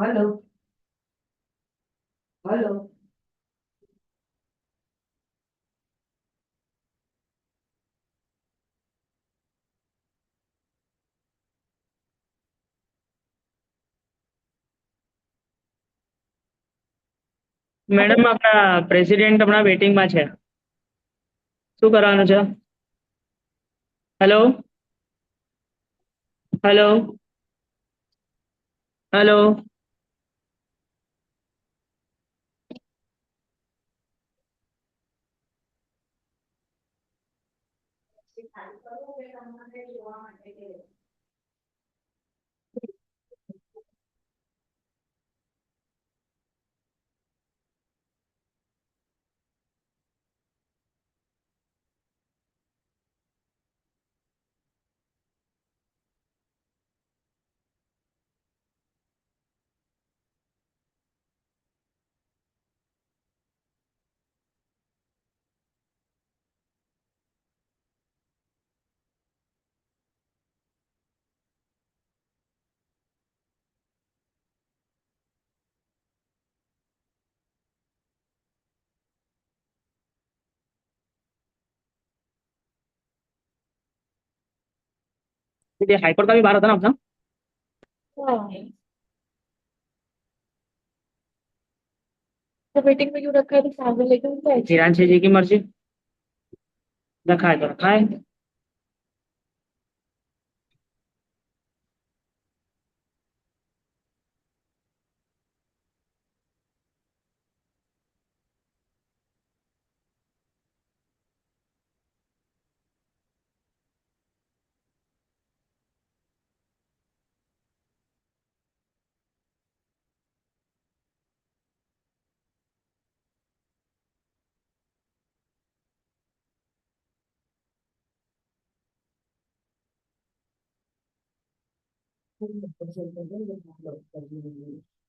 Hello. Hello. Madam આપણા president હમણાં વેટિંગમાં છે. શું કરવાનું છે? હેલો. હેલો. હેલો. ये हाईकोर्ट का भी बाहर होता ना अपना. हाँ। तो मीटिंग में क्यों रखा है? तो सामने लेके उनका हिरांशी जी की मर्जी. रखा है तो रखा है.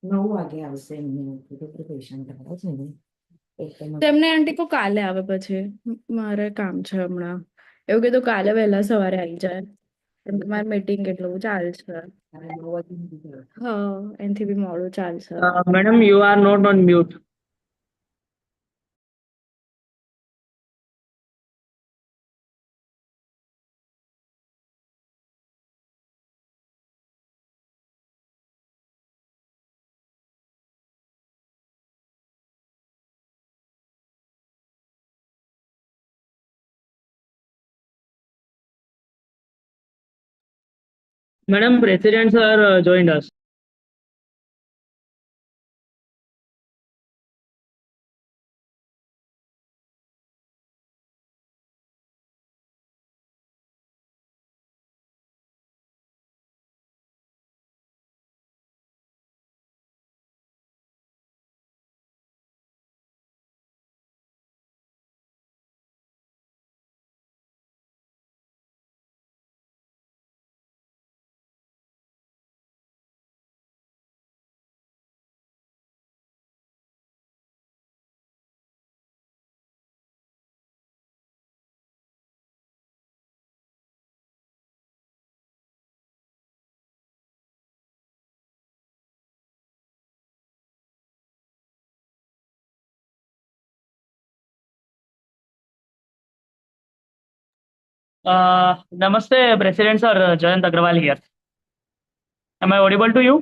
નવ વાગે આવશે એમને પ્રિપરેશન કરવા છે ને તેમને આંટી કો કાલે આવે પછી મારે કામ છે હમણાં એવું કીધું કાલે વહેલા સવારે આવી જાય કેમ કે મારે મીટિંગ એટલું ચાલશે. અને 9 વાગે નીકળે. હા એનાથી બી મોડું ચાલશે. Madam you are not on mute. Madam president sir joined us. Namaste president sir, Jayant Agarwal here. Am I audible to you?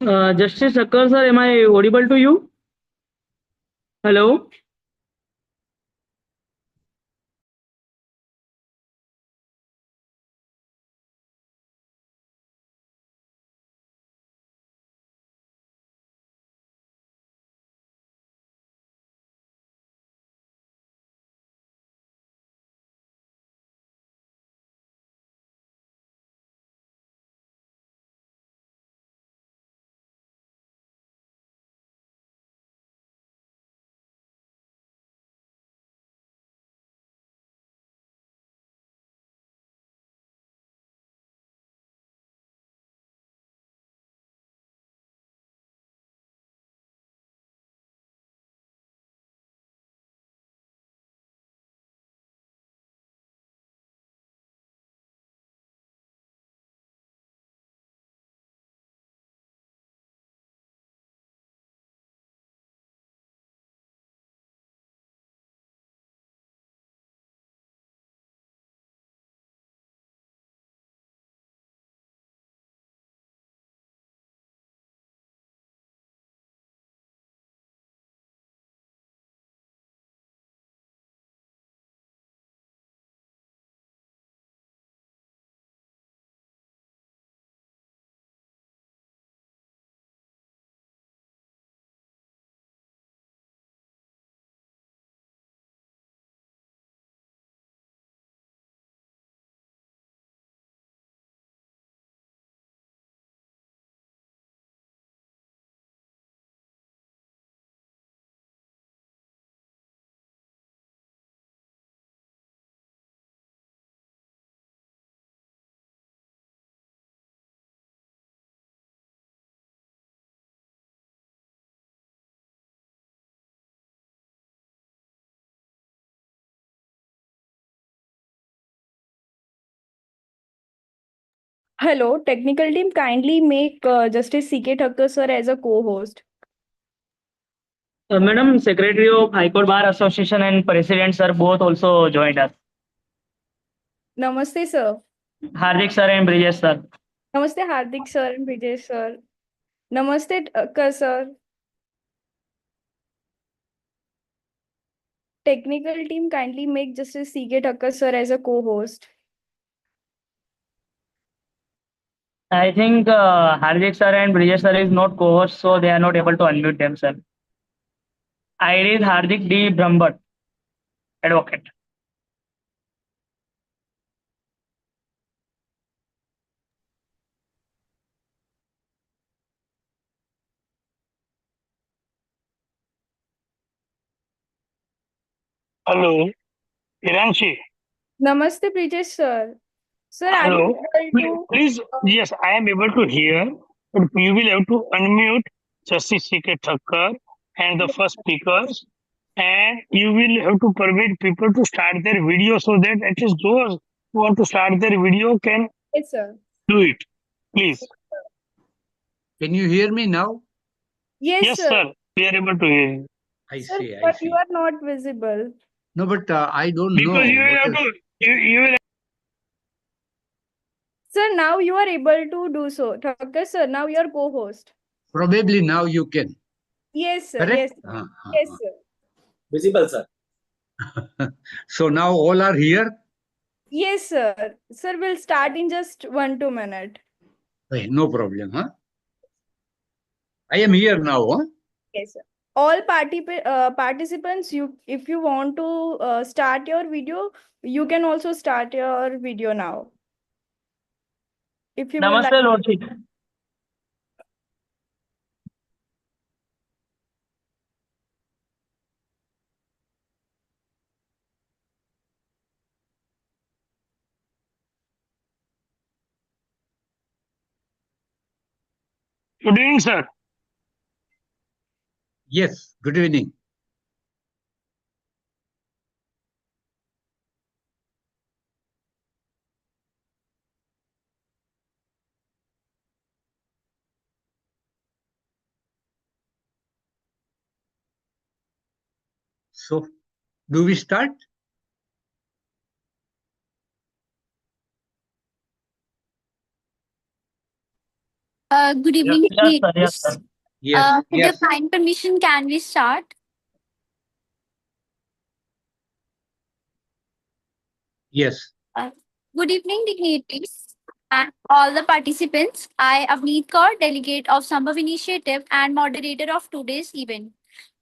Justice Thakkar sir, am I audible to you? Hello? Hello, technical team, kindly make Justice C.K. Thakkar sir as a co-host. Madam, Secretary of High Court Bar Association and President sir both also joined us. Namaste, sir. Hardik sir and Brijesh sir. Namaste, Hardik sir and Vijay sir. Namaste, Thakkar sir. Technical team, kindly make Justice C.K. Thakkar sir as a co-host. I think Hardik sir and Brijesh sir is not co-host, so they are not able to unmute themselves. ID is Hardik D. Brahmbhatt, advocate. Hello, Iranshi. Namaste, Vijay sir. Sir, are Hello. you able to? Please, yes, I am able to hear, but you will have to unmute Justice C.K. Thakkar and the first speakers, and you will have to permit people to start their video so that at least those who want to start their video can Yes, sir. do it. Please. Can you hear me now? Yes, Yes, sir. sir. We are able to hear you. I Sir, see, I but see. you are not visible. No, but I don't know. Because you will what have is- to, you will Sir, now you are able to do so. Thakkar sir, now you are co-host. Probably now you can. Yes, sir. Correct? Yes, sir. Yes, sir. Visible, sir. So now all are here? Yes, sir. Sir, we'll start in just 1-2 minutes. Okay, no problem, huh? I am here now, huh? Yes, sir. All participants, if you want to start your video, you can also start your video now. If you would like. Namaste, Lordship. good evening, sir. Yes, good evening. So, do we start? Good evening, Yes, sir. Yes, ladies. sir. Yes, With your yes, kind permission, can we start? yes. Uh, Good evening, dignitaries and all the participants. I, Avneet Kaur, delegate of Sambhav Initiative and moderator of today's event.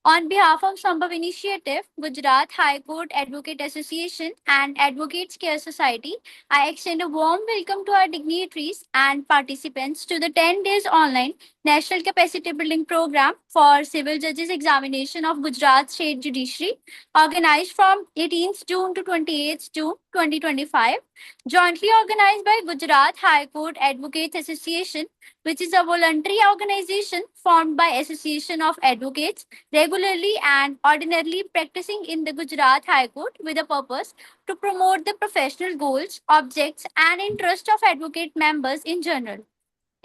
On behalf of Sambhav Initiative, Gujarat High Court Advocate Association and Advocates Care Society, I extend a warm welcome to our dignitaries and participants to the 10 days online National Capacity Building Program for Civil Judges Examination of Gujarat State Judiciary, organized from 18th June to 28th June 2025, jointly organized by Gujarat High Court Advocates Association, which is a voluntary organization formed by Association of Advocates regularly and ordinarily practicing in the Gujarat High Court with a purpose to promote the professional goals, objects, and interest of advocate members in general.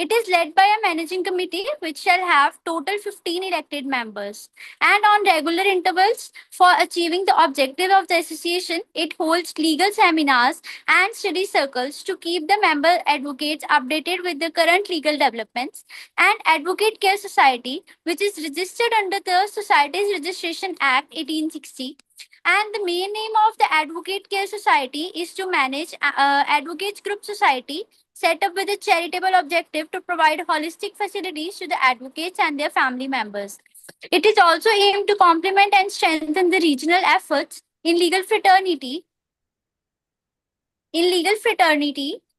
It is led by a managing committee which shall have total 15 elected members. And on regular intervals for achieving the objective of the association, it holds legal seminars and study circles to keep the member advocates updated with the current legal developments. And Advocate Care Society, which is registered under the Societies Registration Act 1860. And the main aim of the Advocate Care Society is to manage Advocates Group Society set up with a charitable objective to provide holistic facilities to the advocates and their family members. It is also aimed to complement and strengthen the regional efforts in legal fraternity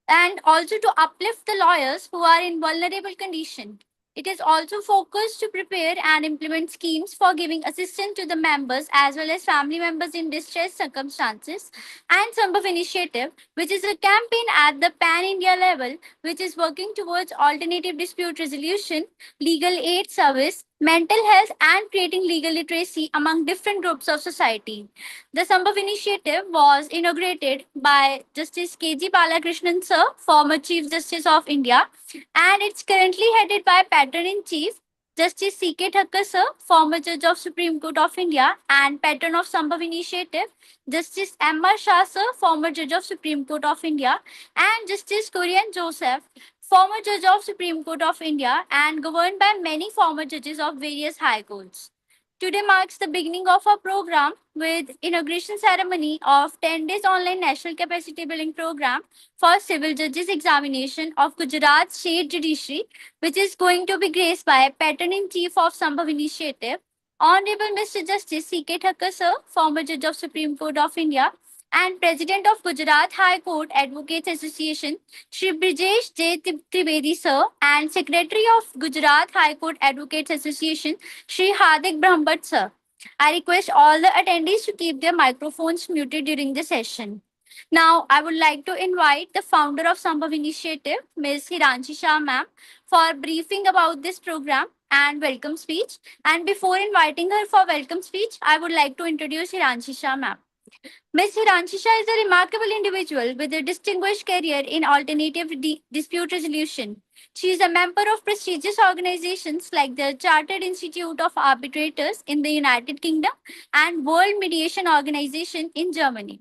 and also to uplift the lawyers who are in vulnerable condition. It is also focused to prepare and implement schemes for giving assistance to the members as well as family members in distressed circumstances, and Sambhav Initiative, which is a campaign at the pan-India level which is working towards alternative dispute resolution, legal aid service, mental health, and creating legal literacy among different groups of society. The Sambhav Initiative was inaugurated by Justice K.G. Balakrishnan Sir, former Chief Justice of India, and it's currently headed by Patron in Chief Justice C.K. Thakkar Sir, former Judge of Supreme Court of India and Patron of Sambhav Initiative, Justice M.R. Shah Sir, former Judge of Supreme Court of India, and Justice Kurian Joseph, former Judge of Supreme Court of India, and governed by many former judges of various high courts. Today marks the beginning of our program with inauguration ceremony of 10 days online national capacity building program for civil judges examination of Gujarat State Judiciary, which is going to be graced by Patron in Chief of Sambhav Initiative, Honorable Mr. Justice C.K. Thakkar Sir, former Judge of Supreme Court of India, and President of Gujarat High Court Advocates Association, Shri Brijesh J. Trivedi Sir, and Secretary of Gujarat High Court Advocates Association, Shri Hardik Brahmbhatt Sir. I request all the attendees to keep their microphones muted during the session. Now, I would like to invite the founder of Sambhav Initiative, Ms. Hiranshi Shah Ma'am, for briefing about this program and welcome speech. And before inviting her for welcome speech, I would like to introduce Hiranshi Shah Ma'am. Ms. Hiranshi Shah is a remarkable individual with a distinguished career in alternative dispute resolution. She is a member of prestigious organizations like the Chartered Institute of Arbitrators in the United Kingdom and World Mediation Organization in Germany.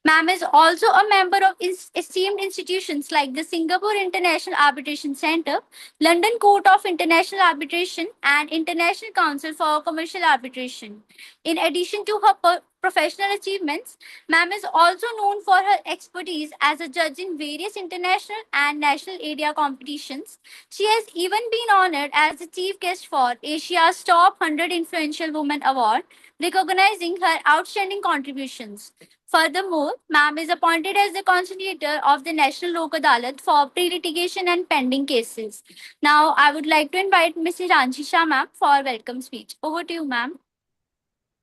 Ma'am is also a member of esteemed institutions like the Singapore International Arbitration Center, London Court of International Arbitration, and International Council for Commercial Arbitration. In addition to her professional achievements, Ma'am is also known for her expertise as a judge in various international and national area competitions. She has even been honored as the chief guest for Asia's Top 100 Influential Women Award, recognizing her outstanding contributions. Furthermore, Ma'am is appointed as the conciliator of the National Lok Adalat for pre-litigation and pending cases. Now, I would like to invite Ms. Hiranshi Shah Ma'am for welcome speech. Over to you, Ma'am.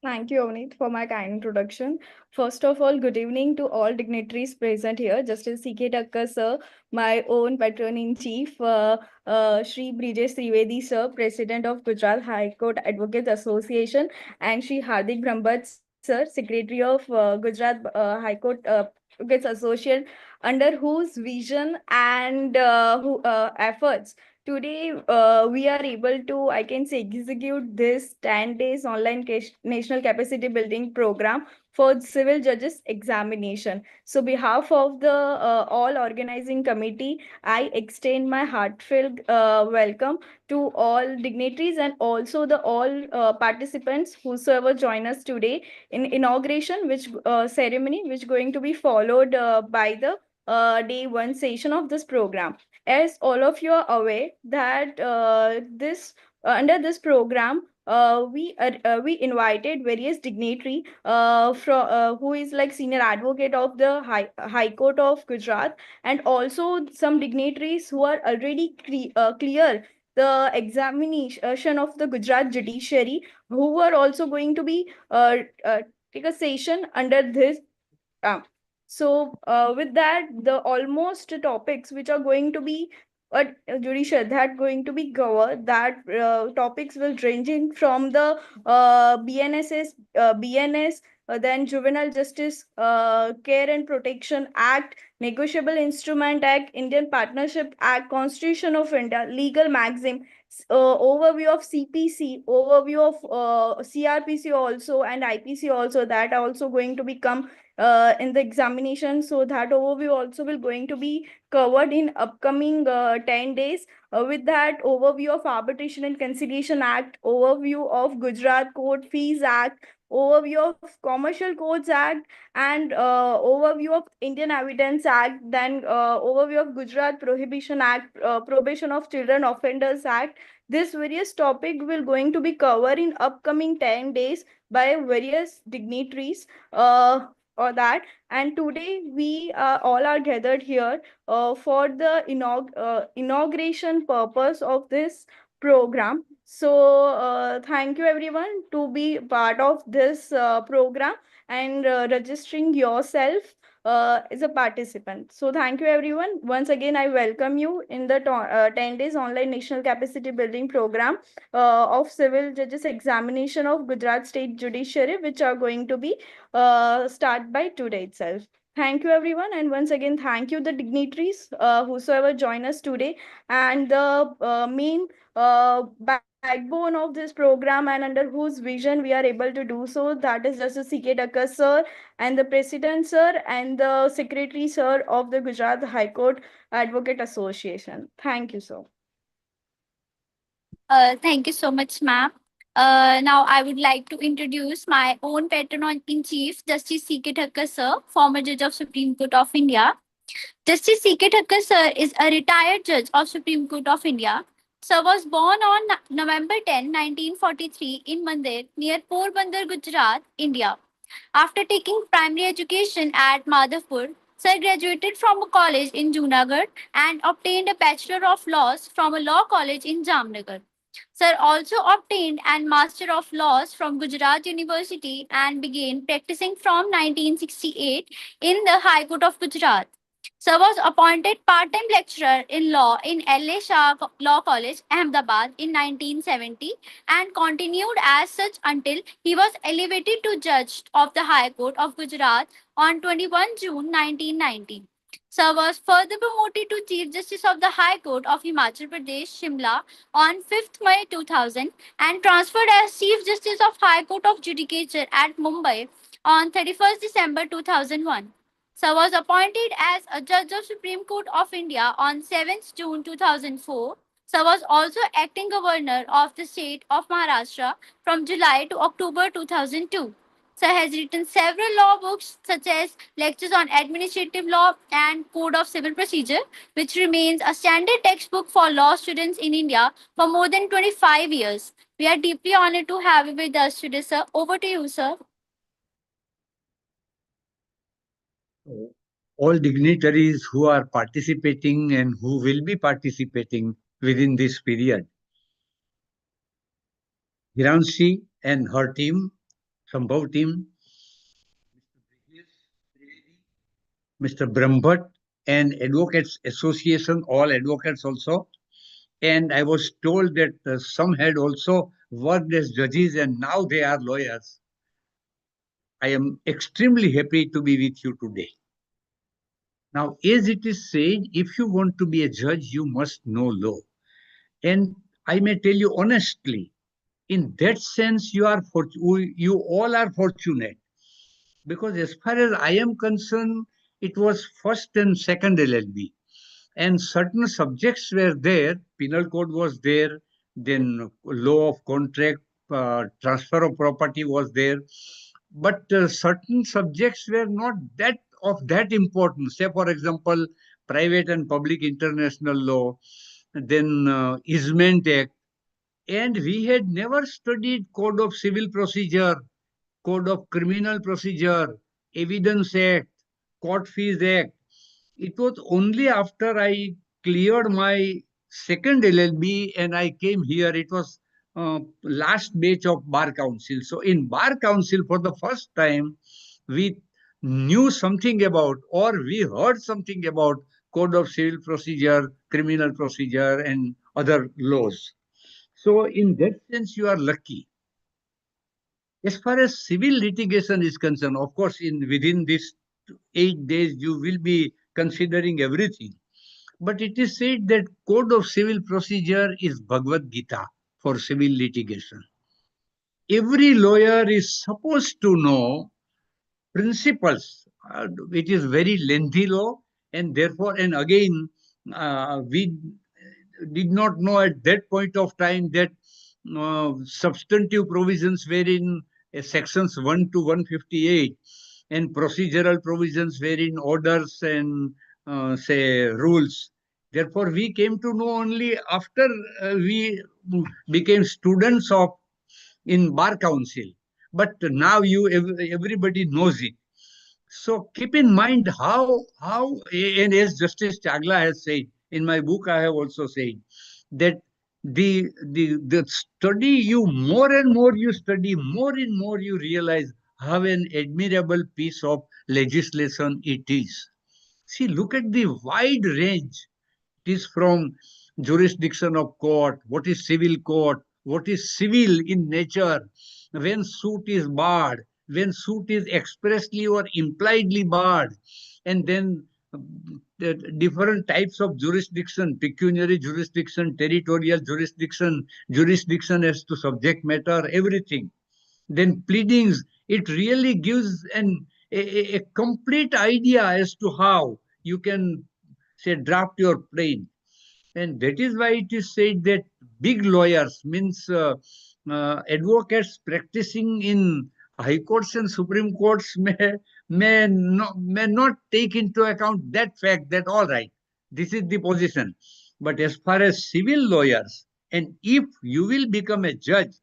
Thank you, Avneet, for my kind introduction. First of all, good evening to all dignitaries present here. Justice C.K. Thakkar Sir, my own Patron-in-Chief, Shri Brijesh Trivedi Sir, President of Gujarat High Court Advocates Association, and Shri Hardik Brahmbhatt Sir, Secretary of Gujarat High Court Advocates Association, under whose vision and efforts today we are able to, I can say, execute this 10 days online national capacity building program for civil judges examination. So behalf of the all organizing committee, I extend my heartfelt welcome to all dignitaries and also the all participants whosoever join us today in inauguration which ceremony which going to be followed by the day one session of this program. As all of you are aware that this under this program we invited various dignitary from who is like senior advocate of the High Court of Gujarat, and also some dignitaries who are already clear the examination of the Gujarat Judiciary, who are also going to be take a session under this. uh, with that, the almost topics which are going to be judicial that going to be covered, that topics will ranging from the BNS, then Juvenile Justice Care and Protection Act, Negotiable Instrument Act, Indian Partnership Act, Constitution of India, legal maxim, overview of CPC, overview of CRPC also, and IPC also, that are also going to become in the examination. So that overview also will going to be covered in upcoming 10 days. With that, overview of Arbitration and Conciliation Act, overview of Gujarat Court Fees Act, overview of Commercial Codes Act, and overview of Indian Evidence Act, then overview of Gujarat Prohibition Act, Probation of Children Offenders Act. This various topic will going to be covered in upcoming 10 days by various dignitaries or that. And today we all are gathered here for the inauguration purpose of this program. So thank you everyone to be part of this program and registering yourself as a participant. So thank you everyone. Once again, I welcome you in the 10 days online national capacity building program of civil judges examination of Gujarat State Judiciary, which are going to be start by today itself. Thank you everyone, and once again thank you the dignitaries whosoever join us today, and the main backbone of this program and under whose vision we are able to do so, that is Justice C.K. Thakkar sir, and the President sir, and the Secretary sir of the Gujarat High Court Advocate Association. Thank you, sir. Thank you so much, ma'am. Now, I would like to introduce my own patron-in-chief, Justice C.K. Thakkar, sir, former Judge of Supreme Court of India. Justice C.K. Thakkar, sir, is a retired Judge of Supreme Court of India. Sir was born on November 10, 1943 in Mandir, near Porbandar, Gujarat, India. After taking primary education at Madhavpur, Sir graduated from a college in Junagadh and obtained a Bachelor of Laws from a law college in Jamnagar. Sir also obtained an Master of Laws from Gujarat University and began practicing from 1968 in the High Court of Gujarat. Sir was appointed part-time lecturer in law in L.A. Shah Law College, Ahmedabad in 1970 and continued as such until he was elevated to Judge of the High Court of Gujarat on 21 June 1990. Sir was further promoted to Chief Justice of the High Court of Himachal Pradesh, Shimla on 5th May 2000 and transferred as Chief Justice of High Court of Judicature at Mumbai on 31st December 2001. Sir was appointed as a Judge of Supreme Court of India on 7th June 2004. Sir was also acting Governor of the state of Maharashtra from July to October 2002. Sir has written several law books such as Lectures on Administrative Law and Code of Civil Procedure, which remains a standard textbook for law students in India for more than 25 years. We are deeply honored to have you with us today, sir. Over to you, sir. All dignitaries who are participating and who will be participating within this period. Hiranshi and her team, Sambhav team, Mr. Brahmbhatt and Advocates Association, all advocates also. And I was told that some had also worked as judges and now they are lawyers. I am extremely happy to be with you today. Now, as it is said, if you want to be a judge, you must know law. And I may tell you honestly, in that sense, you all are fortunate, because as far as I am concerned, it was first and second LLB, and certain subjects were there. Penal code was there, then law of contract, transfer of property was there, but certain subjects were not that of that importance. Say, for example, private and public international law, then Easement Act, and we had never studied Code of Civil Procedure, Code of Criminal Procedure, Evidence Act, Court Fees Act. It was only after I cleared my second LLB and I came here, it was last batch of Bar Council. So in Bar Council, for the first time, we knew something about, or we heard something about Code of Civil Procedure, Criminal Procedure, and other laws. So in that sense, you are lucky. As far as civil litigation is concerned, of course, within this 8 days, you will be considering everything. But it is said that Code of Civil Procedure is Bhagavad Gita for civil litigation. Every lawyer is supposed to know principles. It is very lengthy law, and therefore, and again, we did not know at that point of time that substantive provisions were in sections 1 to 158, and procedural provisions were in orders and say rules. Therefore, we came to know only after we became students of in Bar Council. But now everybody knows it. So keep in mind how, and as Justice Chagla has said, in my book I have also said that the study, you more and more you study, more and more you realize how an admirable piece of legislation it is. See, look at the wide range. It is from jurisdiction of court, what is civil court, what is civil in nature, when suit is barred, when suit is expressly or impliedly barred, and then the different types of jurisdiction, pecuniary jurisdiction, territorial jurisdiction, jurisdiction as to subject matter, everything. Then pleadings, it really gives a complete idea as to how you can say draft your plaint. And that is why it is said that big lawyers, means advocates practicing in high courts and supreme courts may not take into account that fact that all right, this is the position. But as far as civil lawyers, and if you will become a judge,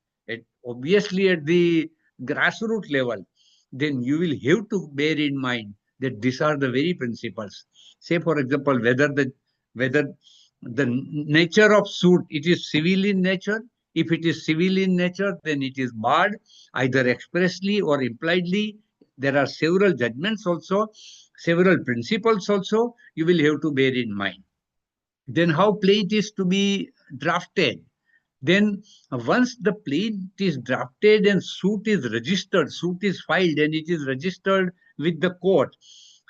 obviously at the grassroots level, then you will have to bear in mind that these are the very principles. Say, for example, whether the nature of suit, it is civil in nature. If it is civil in nature, then it is barred either expressly or impliedly. There are several judgments also, several principles also you will have to bear in mind. Then how plaint is to be drafted. Then once the plaint is drafted and suit is registered, suit is filed and it is registered with the court,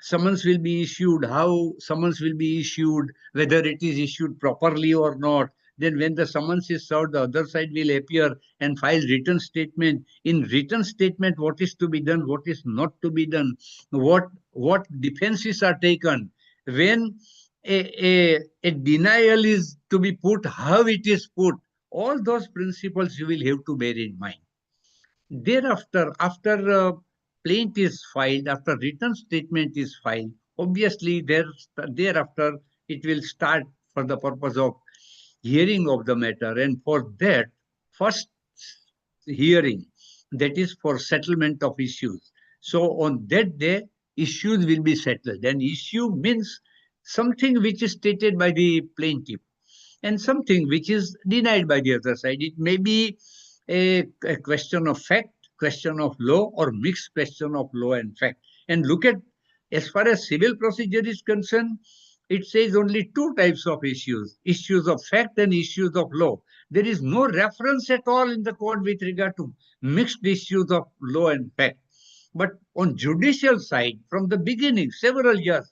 summons will be issued, how summons will be issued, whether it is issued properly or not. Then when the summons is served, the other side will appear and file written statement. In written statement, what is to be done, what is not to be done, what defenses are taken. When a denial is to be put, how it is put, all those principles you will have to bear in mind. Thereafter, after plaint is filed, after written statement is filed, obviously thereafter it will start for the purpose of hearing of the matter. And for that, first hearing, that is for settlement of issues. So on that day, issues will be settled. And issue means something which is stated by the plaintiff and something which is denied by the other side. It may be a question of fact, question of law, or mixed question of law and fact. And look at, as far as civil procedure is concerned, it says only two types of issues of fact and issues of law. There is no reference at all in the code with regard to mixed issues of law and fact. But on judicial side, from the beginning, several years,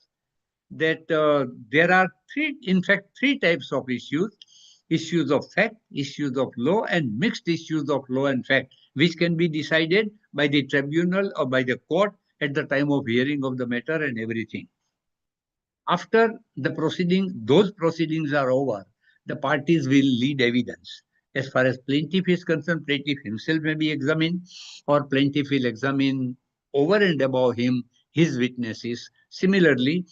that there are three types of issues. issues of fact, issues of law, and mixed issues of law and fact, which can be decided by the tribunal or by the court at the time of hearing of the matter and everything. After the proceeding, those proceedings are over, the parties will lead evidence. As far as plaintiff is concerned, plaintiff himself may be examined, or plaintiff will examine over and above him his witnesses. Similarly,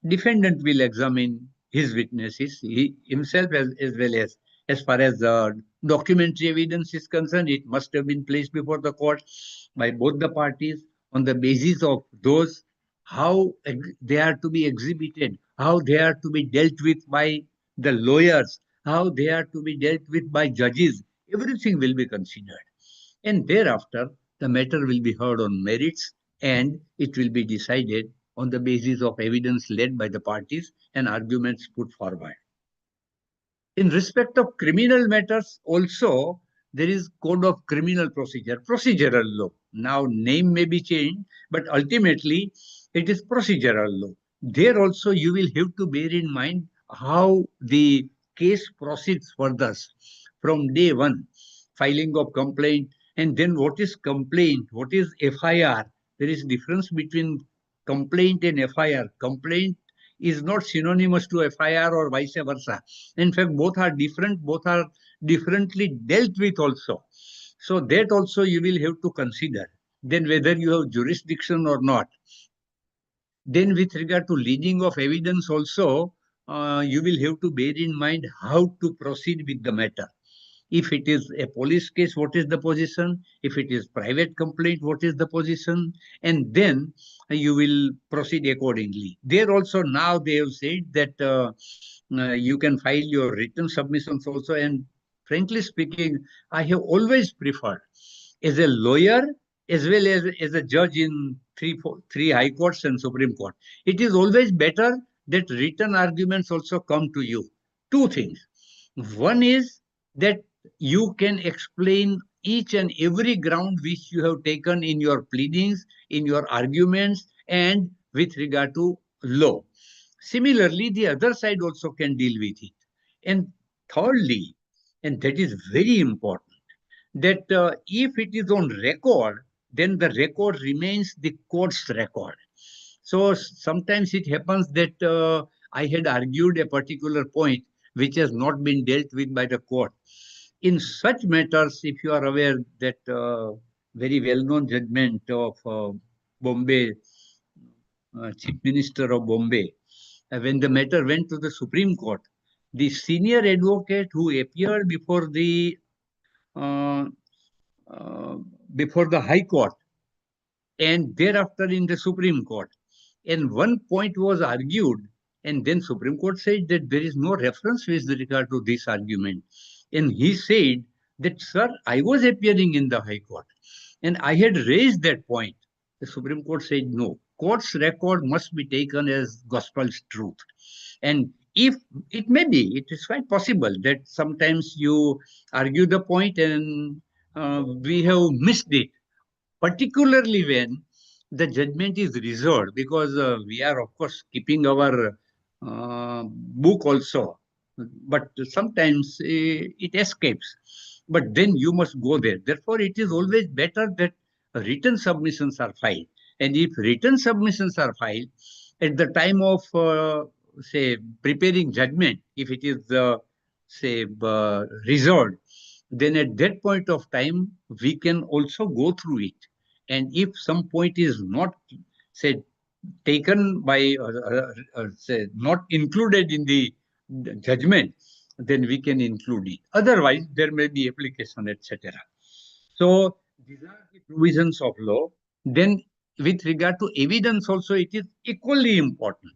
defendant will examine his witnesses, he himself as well as far as documentary evidence is concerned, it must have been placed before the court by both the parties on the basis of those how they are to be exhibited, how they are to be dealt with by the lawyers, how they are to be dealt with by judges. Everything will be considered. And thereafter, the matter will be heard on merits and it will be decided on the basis of evidence led by the parties and arguments put forward. In respect of criminal matters, also, there is Code of Criminal Procedure, procedural law. Now, name may be changed, but ultimately, it is procedural law. There also, you will have to bear in mind how the case proceeds further from day one, filing of complaint, and then what is complaint, what is FIR. There is difference between complaint and FIR. Complaint is not synonymous to FIR or vice versa. In fact, both are different, both are differently dealt with also. So that also you will have to consider. Then whether you have jurisdiction or not. Then with regard to leading of evidence also, you will have to bear in mind how to proceed with the matter. If it is a police case, what is the position? If it is private complaint, what is the position? And then you will proceed accordingly. There also now they have said that you can file your written submissions also. And frankly speaking, I have always preferred as a lawyer as well as a judge in three high courts and Supreme Court. It is always better that written arguments also come to you. Two things. One is that you can explain each and every ground which you have taken in your pleadings, in your arguments, and with regard to law. Similarly, the other side also can deal with it. And thirdly, and that is very important, that if it is on record, then the record remains the court's record. So sometimes it happens that I had argued a particular point which has not been dealt with by the court. In such matters, if you are aware that very well-known judgment of Bombay, Chief Minister of Bombay, when the matter went to the Supreme Court, the senior advocate who appeared before the High Court and thereafter in the Supreme Court, and one point was argued, and then Supreme Court said that there is no reference with regard to this argument. And he said that, sir, I was appearing in the High Court and I had raised that point. The Supreme Court said, no, court's record must be taken as gospel's truth. And if it may be, it is quite possible that sometimes you argue the point and we have missed it, particularly when the judgment is reserved, because we are, of course, keeping our book also. But sometimes it escapes. But then you must go there. Therefore, it is always better that written submissions are filed. And if written submissions are filed, at the time of, say, preparing judgment, if it is, say, reserved, then at that point of time, we can also go through it. And if some point is not, say, taken by, say, not included in the judgment, then we can include it. Otherwise, there may be application, etc. So these are the provisions of law. Then with regard to evidence also, it is equally important.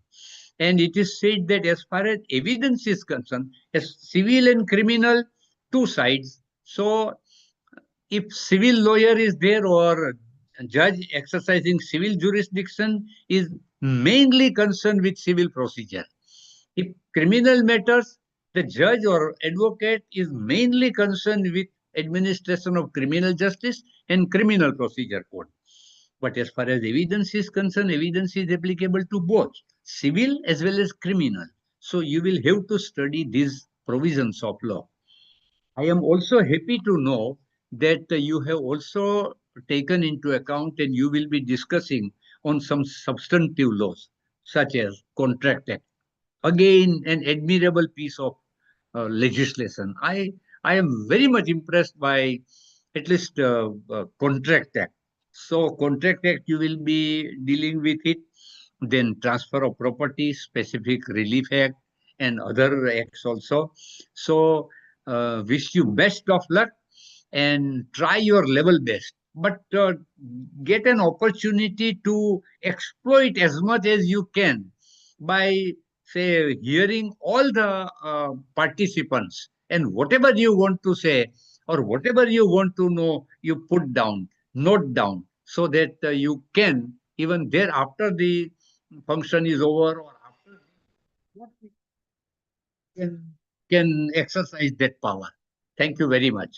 And it is said that as far as evidence is concerned, as civil and criminal, two sides. So if civil lawyer is there or judge exercising civil jurisdiction is mainly concerned with civil procedure. If criminal matters, the judge or advocate is mainly concerned with administration of criminal justice and criminal procedure code. But as far as evidence is concerned, evidence is applicable to both civil as well as criminal. So you will have to study these provisions of law. I am also happy to know that you have also taken into account and you will be discussing on some substantive laws, such as Contract Act. Again, an admirable piece of legislation. I am very much impressed by at least Contract Act. So, Contract Act, you will be dealing with it. Then Transfer of Property, Specific Relief Act, and other acts also. So, wish you best of luck and try your level best. But get an opportunity to exploit as much as you can by, say, hearing all the participants, and whatever you want to say or whatever you want to know, you put down, note down, so that you can, even there after the function is over or after, can, can exercise that power. Thank you very much.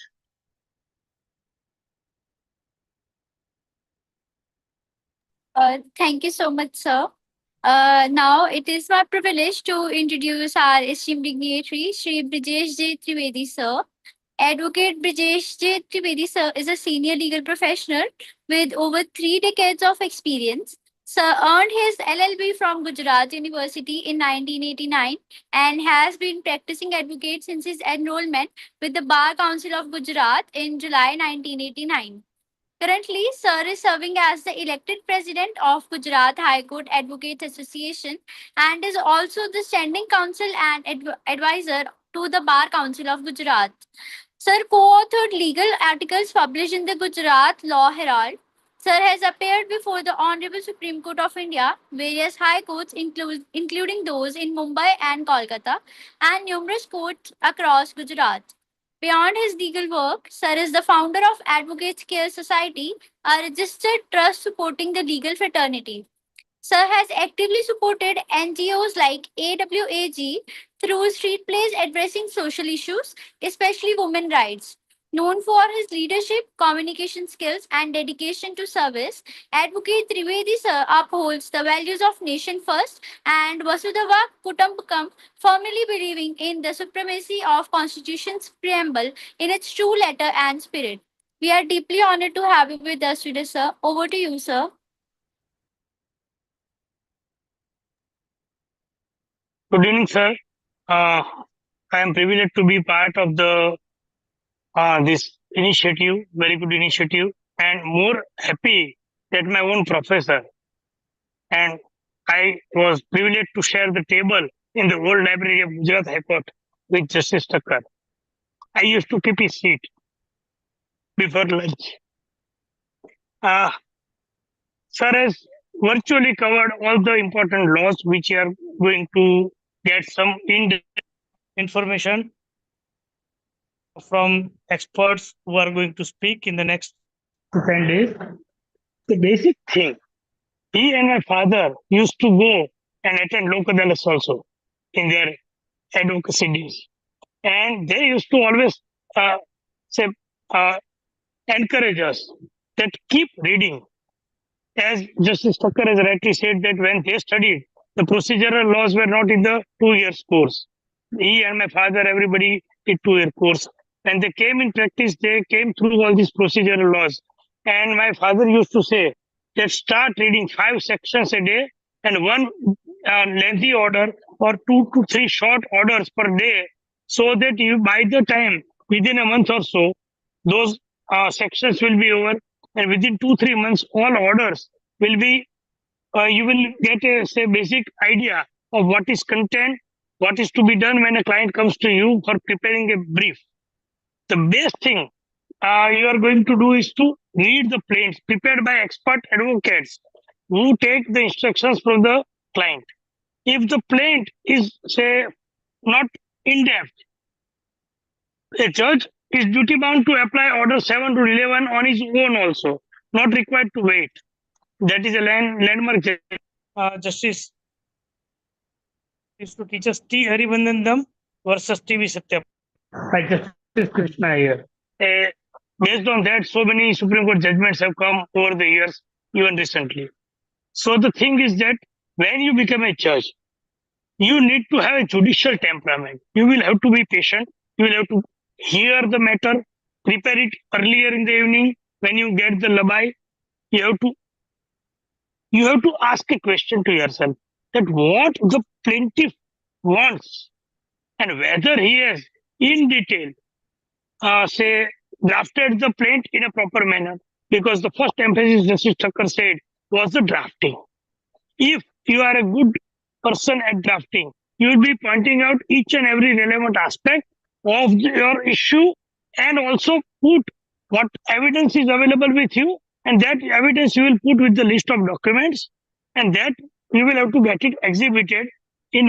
Thank you so much, sir. Now it is my privilege to introduce our esteemed dignitary, Shri Brijesh J. Trivedi, sir. Advocate Brijesh J. Trivedi, sir, is a senior legal professional with over 3 decades of experience. Sir earned his LLB from Gujrat University in 1989 and has been practicing advocate since his enrollment with the Bar Council of Gujarat in July 1989. Currently, Sir is serving as the elected president of Gujarat High Court Advocates Association and is also the standing counsel and advisor to the Bar Council of Gujarat. Sir co-authored legal articles published in the Gujarat Law Herald. Sir has appeared before the Honorable Supreme Court of India, various high courts including those in Mumbai and Kolkata, and numerous courts across Gujarat. Beyond his legal work, Sir is the founder of Advocates Care Society, a registered trust supporting the legal fraternity. Sir has actively supported NGOs like AWAG through street plays addressing social issues, especially women rights. Known for his leadership, communication skills, and dedication to service, Advocate Trivedi sir upholds the values of nation first and Vasudhaiva Kutumbakam, firmly believing in the supremacy of Constitution's preamble in its true letter and spirit. We are deeply honored to have you with us today, sir. Over to you, sir. Good evening, sir. I am privileged to be part of the this initiative, very good initiative, and more happy that my own professor and I was privileged to share the table in the old library of Gujarat High Court with Justice Thakkar. I used to keep his seat before lunch. Sir has virtually covered all the important laws which you are going to get some in-depth information from experts who are going to speak in the next 10 days. The basic thing, he and my father used to go and attend Lok Adalats also in their advocacy days. And they used to always say, encourage us that keep reading. As Justice Thakkar has rightly said that when they studied, the procedural laws were not in the 2 years course. He and my father, everybody did 2 year course. When they came in practice, they came through all these procedural laws. And my father used to say that start reading 5 sections a day and one lengthy order or 2 to 3 short orders per day, so that you, by the time within a month or so, those sections will be over, and within 2-3 months, all orders will be. You will get a say basic idea of what is content, what is to be done when a client comes to you for preparing a brief. The best thing you are going to do is to read the plaints prepared by expert advocates who take the instructions from the client. If the plaint is, say, not in depth, a judge is duty bound to apply order 7 to 11 on his own also, not required to wait. That is a landmark justice is to teach us T. Haribandandam versus T.V. Satyam by Justice Krishna here. Based on that, so many Supreme Court judgments have come over the years, even recently. So the thing is that when you become a judge, you need to have a judicial temperament. You will have to be patient. You will have to hear the matter, prepare it earlier in the evening. When you get the labai, you have to ask a question to yourself that what the plaintiff wants and whether he has in detail say drafted the plaint in a proper manner, because the first emphasis Justice Thakkar said was the drafting. If you are a good person at drafting, you will be pointing out each and every relevant aspect of your issue and also put what evidence is available with you, and that evidence you will put with the list of documents, and that you will have to get it exhibited in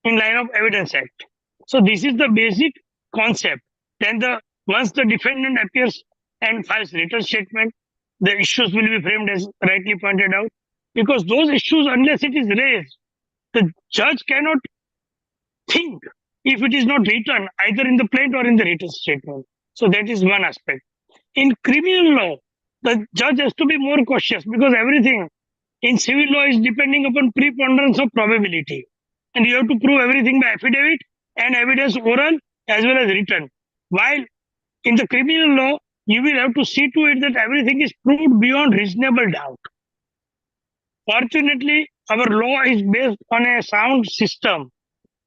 line of Evidence Act. So this is the basic concept. Then once the defendant appears and files written statement, the issues will be framed as rightly pointed out, because those issues, unless it is raised, the judge cannot think if it is not written either in the plaint or in the written statement. So that is one aspect. In criminal law, the judge has to be more cautious, because everything in civil law is depending upon preponderance of probability, and you have to prove everything by affidavit and evidence oral as well as written. While in the criminal law, you will have to see to it that everything is proved beyond reasonable doubt. Fortunately, our law is based on a sound system,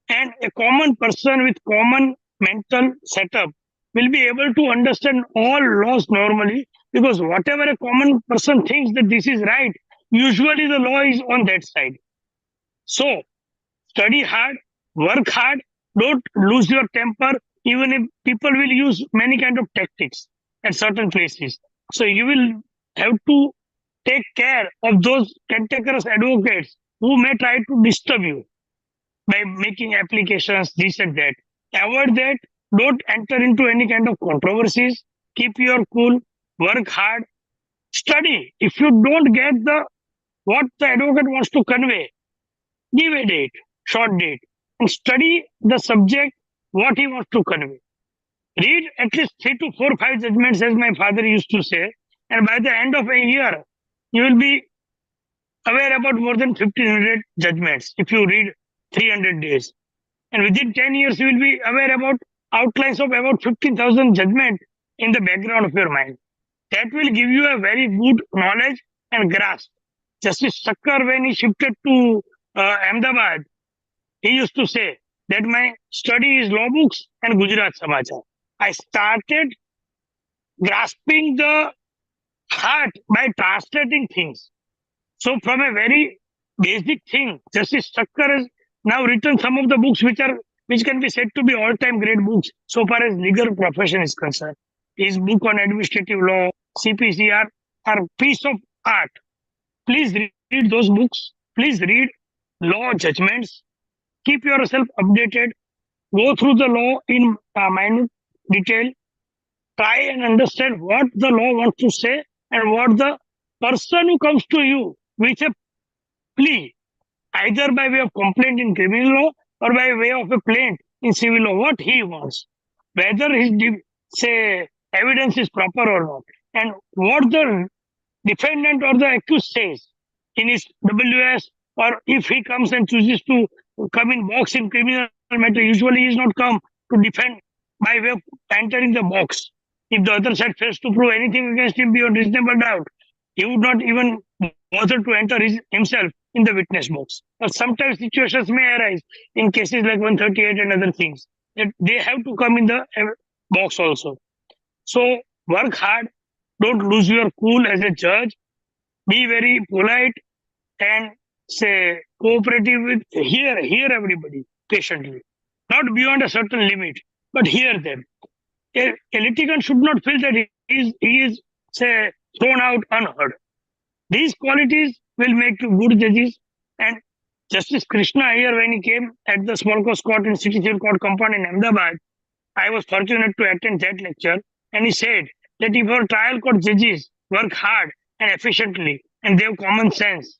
and a common person with common mental setup will be able to understand all laws normally, because whatever a common person thinks that this is right, usually the law is on that side. So, study hard, work hard, don't lose your temper, even if people will use many kind of tactics at certain places. So you will have to take care of those cantankerous advocates who may try to disturb you by making applications, this and that. Avoid that. Don't enter into any kind of controversies. Keep your cool, work hard, study. If you don't get what the advocate wants to convey, give a date, short date, and study the subject, what he wants to convey. Read at least 3 to 4, 5 judgments, as my father used to say, and by the end of a year, you will be aware about more than 1500 judgments if you read 300 days. And within 10 years, you will be aware about outlines of about 15,000 judgments in the background of your mind. That will give you a very good knowledge and grasp. Justice Thakkar, when he shifted to Ahmedabad, he used to say that my study is law books and Gujrat Samachar. I started grasping the heart by translating things. So from a very basic thing, Justice Thakkar has now written some of the books which can be said to be all-time great books so far as legal profession is concerned. His book on administrative law, CPCR, are a piece of art. Please read those books. Please read law judgments. Keep yourself updated. Go through the law in minute detail. Try and understand what the law wants to say and what the person who comes to you with a plea, either by way of complaint in criminal law or by way of a plaint in civil law, what he wants, whether his evidence is proper or not, and what the defendant or the accused says in his WS, or if he comes and chooses to come in box in criminal matter, usually he is not come to defend by way of entering the box. If the other side fails to prove anything against him beyond reasonable doubt, he would not even bother to enter himself in the witness box. But sometimes situations may arise in cases like 138 and other things that they have to come in the box also. So work hard, don't lose your cool as a judge, be very polite and cooperative with, hear everybody patiently, not beyond a certain limit, but hear them. A litigant should not feel that he is thrown out unheard. These qualities will make you good judges. And Justice Krishna here, when he came at the small cause court in City Civil Court compound in Ahmedabad, I was fortunate to attend that lecture, and he said that if our trial court judges work hard and efficiently and they have common sense,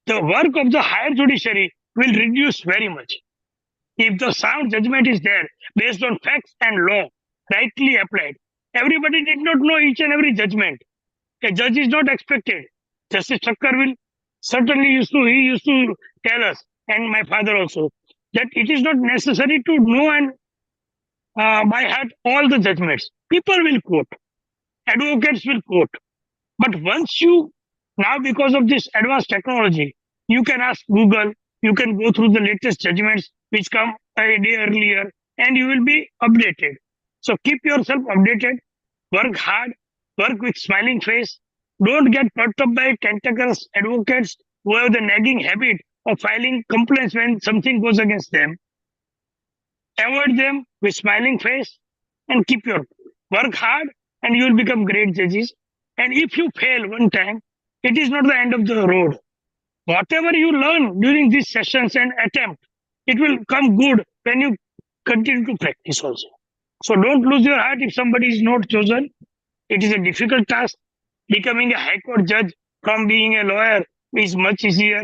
the work of the higher judiciary will reduce very much. If the sound judgment is there based on facts and law, rightly applied, everybody did not know each and every judgment. A judge is not expected. Justice Thakkar will certainly used to tell us, and my father also, that it is not necessary to know and by heart all the judgments. People will quote, advocates will quote. But once you, now because of this advanced technology, you can ask Google, you can go through the latest judgments which come a day earlier, and you will be updated. So keep yourself updated, work hard, work with smiling face. Don't get perturbed by cantankerous advocates who have the nagging habit of filing complaints when something goes against them. Avoid them with smiling face and keep your work hard, and you will become great judges. And if you fail one time, it is not the end of the road. Whatever you learn during these sessions and attempt, it will come good when you continue to practice also. So don't lose your heart if somebody is not chosen. It is a difficult task. Becoming a high court judge from being a lawyer is much easier.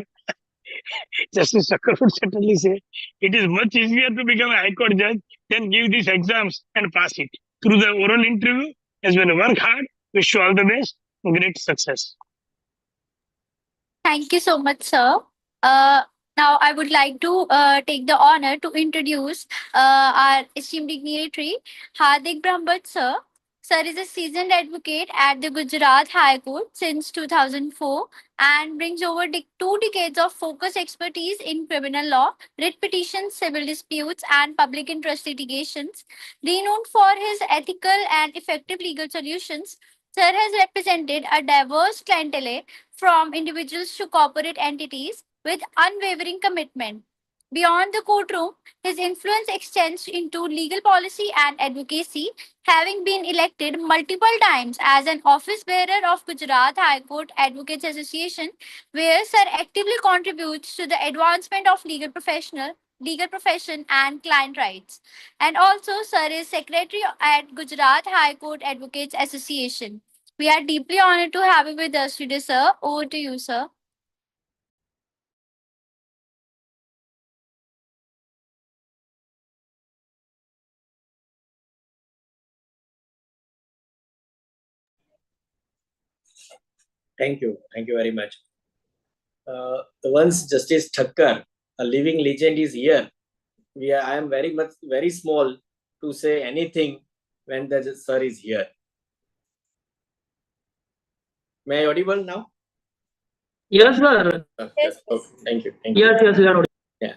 Justice Thakkar would certainly say it is much easier to become a high court judge than give these exams and pass it through the oral interview. As well, work hard. Wish you all the best. Great success. Thank you so much, sir. Now, I would like to take the honor to introduce our esteemed dignitary, Hardik Brahmbhatt, sir. Sir is a seasoned advocate at the Gujarat High Court since 2004 and brings over 2 decades of focused expertise in criminal law, writ petitions, civil disputes, and public interest litigations. Renowned for his ethical and effective legal solutions, Sir has represented a diverse clientele from individuals to corporate entities with unwavering commitment. Beyond the courtroom, his influence extends into legal policy and advocacy, having been elected multiple times as an office bearer of Gujarat High Court Advocates Association, where Sir actively contributes to the advancement of legal profession and client rights. And also, Sir is secretary at Gujarat High Court Advocates Association. We are deeply honored to have you with us today, sir. Over to you, sir. Thank you. Thank you very much. Once Justice Thakkar, a living legend, is here, I am very small to say anything when the sir is here. May I audible now? Yes, sir. Yes. Okay. Thank you. Yes, you are audible. Yeah.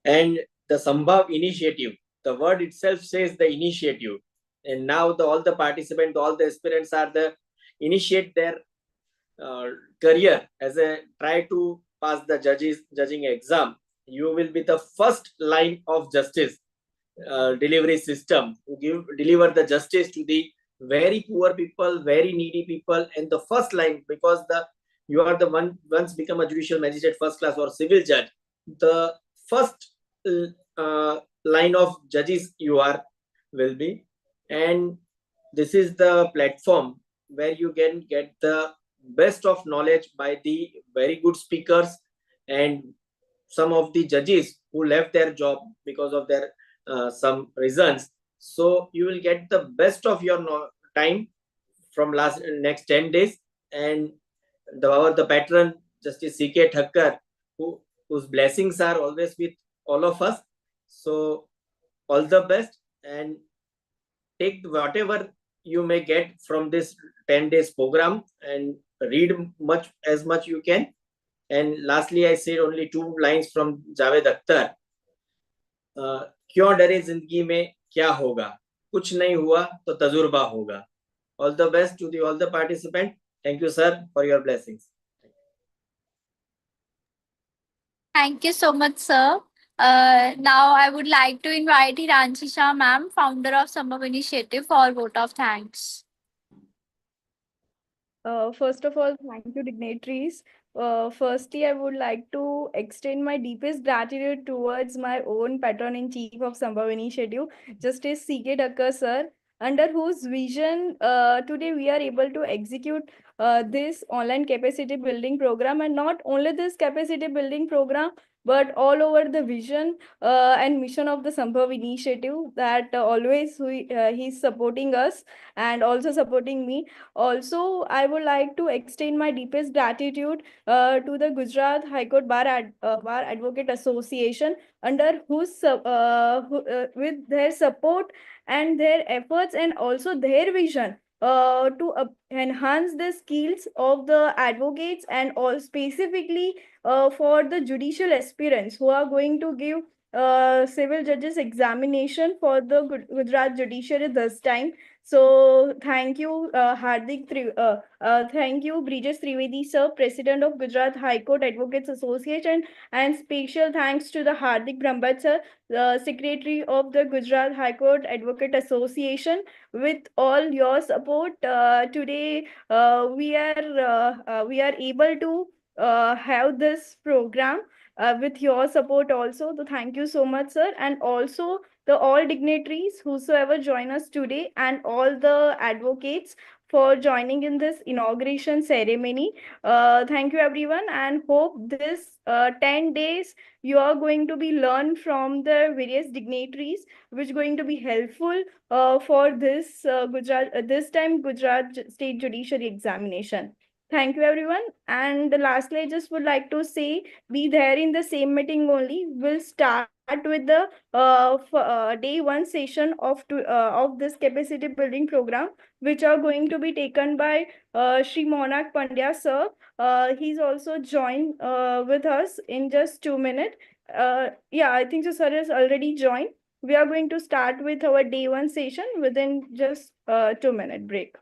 And the Sambhav initiative, the word itself says the initiative. And now all the participants, all the aspirants are initiate their career as a try to pass the judging exam. You will be the first line of justice delivery system to deliver the justice to the very poor people, very needy people, and the first line, because you are the one once become a judicial magistrate first class or civil judge, the first line of judges will be, and this is the platform where you can get the best of knowledge by the very good speakers and some of the judges who left their job because of their some reasons. So you will get the best of your time from next 10 days. And the patron, Justice C.K. Thakkar, whose blessings are always with all of us. So all the best, and take whatever you may get from this 10 days program and read as much you can. And lastly, I say only 2 lines from Javed Akhtar. क्यों डरे जिंदगी में क्या होगा, कुछ नहीं हुआ तो तजुर्बा होगा. All the best to all the participants. Thank you, sir, for your blessings. Thank you so much, sir. Now I would like to invite Hiranshi Shah, ma'am, founder of Sambhav Initiative, for a vote of thanks. First of all, thank you, dignitaries. Firstly, I would like to extend my deepest gratitude towards my own patron-in-chief of Sambhav Initiative, Justice C.K. Thakkar, sir, under whose vision today we are able to execute this online capacity building program. And not only this capacity building program, but all over the vision and mission of the Sambhav initiative, that always he's supporting us and also supporting me. Also, I would like to extend my deepest gratitude to the Gujarat High Court Bar Advocate Association, under with their support and their efforts and also their vision to enhance the skills of the advocates, and all specifically for the judicial aspirants who are going to give civil judges examination for the Gujarat Judiciary this time. So thank you, thank you, Brijesh Trivedi sir, President of Gujarat High Court Advocates Association, and special thanks to the Hardik Brahmbhatt sir, the Secretary of the Gujarat High Court Advocate Association. With all your support, today we are able to have this program with your support also. So thank you so much, sir, and also the all dignitaries whosoever join us today, and all the advocates for joining in this inauguration ceremony. Thank you everyone, and hope this 10 days you are going to be learn from the various dignitaries, which going to be helpful for this this time Gujarat State Judiciary examination. Thank you everyone. And lastly, I just would like to say, be there in the same meeting only. We'll start with the day one session of this capacity building program, which are going to be taken by Shri Monak Pandya sir. He's also joined with us in just 2 minutes. Yeah, I think so sir has already joined. We are going to start with our day one session within just 2 minute break.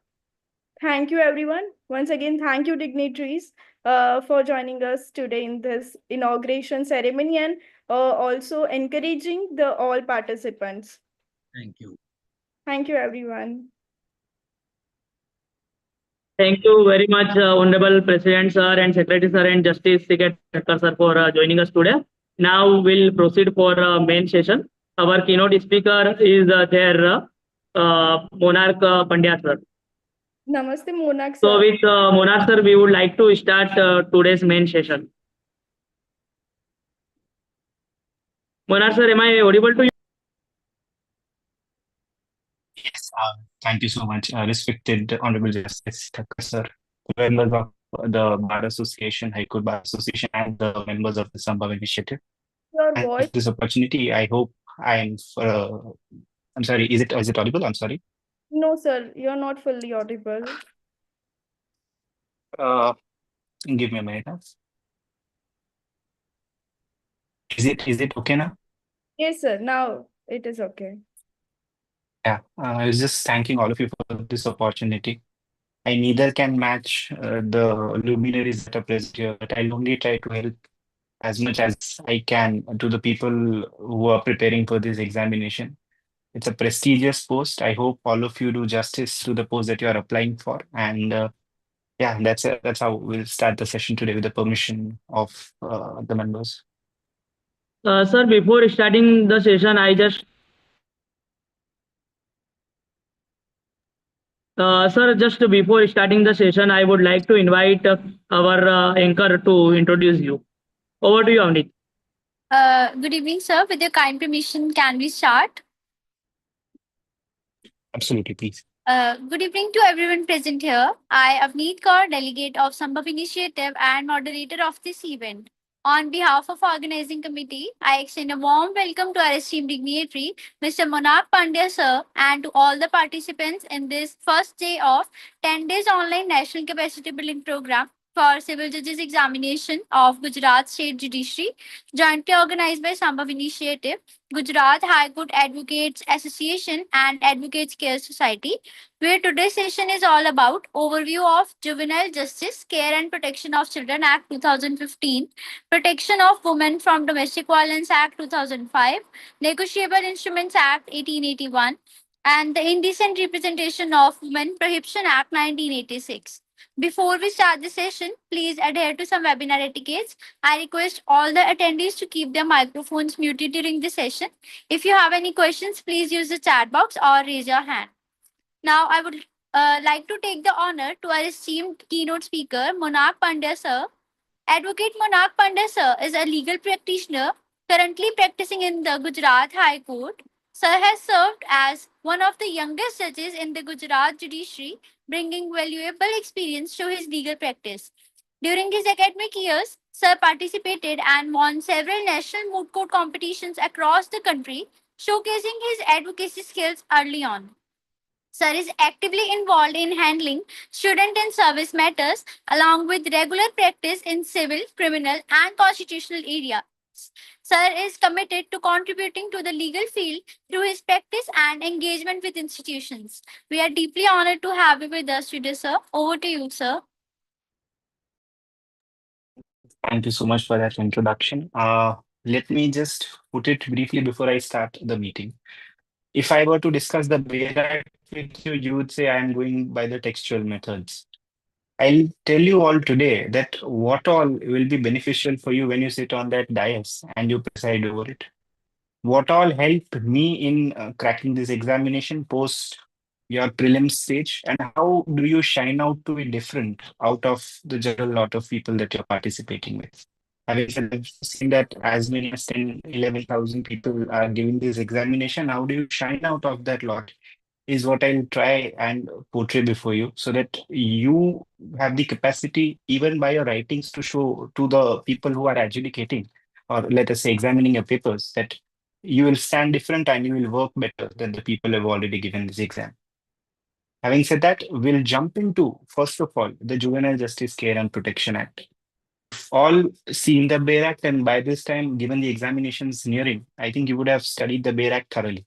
Thank you, everyone. Once again, thank you, dignitaries, for joining us today in this inauguration ceremony, and also encouraging the all participants. Thank you. Thank you, everyone. Thank you very much, Honorable President Sir and Secretary Sir and Justice Secretary Sir for joining us today. Now we'll proceed for main session. Our keynote speaker is Monarch Pandya Sir. Namaste, Monak So sir. with Monarch Sir, we would like to start today's main session. Monarch Sir, am I audible to you? Yes, thank you so much, respected Honorable Justice Thakkar sir, members of the Bar Association, High Court Bar Association, and the members of the Sambhav Initiative. Your And voice. this opportunity, I hope I'm sorry, is it audible? I'm sorry. No, sir, you're not fully audible. Give me a minute now. Is it okay now? Yes, sir. Now it is okay. Yeah, I was just thanking all of you for this opportunity. I neither can match the luminaries that are present here, but I'll only try to help as much as I can to the people who are preparing for this examination. It's a prestigious post. I hope all of you do justice to the post that you are applying for. And yeah, that's it. That's how we'll start the session today with the permission of the members. Sir, before starting the session, Sir, just before starting the session, I would like to invite our anchor to introduce you. Over to you, Avneet. Good evening, sir. With your kind permission, can we start? Absolutely, please. Good evening to everyone present here. I, Avneet Kaur, delegate of Sambhav Initiative and moderator of this event. On behalf of organizing committee, I extend a warm welcome to our esteemed dignitary, Mr. Monarch Pandya sir, and to all the participants in this first day of 10 days online national capacity building program for civil judges examination of Gujarat State Judiciary, jointly organized by Sambhav Initiative, Gujarat High Court Advocates Association, and Advocates Care Society, where today's session is all about overview of Juvenile Justice, Care and Protection of Children Act 2015, Protection of Women from Domestic Violence Act 2005, Negotiable Instruments Act 1881, and the Indecent Representation of Women Prohibition Act 1986. Before we start the session, please adhere to some webinar etiquettes. I request all the attendees to keep their microphones muted during the session. If you have any questions, please use the chat box or raise your hand. Now, I would like to take the honor to our esteemed keynote speaker, Monarch Pandya sir. Advocate Monarch Pandya sir is a legal practitioner currently practicing in the Gujarat High Court. Sir has served as one of the youngest judges in the Gujarat Judiciary, bringing valuable experience to his legal practice. During his academic years, Sir participated and won several national moot court competitions across the country, showcasing his advocacy skills early on. Sir is actively involved in handling student and service matters, along with regular practice in civil, criminal, and constitutional areas. Sir is committed to contributing to the legal field through his practice and engagement with institutions. We are deeply honored to have you with us today, sir. Over to you, sir. Thank you so much for that introduction. Let me just put it briefly before I start the meeting. If I were to discuss the Bayer Act with you, you would say I am going by the textual methods. I'll tell you all today that what all will be beneficial for you when you sit on that dais and you preside over it. What all helped me in cracking this examination post your prelims stage, and how do you shine out to be different out of the general lot of people that you're participating with? Having said, I've seen that as many as 10, 11,000 people are giving this examination. How do you shine out of that lot? Is what I'll try and portray before you, so that you have the capacity, even by your writings, to show to the people who are adjudicating, or let us say examining your papers, that you will stand different and you will work better than the people who have already given this exam. Having said that, we'll jump into, first of all, the Juvenile Justice Care and Protection Act. All seen the Bayer Act, and by this time, given the examinations nearing, I think you would have studied the Bayer Act thoroughly.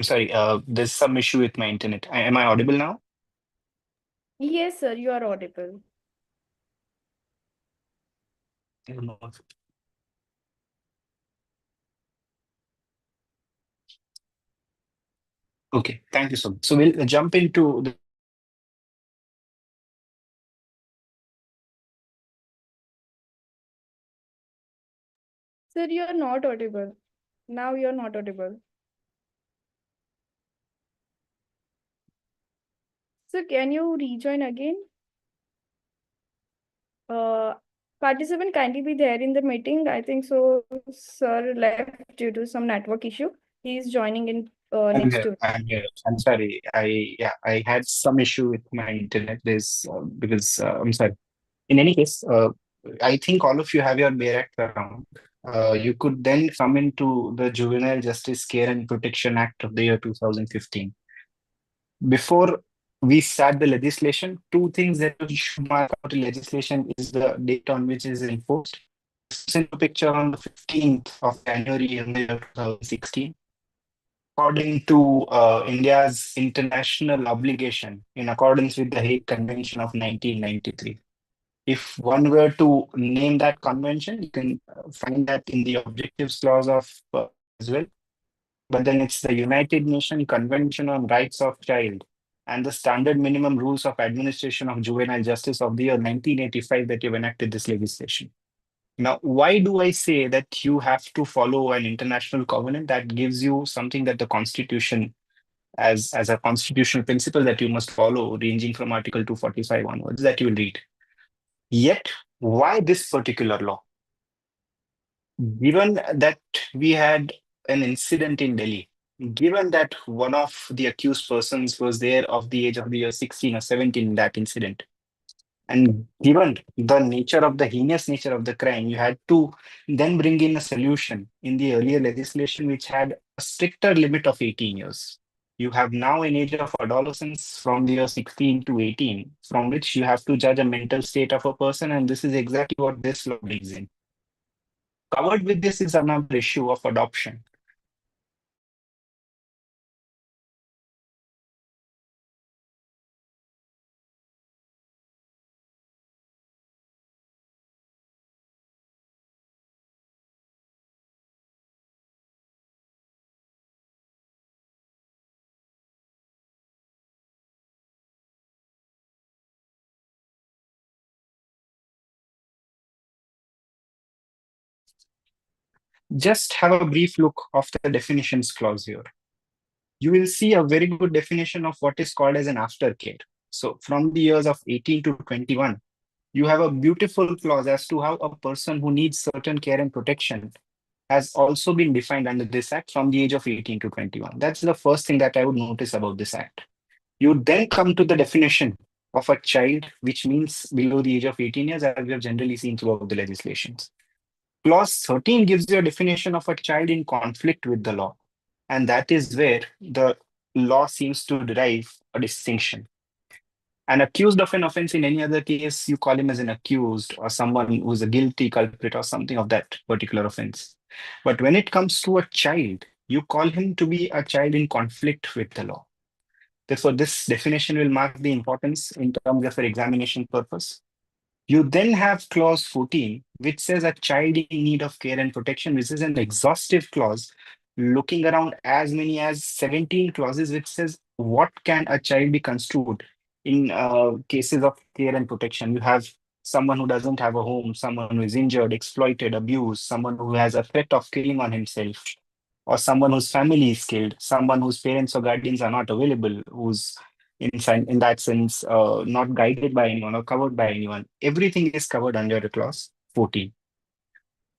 Sorry, there's some issue with my internet. Am I audible now? Yes, sir, you are audible. Okay, thank you so much. So we'll jump into the Sir, you are not audible. Now you are not audible. Sir, can you rejoin again? Uh, Participant kindly be there in the meeting. I think so. Sir left due to some network issue. He is joining in I'm next here. to. I'm here. I'm sorry. I had some issue with my internet. There's because I'm sorry. In any case, I think all of you have your Bayer Act around. You could then come into the Juvenile Justice Care and Protection Act of the year 2015. Before we start the legislation, two things that we should mark out in legislation is the date on which it is enforced. It's in the picture on the 15th of January in the year 2016. According to India's international obligation in accordance with the Hague Convention of 1993. If one were to name that convention, you can find that in the objectives clause of as well. But then it's the United Nations Convention on Rights of Child and the Standard Minimum Rules of Administration of Juvenile Justice of the year 1985 that you've enacted this legislation. Now, why do I say that you have to follow an international covenant that gives you something that the Constitution, as a constitutional principle that you must follow, ranging from Article 245 onwards, that you will read? Yet, why this particular law? Given that we had an incident in Delhi, given that one of the accused persons was there of the age of the year 16 or 17 in that incident, and given the nature of the heinous nature of the crime, you had to then bring in a solution in the earlier legislation which had a stricter limit of 18 years. You have now an age of adolescence from the year 16 to 18, from which you have to judge a mental state of a person, and this is exactly what this law brings in. Covered with this is another issue of adoption. Just have a brief look of the definitions clause here. You will see a very good definition of what is called as an aftercare. So from the years of 18 to 21, you have a beautiful clause as to how a person who needs certain care and protection has also been defined under this act from the age of 18 to 21. That's the first thing that I would notice about this act. You then come to the definition of a child, which means below the age of 18 years, as we have generally seen throughout the legislations. Clause 13 gives you a definition of a child in conflict with the law. And that is where the law seems to derive a distinction. An accused of an offense in any other case, you call him as an accused or someone who's a guilty culprit or something of that particular offense. But when it comes to a child, you call him to be a child in conflict with the law. Therefore, this definition will mark the importance in terms of your examination purpose. You then have clause 14, which says a child in need of care and protection. This is an exhaustive clause, looking around as many as 17 clauses, which says what can a child be construed in cases of care and protection. You have someone who doesn't have a home, someone who is injured, exploited, abused, someone who has a threat of killing on himself, or someone whose family is killed, someone whose parents or guardians are not available, who's in that sense not guided by anyone or covered by anyone. Everything is covered under the clause 14.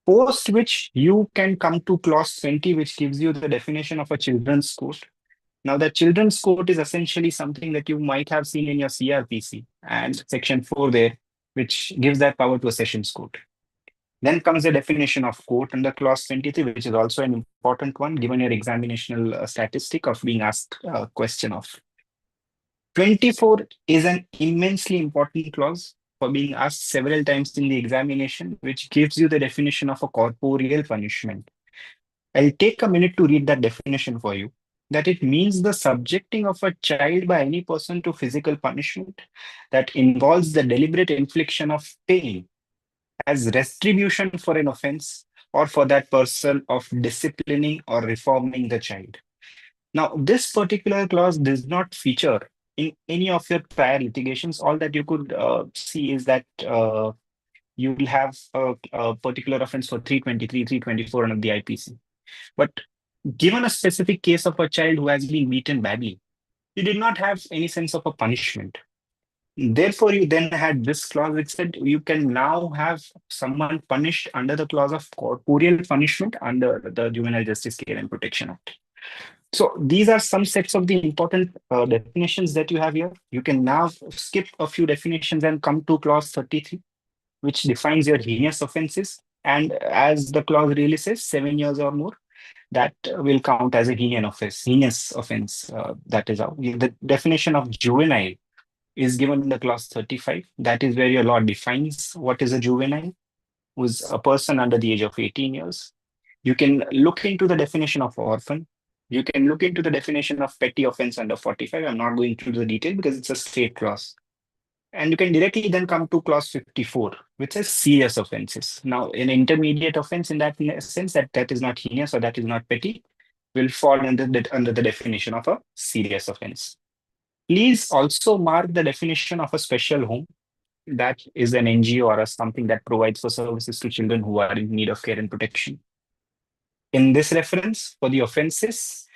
Post which you can come to clause 20, which gives you the definition of a children's court. Now, the children's court is essentially something that you might have seen in your CRPC and section 4 there, which gives that power to a sessions court. Then comes the definition of court under clause 23, which is also an important one, given your examinational statistic of being asked a question of. 24 is an immensely important clause for being asked several times in the examination, which gives you the definition of a corporeal punishment. I'll take a minute to read that definition for you. That it means the subjecting of a child by any person to physical punishment that involves the deliberate infliction of pain as retribution for an offense or for that person of disciplining or reforming the child. Now, this particular clause does not feature in any of your prior litigations. All that you could see is that you will have a particular offense for 323, 324 under the IPC. But given a specific case of a child who has been beaten badly, you did not have any sense of a punishment. Therefore, you then had this clause which said you can now have someone punished under the clause of corporeal punishment under the Juvenile Justice Care and Protection Act. So these are some sets of the important definitions that you have here. You can now skip a few definitions and come to clause 33, which defines your heinous offenses. And as the clause really says, 7 years or more, that will count as a heinous offense. That is how the definition of juvenile is given in the clause 35. That is where your law defines what is a juvenile, who's a person under the age of 18 years. You can look into the definition of orphan. You can look into the definition of petty offense under 45. I'm not going through the detail because it's a straight clause. And you can directly then come to clause 54, which says serious offenses. Now, an intermediate offense in that sense that is not heinous or that is not petty will fall under the definition of a serious offense. Please also mark the definition of a special home. That is an NGO or something that provides for services to children who are in need of care and protection. In this reference for the offenses,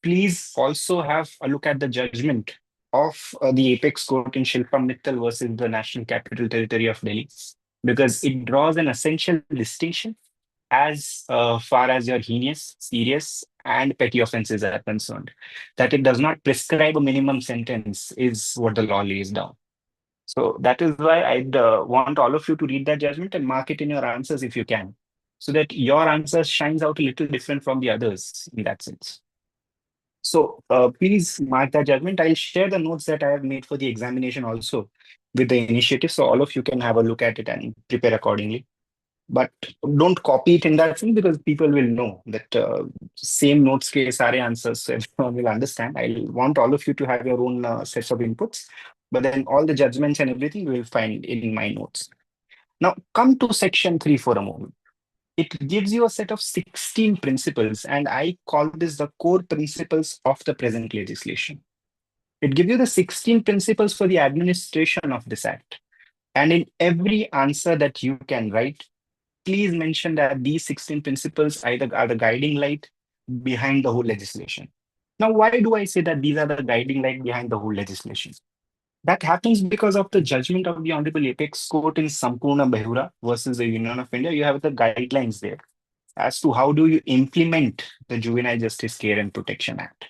please also have a look at the judgment of the apex court in Shilpa Mittal versus the National Capital Territory of Delhi, because it draws an essential distinction as far as your heinous, serious, and petty offenses are concerned. That it does not prescribe a minimum sentence is what the law lays down. So that is why I'd want all of you to read that judgment and mark it in your answers if you can, so that your answer shines out a little different from the others in that sense. So please mark that judgment. I'll share the notes that I have made for the examination also with the initiative, so all of you can have a look at it and prepare accordingly. But don't copy it in that sense, because people will know that same notes ke sare answers, so everyone will understand. I want all of you to have your own sets of inputs, but then all the judgments and everything you will find in my notes. Now come to section 3 for a moment. It gives you a set of 16 principles, and I call this the core principles of the present legislation. It gives you the 16 principles for the administration of this act. And in every answer that you can write, please mention that these 16 principles are the guiding light behind the whole legislation. Now, why do I say that these are the guiding light behind the whole legislation? That happens because of the judgment of the Honorable Apex Court in Sampurna Behura versus the Union of India. You have the guidelines there as to how do you implement the Juvenile Justice Care and Protection Act.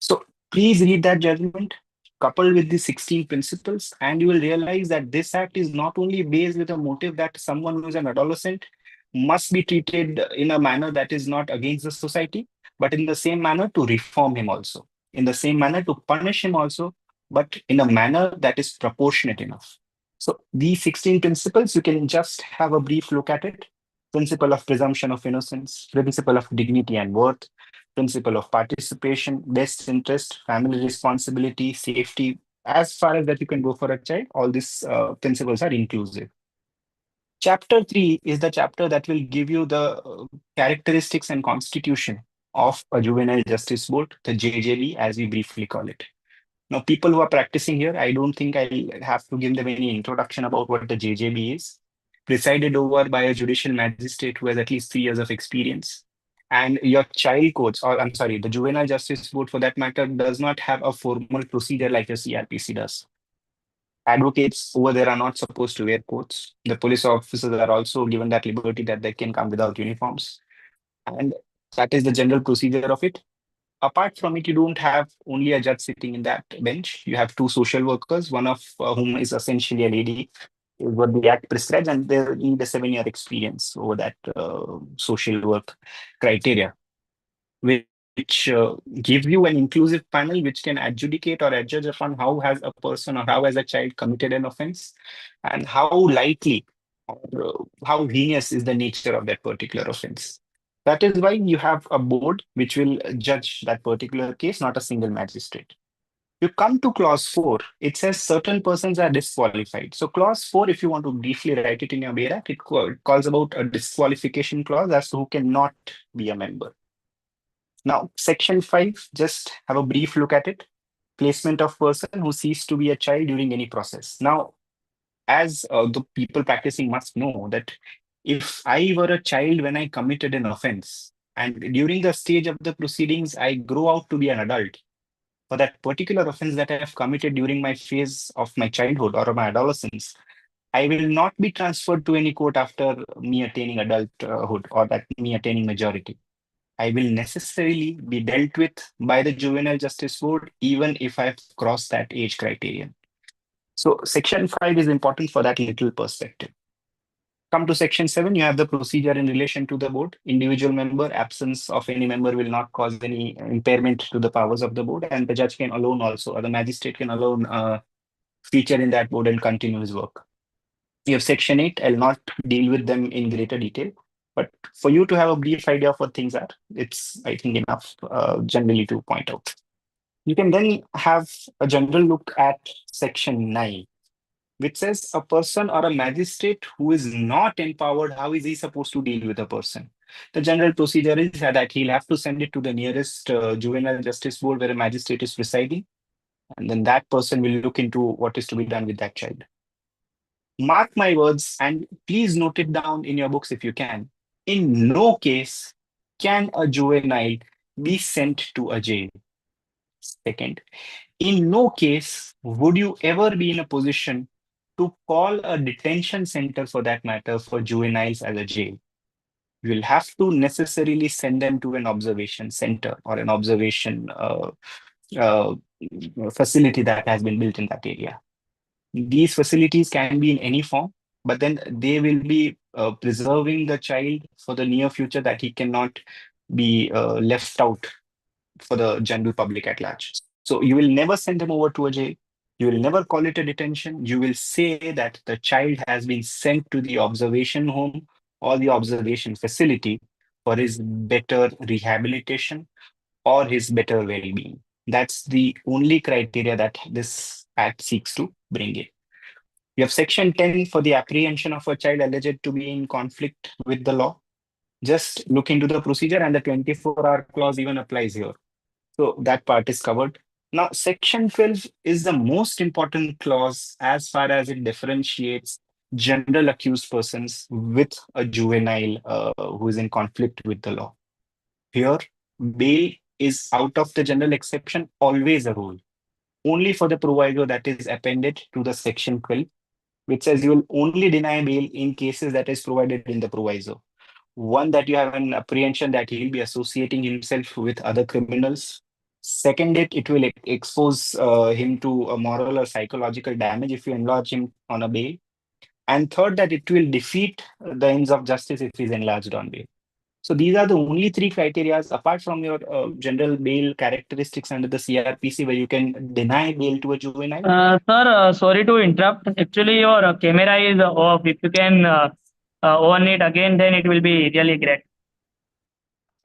So please read that judgment coupled with the 16 principles, and you will realize that this act is not only based with a motive that someone who is an adolescent must be treated in a manner that is not against the society, but in the same manner to reform him also, in the same manner to punish him also, but in a manner that is proportionate enough. So these 16 principles, you can just have a brief look at it. Principle of presumption of innocence, principle of dignity and worth, principle of participation, best interest, family responsibility, safety. As far as that you can go for a child, all these principles are inclusive. Chapter 3 is the chapter that will give you the characteristics and constitution of a juvenile justice board, the JJB, as we briefly call it. Now, people who are practicing here, I don't think I'll have to give them any introduction about what the JJB is. Presided over by a judicial magistrate who has at least 3 years of experience. And your child courts, or I'm sorry, the Juvenile Justice Board for that matter, does not have a formal procedure like your CRPC does. Advocates over there are not supposed to wear coats. The police officers are also given that liberty that they can come without uniforms. And that is the general procedure of it. Apart from it, you don't have only a judge sitting in that bench. You have 2 social workers, one of whom is essentially a lady, is what the act prescribes, and they need a 7-year experience over that social work criteria, which gives you an inclusive panel which can adjudicate or adjudge upon how has a person or how has a child committed an offense and how lightly or how heinous is the nature of that particular offense. That is why you have a board which will judge that particular case, not a single magistrate. You come to clause 4, it says certain persons are disqualified. So clause 4, if you want to briefly write it in your BARAC, it calls about a disqualification clause as to who cannot be a member. Now, section 5, just have a brief look at it. Placement of person who ceased to be a child during any process. Now, as the people practicing must know that if I were a child when I committed an offense, and during the stage of the proceedings, I grow out to be an adult, for that particular offense that I have committed during my phase of my childhood or my adolescence, I will not be transferred to any court after me attaining adulthood or that me attaining majority. I will necessarily be dealt with by the Juvenile Justice Board, even if I've crossed that age criterion. So section 5 is important for that little perspective. Come to section 7, you have the procedure in relation to the board. Individual member, absence of any member will not cause any impairment to the powers of the board, and the judge can alone also, or the magistrate can alone feature in that board and continue his work. You have section 8, I'll not deal with them in greater detail, but for you to have a brief idea of what things are, it's, I think, enough generally to point out. You can then have a general look at section 9, which says a person or a magistrate who is not empowered, how is he supposed to deal with a person? The general procedure is that he'll have to send it to the nearest juvenile justice board where a magistrate is presiding, and then that person will look into what is to be done with that child. Mark my words, and please note it down in your books if you can. In no case can a juvenile be sent to a jail. Second, in no case would you ever be in a position to call a detention center for that matter for juveniles as a jail. You will have to necessarily send them to an observation center or an observation facility that has been built in that area. These facilities can be in any form, but then they will be preserving the child for the near future that he cannot be left out for the general public at large. So you will never send them over to a jail. You will never call it a detention. You will say that the child has been sent to the observation home or the observation facility for his better rehabilitation or his better well-being. That's the only criteria that this act seeks to bring in. You have section 10 for the apprehension of a child alleged to be in conflict with the law. Just look into the procedure, and the 24-hour clause even applies here. So that part is covered. Now, section 12 is the most important clause as far as it differentiates general accused persons with a juvenile who is in conflict with the law. Here, bail is out of the general exception, always a rule. Only for the proviso that is appended to the section 12, which says you will only deny bail in cases that is provided in the proviso. One, that you have an apprehension that he will be associating himself with other criminals. Second, it will expose him to a moral or psychological damage if you enlarge him on a bail. And third, that it will defeat the ends of justice if he's enlarged on bail. So these are the only three criteria, apart from your general bail characteristics under the CRPC, where you can deny bail to a juvenile. Sir, sorry to interrupt. Actually, your camera is off. If you can on it again, then it will be really great.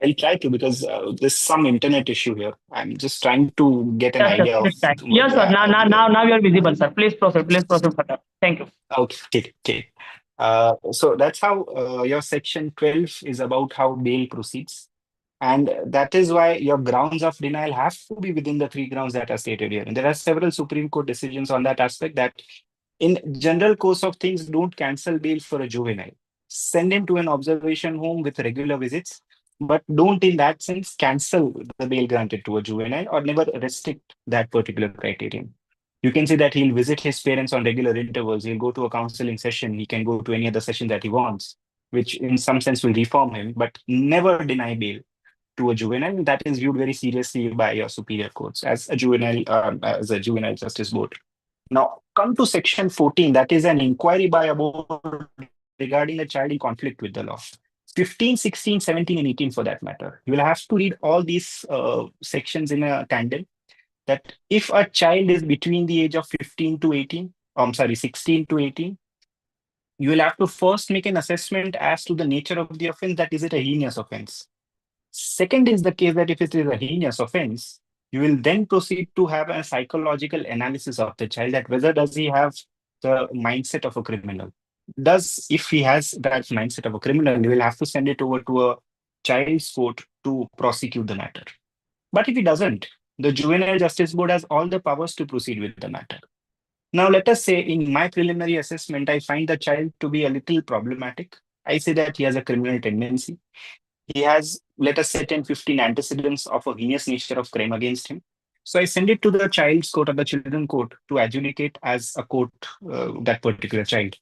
I'll try to, because there's some internet issue here. I'm just trying to get an Yes, sir. idea of. Please try. Yes, sir. Now you are visible, sir. Please proceed. Please proceed further. Thank you. Okay. So that's how your section 12 is about how bail proceeds. And that is why your grounds of denial have to be within the three grounds that are stated here. And there are several Supreme Court decisions on that aspect, that in general course of things, don't cancel bail for a juvenile. Send him to an observation home with regular visits, but don't in that sense cancel the bail granted to a juvenile, or never restrict that particular criterion. You can say that he'll visit his parents on regular intervals, he'll go to a counseling session, he can go to any other session that he wants, which in some sense will reform him, but never deny bail to a juvenile. That is viewed very seriously by your superior courts as a juvenile justice board. Now come to section 14, that is an inquiry by a board regarding a child in conflict with the law. 15, 16, 17, and 18 for that matter. You will have to read all these sections in a tandem. That if a child is between the age of 16 to 18, you will have to first make an assessment as to the nature of the offense, that is it a heinous offense. Second is the case that if it is a heinous offense, you will then proceed to have a psychological analysis of the child, that whether does he have the mindset of a criminal. If he has that mindset of a criminal, you will have to send it over to a child's court to prosecute the matter. But if he doesn't, the Juvenile Justice Board has all the powers to proceed with the matter. Now, let us say in my preliminary assessment, I find the child to be a little problematic. I say that he has a criminal tendency. He has, let us say, 10, 15 antecedents of a heinous nature of crime against him. So I send it to the child's court or the children's court to adjudicate as a court that particular child.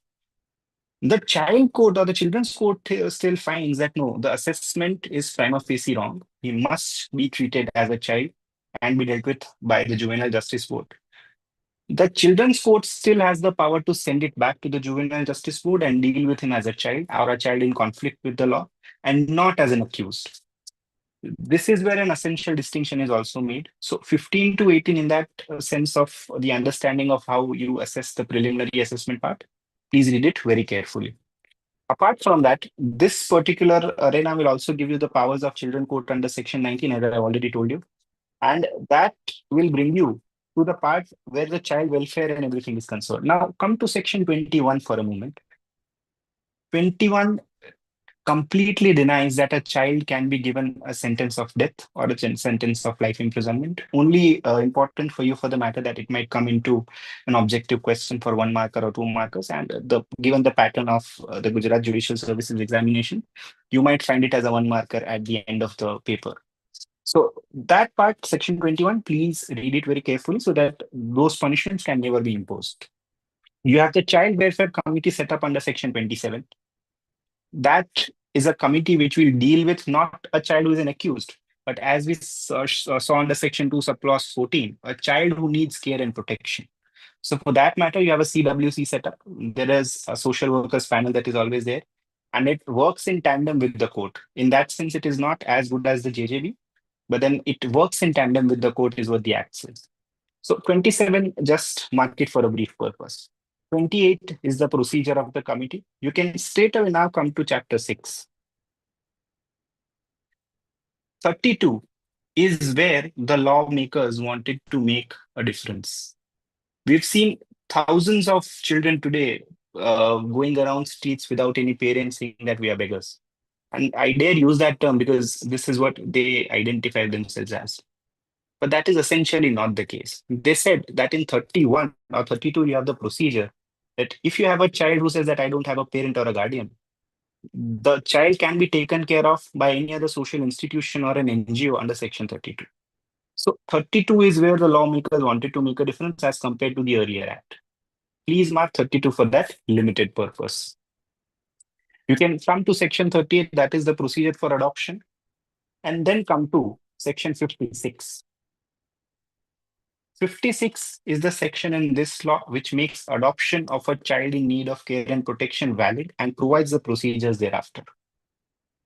The child court or the children's court still finds that no, the assessment is prima facie wrong. He must be treated as a child and be dealt with by the Juvenile Justice Board. The children's court still has the power to send it back to the Juvenile Justice Board and deal with him as a child or a child in conflict with the law, and not as an accused. This is where an essential distinction is also made. So 15 to 18 in that sense of the understanding of how you assess the preliminary assessment part, please read it very carefully. Apart from that, this particular arena will also give you the powers of children court under section 19, as I have already told you. And that will bring you to the part where the child welfare and everything is concerned. Now come to section 21 for a moment. 21 completely denies that a child can be given a sentence of death or a sentence of life imprisonment. Only important for you for the matter that it might come into an objective question for 1 marker or 2 markers, and given the pattern of the Gujarat Judicial Services examination, you might find it as a 1 marker at the end of the paper. So that part, section 21, please read it very carefully so that those punishments can never be imposed. You have the Child Welfare Committee set up under section 27. That is a committee which will deal with not a child who is an accused, but as we saw under section 2 subclause 14, a child who needs care and protection. So for that matter, you have a CWC set up. There is a social workers panel that is always there, and it works in tandem with the court. In that sense, it is not as good as the JJB, but then it works in tandem with the court is what the act says. So 27, just mark it for a brief purpose. 28 is the procedure of the committee. You can straight away now come to chapter 6. 32 is where the lawmakers wanted to make a difference. We've seen thousands of children today going around streets without any parents saying that we are beggars. And I dare use that term because this is what they identify themselves as. But that is essentially not the case. They said that in 31 or 32, you have the procedure that if you have a child who says that I don't have a parent or a guardian, the child can be taken care of by any other social institution or an NGO under Section 32. So 32 is where the lawmakers wanted to make a difference as compared to the earlier act. Please mark 32 for that limited purpose. You can come to Section 38, that is the procedure for adoption, and then come to Section 56. 56 is the section in this law which makes adoption of a child in need of care and protection valid and provides the procedures thereafter.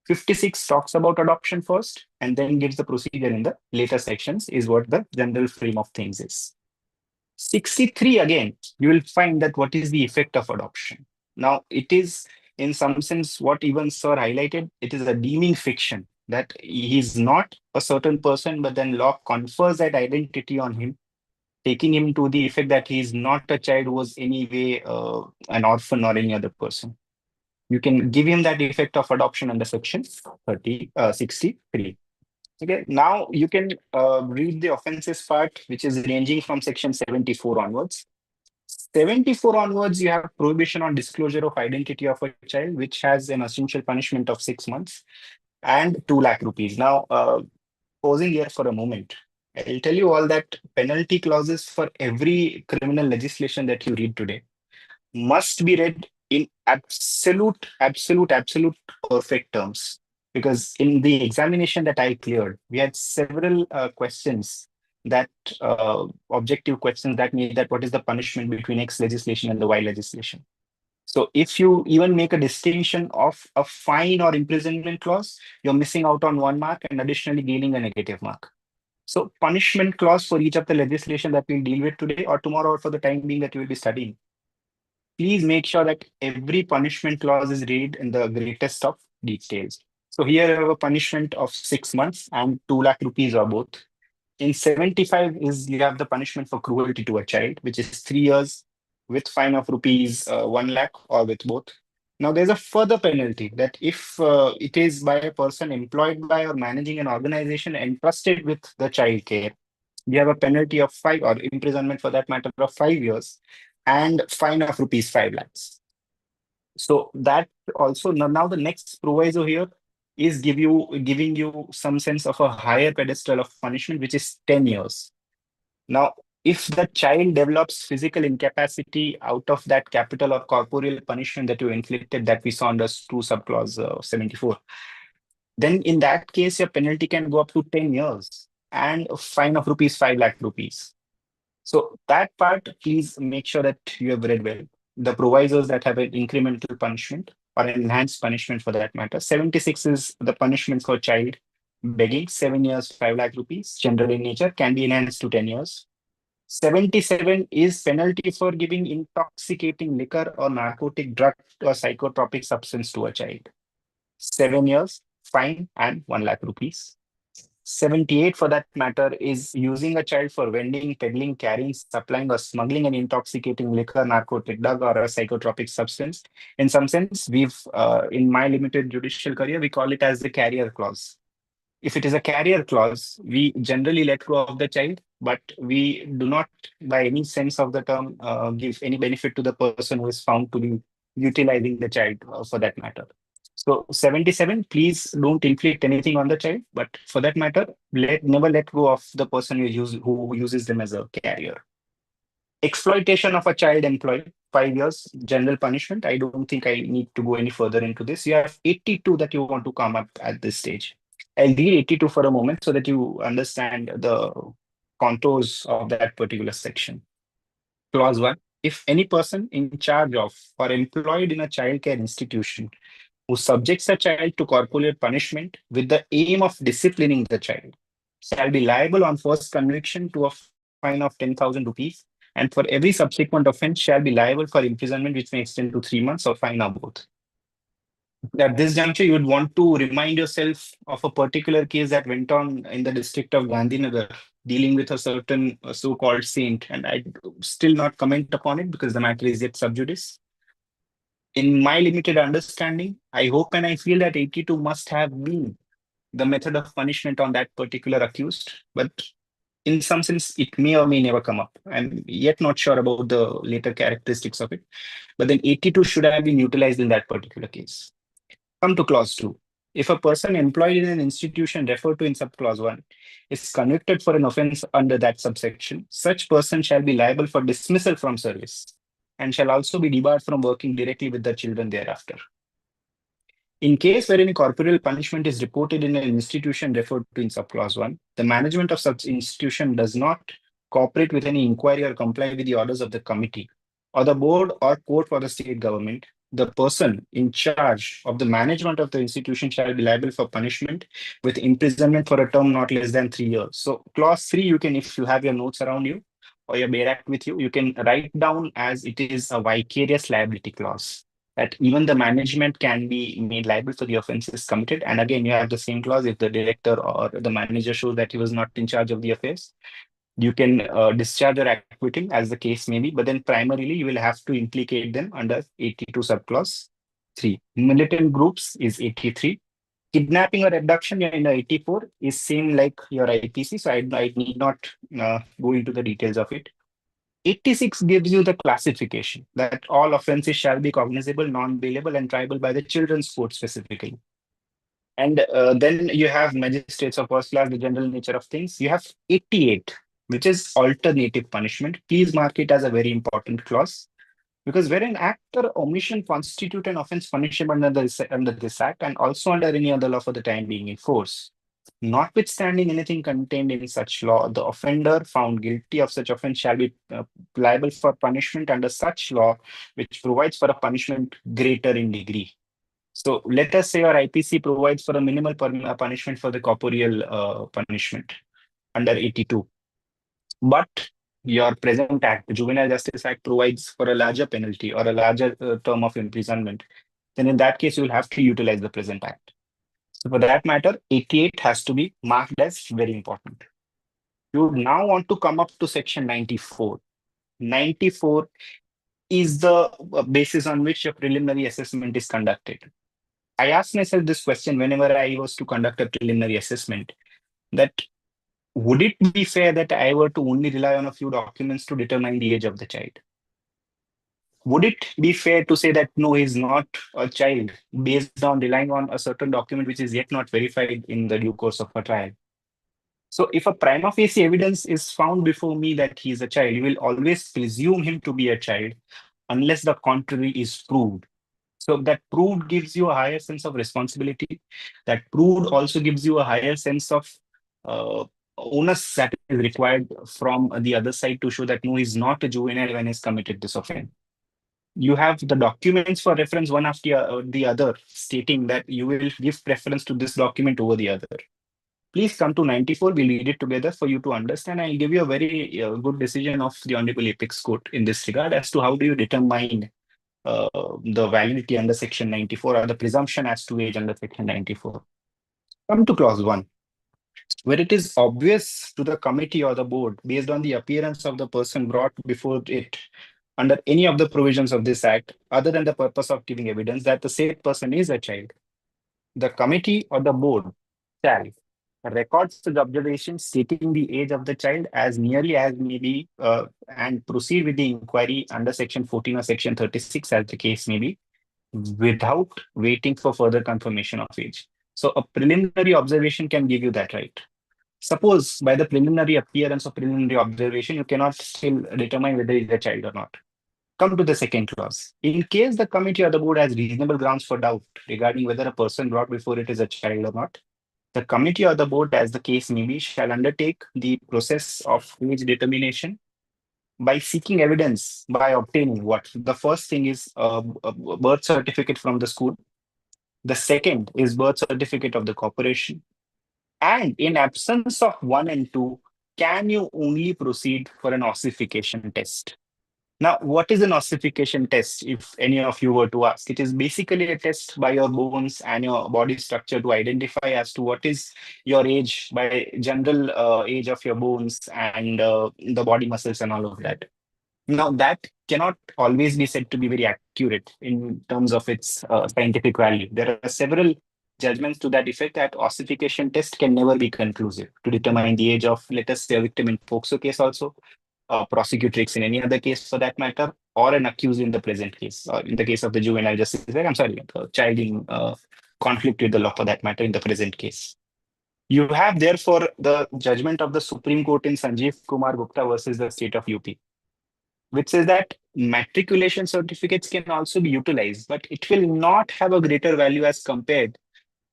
56 talks about adoption first and then gives the procedure in the later sections, is what the general frame of things is. 63 again, you will find that what is the effect of adoption. Now, it is in some sense what even Sir highlighted, it is a deeming fiction that he is not a certain person, but then law confers that identity on him, taking him to the effect that he is not a child who was anyway an orphan or any other person. You can give him that effect of adoption under section 63. Okay, now you can read the offenses part, which is ranging from section 74 onwards. 74 onwards, you have prohibition on disclosure of identity of a child, which has an essential punishment of 6 months and 2 lakh rupees. Now, pausing here for a moment, I'll tell you all that penalty clauses for every criminal legislation that you read today must be read in absolute perfect terms. Because in the examination that I cleared, we had several questions that objective questions that made that what is the punishment between X legislation and the Y legislation. So if you even make a distinction of a fine or imprisonment clause, you're missing out on 1 mark and additionally gaining a negative mark. So punishment clause for each of the legislation that we'll deal with today or tomorrow or for the time being that you will be studying, please make sure that every punishment clause is read in the greatest of details. So here I have a punishment of 6 months and 2 lakh rupees or both. In 75 is you have the punishment for cruelty to a child, which is 3 years with fine of rupees 1 lakh or with both. Now there's a further penalty that if it is by a person employed by or managing an organization entrusted with the child care, you have a penalty of 5 or imprisonment for that matter of 5 years and fine of rupees 5 lakhs. So that also now the next proviso here is giving you some sense of a higher pedestal of punishment, which is 10 years. Now, if the child develops physical incapacity out of that capital or corporeal punishment that you inflicted that we saw under 2 subclause 74, then in that case, your penalty can go up to 10 years and a fine of rupees 5 lakh rupees. So that part, please make sure that you have read well. The provisos that have an incremental punishment or an enhanced punishment for that matter. 76 is the punishment for child begging, 7 years, 5 lakh rupees, general in nature, can be enhanced to 10 years. 77 is penalty for giving intoxicating liquor or narcotic drug or psychotropic substance to a child. 7 years, fine and 1 lakh rupees. 78 for that matter is using a child for vending, peddling, carrying, supplying or smuggling an intoxicating liquor, narcotic drug or a psychotropic substance. In some sense, we've, in my limited judicial career, we call it as the carrier clause. If it is a carrier clause, we generally let go of the child, but we do not, by any sense of the term, give any benefit to the person who is found to be utilizing the child for that matter. So 77, please don't inflict anything on the child, but for that matter, never let go of the person who uses them as a carrier. Exploitation of a child employee, 5 years, general punishment. I don't think I need to go any further into this. You have 82 that you want to come up at this stage. I'll read 82 for a moment so that you understand the contours of that particular section. Clause 1, if any person in charge of or employed in a childcare institution who subjects a child to corporeal punishment with the aim of disciplining the child shall be liable on first conviction to a fine of 10,000 rupees, and for every subsequent offense shall be liable for imprisonment which may extend to 3 months or fine or both. At this juncture, you would want to remind yourself of a particular case that went on in the district of Gandhinagar, dealing with a certain so-called saint, and I still not comment upon it because the matter is yet sub judice. In my limited understanding, I hope and I feel that 82 must have been the method of punishment on that particular accused, but in some sense, it may or may never come up. I'm yet not sure about the later characteristics of it. But then 82 should have been utilized in that particular case. Come to clause 2. If a person employed in an institution referred to in subclause 1 is convicted for an offense under that subsection, such person shall be liable for dismissal from service and shall also be debarred from working directly with the children thereafter. In case where any corporeal punishment is reported in an institution referred to in subclause 1, the management of such institution does not cooperate with any inquiry or comply with the orders of the committee or the board or court for the state government, the person in charge of the management of the institution shall be liable for punishment with imprisonment for a term not less than 3 years. So clause 3, you can, if you have your notes around you or your Bear Act with you, you can write down as it is a vicarious liability clause, that even the management can be made liable for the offenses committed. And again, you have the same clause: if the director or the manager shows that he was not in charge of the affairs, you can discharge or acquit him as the case may be, but then primarily you will have to implicate them under 82 subclause 3. Militant groups is 83. Kidnapping or abduction in 84 is same like your IPC, so I need not go into the details of it. 86 gives you the classification that all offenses shall be cognizable, non-bailable, and triable by the children's court specifically. And then you have magistrates of first class, the general nature of things. You have 88, which is alternative punishment. Please mark it as a very important clause, because where an act or omission constitute an offense punishable under this act and also under any other law for the time being in force, notwithstanding anything contained in such law, the offender found guilty of such offense shall be liable for punishment under such law, which provides for a punishment greater in degree. So let us say our IPC provides for a minimal punishment for the corporeal punishment under 82. But your present act, the Juvenile Justice Act, provides for a larger penalty or a larger term of imprisonment. Then in that case, you will have to utilize the present act. So for that matter, 88 has to be marked as very important. You now want to come up to section 94. 94 is the basis on which your preliminary assessment is conducted. I asked myself this question whenever I was to conduct a preliminary assessment, that would it be fair that I were to only rely on a few documents to determine the age of the child? Would it be fair to say that no, he's not a child based on relying on a certain document which is yet not verified in the due course of a trial? So if a prima facie evidence is found before me that he is a child, you will always presume him to be a child unless the contrary is proved. So that proved gives you a higher sense of responsibility. That proved also gives you a higher sense of onus that is required from the other side to show that no, he's not a juvenile when he's committed this offense. You have the documents for reference one after the other, stating that you will give preference to this document over the other. Please come to 94. We'll read it together for you to understand. I'll give you a very good decision of the Honorable Apex Court in this regard as to how do you determine the validity under section 94 or the presumption as to age under section 94. Come to clause 1, where it is obvious to the committee or the board based on the appearance of the person brought before it under any of the provisions of this act, other than the purpose of giving evidence that the said person is a child, the committee or the board shall records the observation stating the age of the child as nearly as may be and proceed with the inquiry under section 14 or section 36 as the case may be, without waiting for further confirmation of age. So a preliminary observation can give you that right. Suppose by the preliminary appearance or preliminary observation, you cannot still determine whether he is a child or not. Come to the second clause. In case the committee or the board has reasonable grounds for doubt regarding whether a person brought before it is a child or not, the committee or the board, as the case may be, shall undertake the process of age determination by seeking evidence by obtaining what? The first thing is a birth certificate from the school. The second is birth certificate of the corporation. And in absence of 1 and 2, can you only proceed for an ossification test? Now, what is an ossification test, if any of you were to ask? It is basically a test by your bones and your body structure to identify as to what is your age by general age of your bones and the body muscles and all of that. Now, that cannot always be said to be very accurate in terms of its scientific value. There are several judgments to that effect that ossification test can never be conclusive to determine the age of, let us say, a victim in POCSO case also, a prosecutrix in any other case for that matter, or an accused in the present case, or in the case of the Juvenile Justice Act, I'm sorry, a child in conflict with the law for that matter in the present case. You have therefore the judgment of the Supreme Court in Sanjeev Kumar Gupta versus the state of UP, which says that matriculation certificates can also be utilized, but it will not have a greater value as compared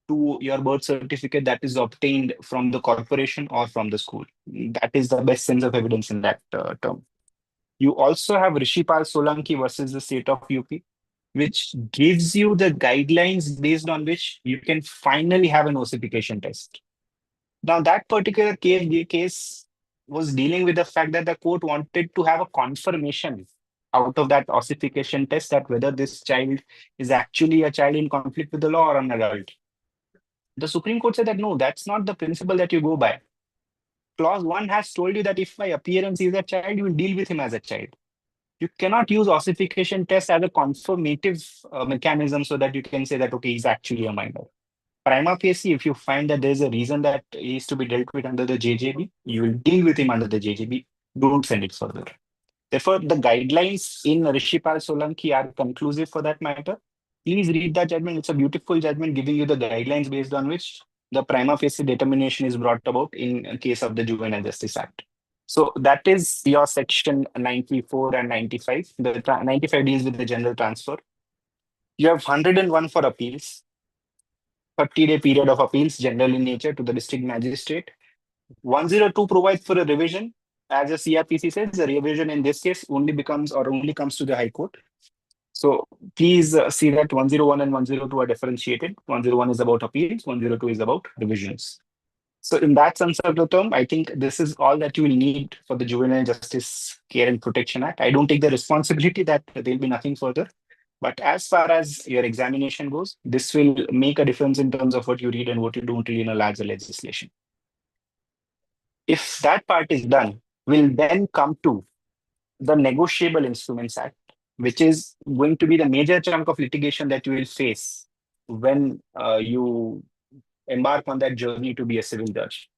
to your birth certificate that is obtained from the corporation or from the school. That is the best sense of evidence in that term. You also have Rishipal Solanki versus the state of UP, which gives you the guidelines based on which you can finally have an ossification test. Now, that particular case was dealing with the fact that the court wanted to have a confirmation out of that ossification test that whether this child is actually a child in conflict with the law or an adult. The Supreme Court said that no, that's not the principle that you go by. Clause 1 has told you that if by appearance he is a child, you will deal with him as a child. You cannot use ossification test as a confirmative mechanism so that you can say that, okay, he's actually a minor. Prima facie, if you find that there's a reason that he is to be dealt with under the JJB, you will deal with him under the JJB. Don't send it further. Therefore, the guidelines in Rishipal Solanki are conclusive for that matter. Please read that judgment. It's a beautiful judgment giving you the guidelines based on which the prima facie determination is brought about in case of the Juvenile Justice Act. So that is your section 94 and 95. The 95 deals with the general transfer. You have 101 for appeals. 30-day period of appeals, general in nature, to the district magistrate. 102 provides for a revision. As a CRPC says, the revision in this case only comes to the High Court. So please see that 101 and 102 are differentiated. 101 is about appeals, 102 is about revisions. So in that sense of the term, I think this is all that you will need for the Juvenile Justice Care and Protection Act. I don't take the responsibility that there will be nothing further. But as far as your examination goes, this will make a difference in terms of what you read and what you don't read in a larger legislation. If that part is done, we'll then come to the Negotiable Instruments Act, which is going to be the major chunk of litigation that you will face when you embark on that journey to be a civil judge.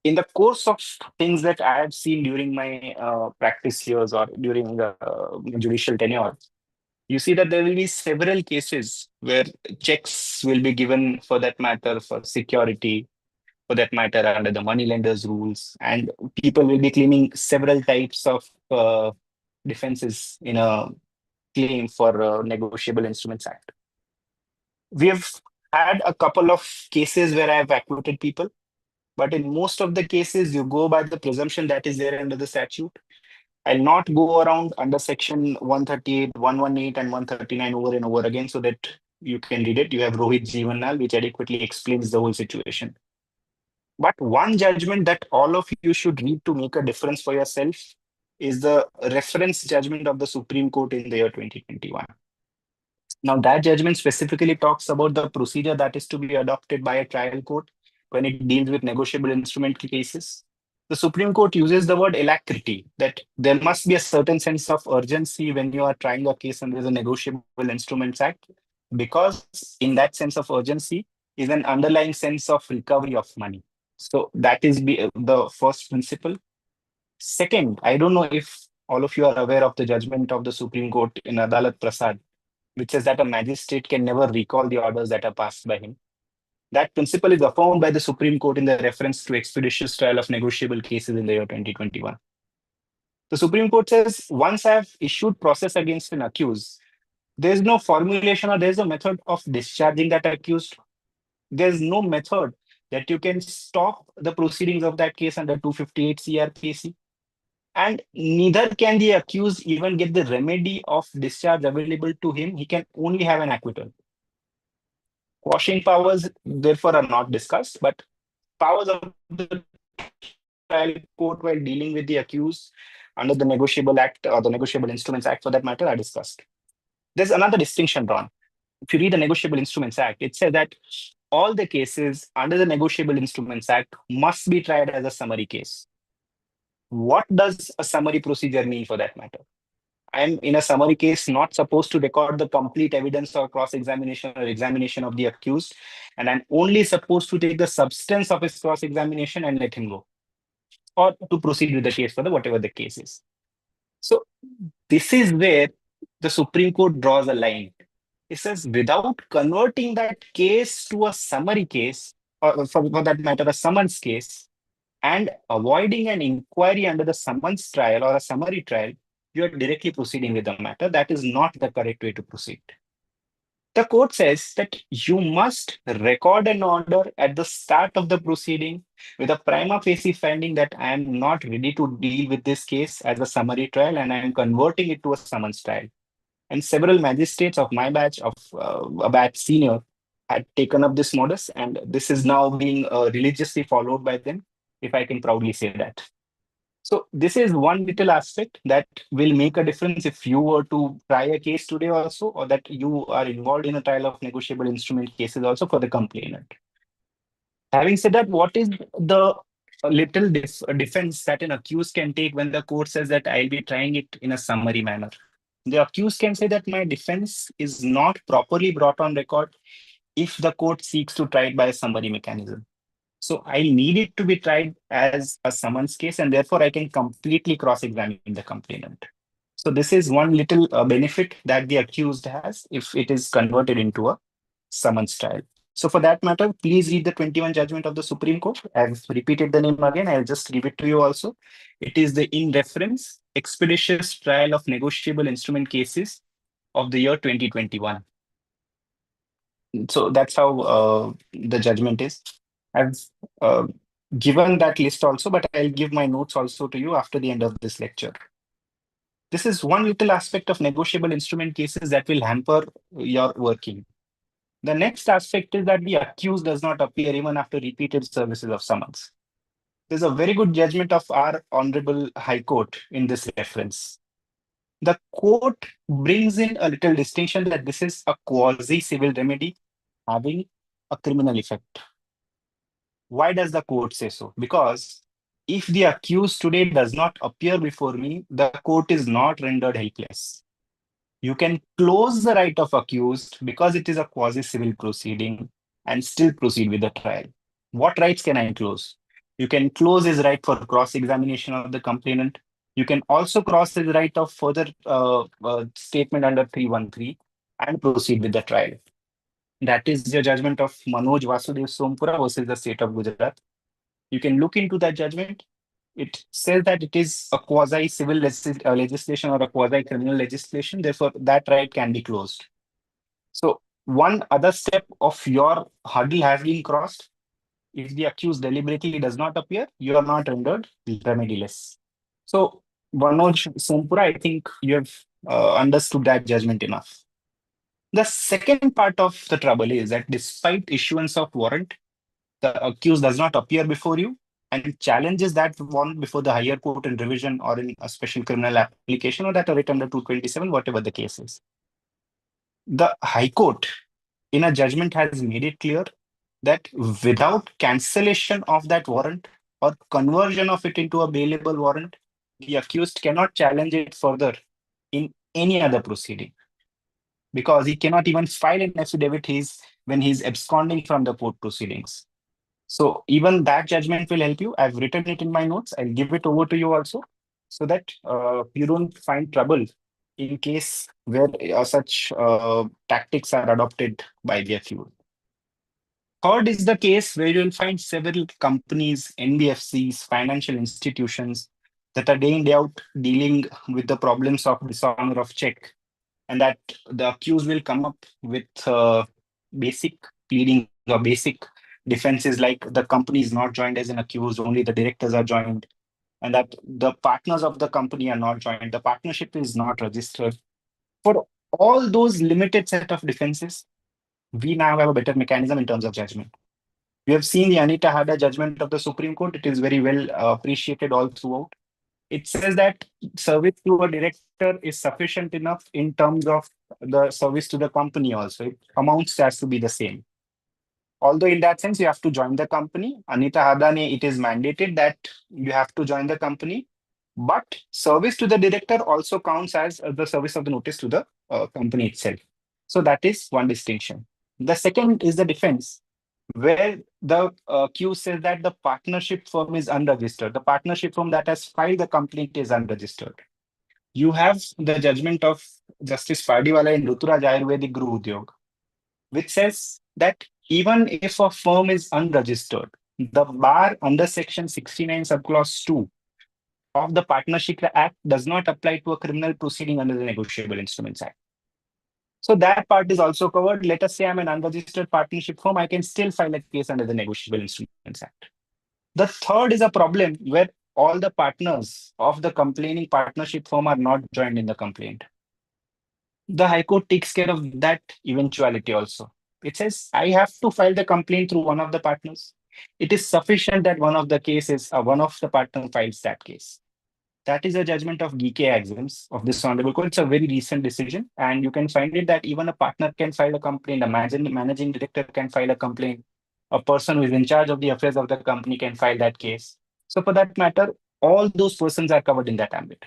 In the course of things that I have seen during my practice years or during the judicial tenure, you see that there will be several cases where checks will be given for that matter for security, for that matter under the moneylenders rules, and people will be claiming several types of defenses in a claim for Negotiable Instruments Act. We have had a couple of cases where I have acquitted people, but in most of the cases, you go by the presumption that is there under the statute. I'll not go around under section 138, 118, and 139 over and over again so that you can read it. You have Rohit Jivanal, which adequately explains the whole situation. But one judgment that all of you should read to make a difference for yourself is the reference judgment of the Supreme Court in the year 2021. Now, that judgment specifically talks about the procedure that is to be adopted by a trial court when it deals with negotiable instrument cases. The Supreme Court uses the word alacrity, that there must be a certain sense of urgency when you are trying a case under the Negotiable Instruments Act, because in that sense of urgency is an underlying sense of recovery of money. So that is the first principle. Second, I don't know if all of you are aware of the judgment of the Supreme Court in Adalat Prasad, which says that a magistrate can never recall the orders that are passed by him. That principle is affirmed by the Supreme Court in the reference to expeditious trial of negotiable cases in the year 2021. The Supreme Court says, once I have issued process against an accused, there's no formulation or there's no method of discharging that accused. There's no method that you can stop the proceedings of that case under 258 CRPC. And neither can the accused even get the remedy of discharge available to him. He can only have an acquittal. Quashing powers, therefore, are not discussed, but powers of the trial court while dealing with the accused under the Negotiable Act or the Negotiable Instruments Act for that matter are discussed. There's another distinction drawn. If you read the Negotiable Instruments Act, it says that all the cases under the Negotiable Instruments Act must be tried as a summary case. What does a summary procedure mean for that matter? I'm in a summary case not supposed to record the complete evidence or cross-examination or examination of the accused, and I'm only supposed to take the substance of his cross-examination and let him go, or to proceed with the case further, whatever the case is. So this is where the Supreme Court draws a line. It says without converting that case to a summary case, or for that matter, a summons case, and avoiding an inquiry under the summons trial or a summary trial, you are directly proceeding with the matter. That is not the correct way to proceed. The court says that you must record an order at the start of the proceeding with a prima facie finding that I am not ready to deal with this case as a summary trial and I am converting it to a summons trial. And several magistrates of my batch, of a batch senior, had taken up this modus, and this is now being religiously followed by them, if I can proudly say that. So this is one little aspect that will make a difference if you were to try a case today also, or that you are involved in a trial of negotiable instrument cases also for the complainant. Having said that, what is the little defense that an accused can take when the court says that I'll be trying it in a summary manner? The accused can say that my defense is not properly brought on record if the court seeks to try it by a summary mechanism. So I need it to be tried as a summons case, and therefore I can completely cross-examine the complainant. So this is one little benefit that the accused has if it is converted into a summons trial. So for that matter, please read the 21 judgment of the Supreme Court. I've repeated the name again. I'll just give it to you also. It is the in reference expeditious trial of negotiable instrument cases of the year 2021. So that's how the judgment is. I've given that list also, but I'll give my notes also to you after the end of this lecture. This is one little aspect of negotiable instrument cases that will hamper your working. The next aspect is that the accused does not appear even after repeated services of summons. There's a very good judgment of our Honorable High Court in this reference. The court brings in a little distinction that this is a quasi-civil remedy having a criminal effect. Why does the court say so? Because if the accused today does not appear before me, the court is not rendered helpless. You can close the right of accused because it is a quasi-civil proceeding and still proceed with the trial. What rights can I close? You can close his right for cross-examination of the complainant. You can also cross his right of further statement under 313 and proceed with the trial. That is the judgment of Manoj Vasudev Sompura versus the state of Gujrat. You can look into that judgment. It says that it is a quasi-civil legislation or a quasi-criminal legislation. Therefore, that right can be closed. So one other step of your hurdle has been crossed. If the accused deliberately does not appear, you are not rendered remediless. So Manoj Sompura, I think you have understood that judgment enough. The second part of the trouble is that despite issuance of warrant, the accused does not appear before you and challenges that warrant before the higher court in revision or in a special criminal application or that are written under 227, whatever the case is. The High Court in a judgment has made it clear that without cancellation of that warrant or conversion of it into a bailable warrant, the accused cannot challenge it further in any other proceeding, because he cannot even file an affidavit when he's absconding from the court proceedings. So even that judgment will help you. I've written it in my notes. I'll give it over to you also so that you don't find trouble in case where such tactics are adopted by the accused. Third is the case where you will find several companies, NBFCs, financial institutions that are day in, day out dealing with the problems of dishonor of check, and that the accused will come up with basic pleading or basic defenses like the company is not joined as an accused, only the directors are joined, and that the partners of the company are not joined, the partnership is not registered. For all those limited set of defenses, we now have a better mechanism in terms of judgment. We have seen the Anita Hada judgment of the Supreme Court. It is very well appreciated all throughout. It says that service to a director is sufficient enough in terms of the service to the company also. It amounts has to be the same. Although in that sense, you have to join the company. Anita Hada ne, it is mandated that you have to join the company. But service to the director also counts as the service of the notice to the company itself. So that is one distinction. The second is the defense, where the accused says that the partnership firm is unregistered. The partnership firm that has filed the complaint is unregistered. You have the judgment of Justice Pardiwala in Ruturaj Ayurvedic Guru Udyog, which says that even if a firm is unregistered, the bar under section 69 subclause 2 of the Partnership Act does not apply to a criminal proceeding under the Negotiable Instruments Act. So that part is also covered. Let us say I'm an unregistered partnership firm, I can still file a case under the Negotiable Instruments Act. The third is a problem where all the partners of the complaining partnership firm are not joined in the complaint. The High Court takes care of that eventuality also. It says, I have to file the complaint through one of the partners. It is sufficient that one of the partner files that case. That is a judgment of GK Axams of this Honorable Court. It's a very recent decision, and you can find it that even a partner can file a complaint, a managing director can file a complaint, a person who is in charge of the affairs of the company can file that case. So for that matter, all those persons are covered in that ambit.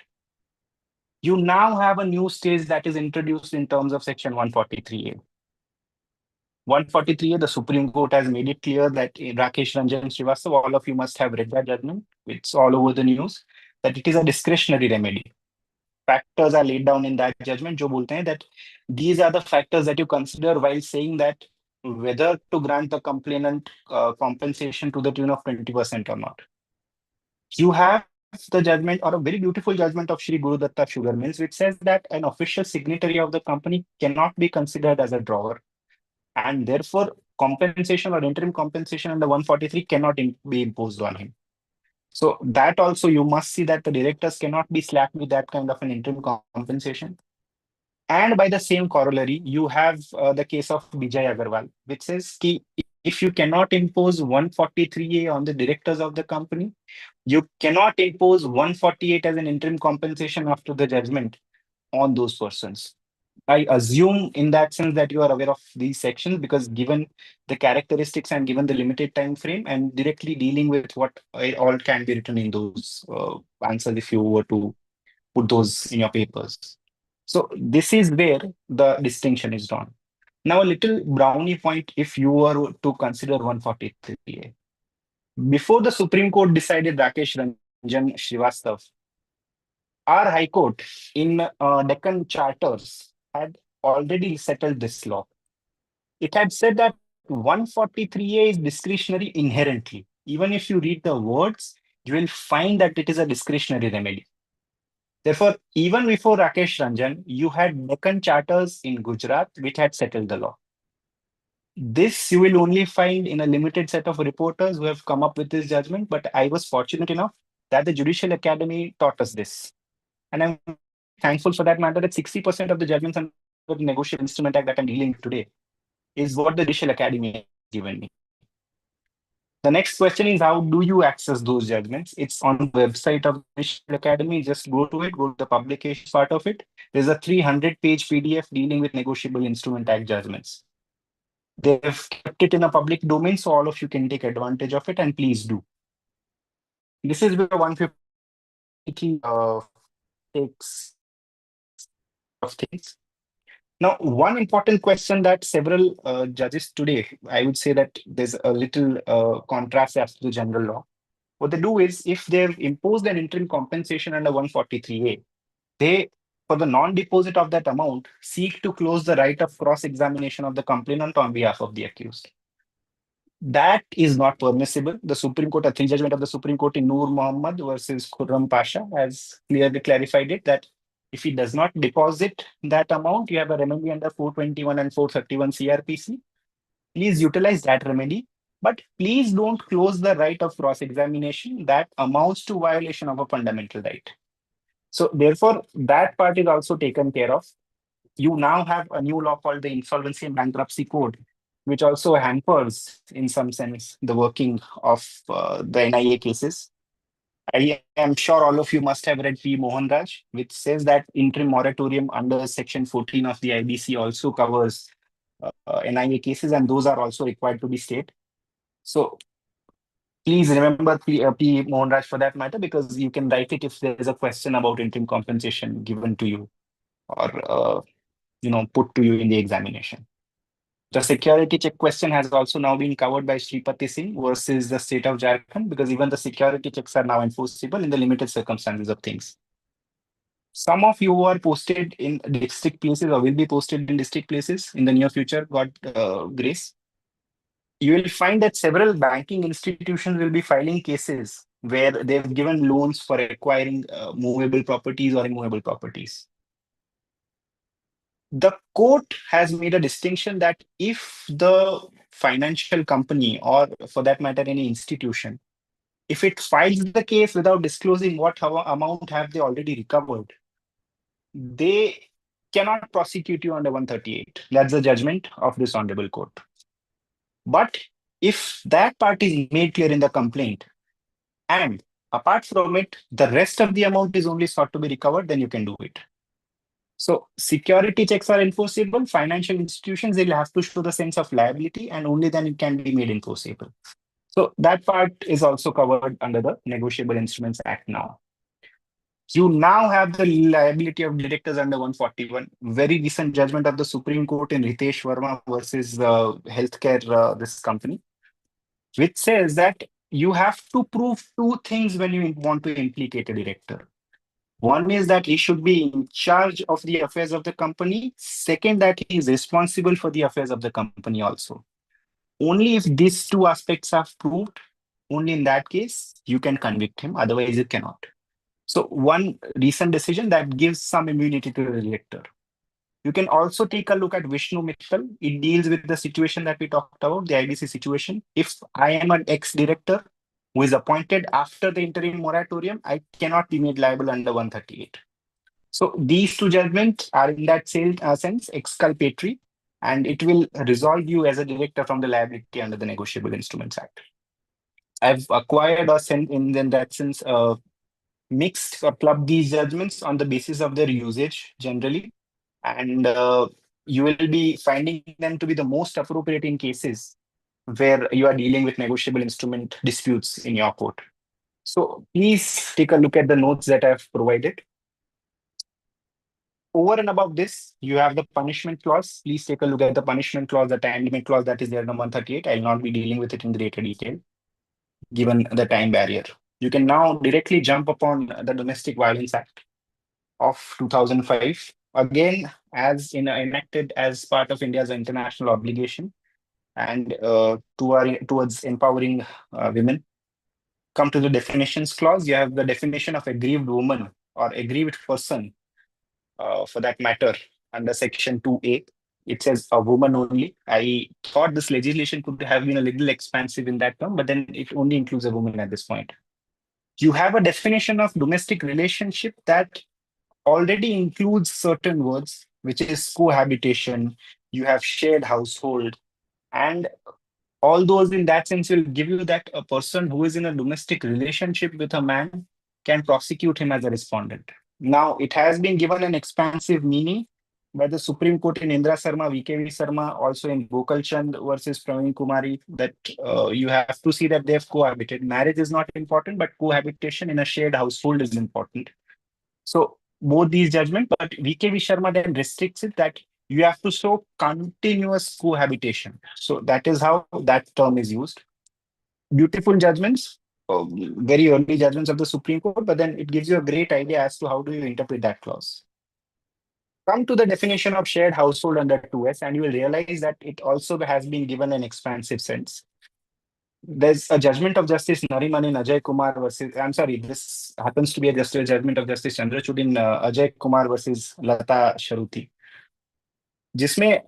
You now have a new stage that is introduced in terms of section 143A. 143A, the Supreme Court has made it clear that Rakesh Ranjan Srivastava, all of you must have read that judgment. It's all over the news, that it is a discretionary remedy. Factors are laid down in that judgment, jo bolte hain that these are the factors that you consider while saying that whether to grant the complainant compensation to the tune of 20% or not. You have the judgment, or a very beautiful judgment of Shri Guru Datta Sugar Mills, which says that an official signatory of the company cannot be considered as a drawer, and therefore compensation or interim compensation under 143 cannot be imposed on him. So that also you must see that the directors cannot be slapped with that kind of an interim compensation. And by the same corollary, you have the case of Vijay Agarwal, which says ki if you cannot impose 143A on the directors of the company, you cannot impose 148 as an interim compensation after the judgment on those persons. I assume in that sense that you are aware of these sections, because given the characteristics and given the limited time frame, and directly dealing with what all can be written in those answers if you were to put those in your papers. So this is where the distinction is drawn. Now a little brownie point if you were to consider 143A. Before the Supreme Court decided Rakesh Ranjan Srivastav, our High Court in Deccan Charters had already settled this law. It had said that 143A is discretionary inherently. Even if you read the words, you will find that it is a discretionary remedy. Therefore, even before Rakesh Ranjan, you had Deccan Charters in Gujrat, which had settled the law. This you will only find in a limited set of reporters who have come up with this judgment, but I was fortunate enough that the Judicial Academy taught us this. And I'm thankful for that matter that 60% of the judgments under the Negotiable Instrument Act that I'm dealing with today is what the Judicial Academy has given me. The next question is, how do you access those judgments? It's on the website of the Judicial Academy. Just go to it, go to the publication part of it. There's a 300-page PDF dealing with Negotiable Instrument Act judgments. They've kept it in a public domain, so all of you can take advantage of it, and please do. This is where 150 takes of things. Now, one important question that several judges today, I would say that there's a little contrast as to the general law. What they do is, if they've imposed an interim compensation under 143A, they, for the non-deposit of that amount, seek to close the right of cross-examination of the complainant on behalf of the accused. That is not permissible. The Supreme Court, a three-judgment of the Supreme Court in Noor Muhammad versus Khurram Pasha has clearly clarified it, that if he does not deposit that amount, you have a remedy under 421 and 431 CRPC. Please utilize that remedy, but please don't close the right of cross-examination that amounts to violation of a fundamental right. So therefore, that part is also taken care of. You now have a new law called the Insolvency and Bankruptcy Code, which also hampers, in some sense, the working of the NIA cases. I am sure all of you must have read P. Mohan Raj, which says that interim moratorium under Section 14 of the IBC also covers NIA cases, and those are also required to be stayed. So Please remember P. Mohanraj for that matter, because you can write it if there is a question about interim compensation given to you or put to you in the examination. The security check question has also now been covered by Shripati Singh versus the state of Jharkhand, because even the security checks are now enforceable in the limited circumstances of things. Some of you who are posted in district places or will be posted in district places in the near future, God grace, you will find that several banking institutions will be filing cases where they've given loans for acquiring movable properties or immovable properties. The court has made a distinction that if the financial company, or for that matter, any institution, if it files the case without disclosing what amount have they already recovered, they cannot prosecute you under 138. That's the judgment of this honorable court. But if that part is made clear in the complaint, and apart from it, the rest of the amount is only sought to be recovered, then you can do it. So security checks are enforceable. Financial institutions, they'll have to show the sense of liability, and only then it can be made enforceable. So that part is also covered under the Negotiable Instruments Act now. You now have the liability of directors under 141. Very recent judgment of the Supreme Court in Ritesh Verma versus healthcare, this company, which says that you have to prove two things when you want to implicate a director. One is that he should be in charge of the affairs of the company. Second, that he is responsible for the affairs of the company also. Only if these two aspects are proved, only in that case, you can convict him. Otherwise, you cannot. So one recent decision that gives some immunity to the director. You can also take a look at Vishnu Mittal. It deals with the situation that we talked about, the IBC situation. If I am an ex-director who is appointed after the interim moratorium, I cannot be made liable under 138. So these two judgments are in that sense exculpatory, and it will resolve you as a director from the liability under the Negotiable Instruments Act. I've acquired or sent in that sense mixed or clubbed these judgments on the basis of their usage generally. And you will be finding them to be the most appropriate in cases where you are dealing with negotiable instrument disputes in your court. So please take a look at the notes that I've provided. Over and above this, you have the punishment clause. Please take a look at the punishment clause, the time limit clause that is there in 138. I'll not be dealing with it in greater detail, given the time barrier. You can now directly jump upon the Domestic Violence Act of 2005. Again, as enacted as part of India's international obligation and towards empowering women. Come to the definitions clause. You have the definition of aggrieved woman or aggrieved person, for that matter, under section 2A. It says a woman only. I thought this legislation could have been a little expansive in that term, but then it only includes a woman at this point. You have a definition of domestic relationship that already includes certain words, which is cohabitation. You have shared household, and all those in that sense will give you that a person who is in a domestic relationship with a man can prosecute him as a respondent. Now, it has been given an expansive meaning by the Supreme Court in Indra Sarma, VKV Sarma, also in Gokal Chand versus Praveen Kumari, that you have to see that they have cohabited. Marriage is not important, but cohabitation in a shared household is important. So both these judgments, but VKV Sharma then restricts it that you have to show continuous cohabitation. So that is how that term is used. Beautiful judgments, very early judgments of the Supreme Court, but then it gives you a great idea as to how do you interpret that clause. Come to the definition of shared household under 2S, and you will realize that it also has been given an expansive sense. There's a judgment of Justice Nariman in Ajay Kumar versus, I'm sorry, this happens to be a judgment of Justice Chandrachud in Ajay Kumar versus Lata Sharuti. Jisme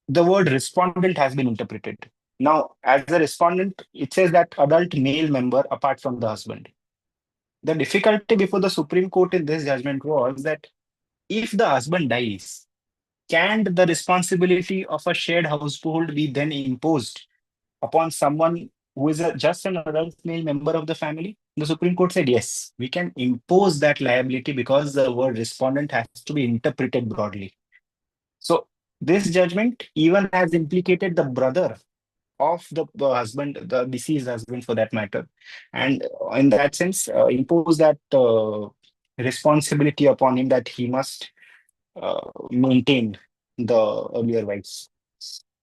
the word respondent has been interpreted. Now, as a respondent, it says that adult male member apart from the husband. The difficulty before the Supreme Court in this judgment was that if the husband dies, can the responsibility of a shared household be then imposed upon someone who is just an adult male member of the family? The Supreme Court said, yes, we can impose that liability because the word respondent has to be interpreted broadly. So this judgment even has implicated the brother of the husband, the deceased husband for that matter. And in that sense, impose that responsibility upon him that he must maintain the earlier wives.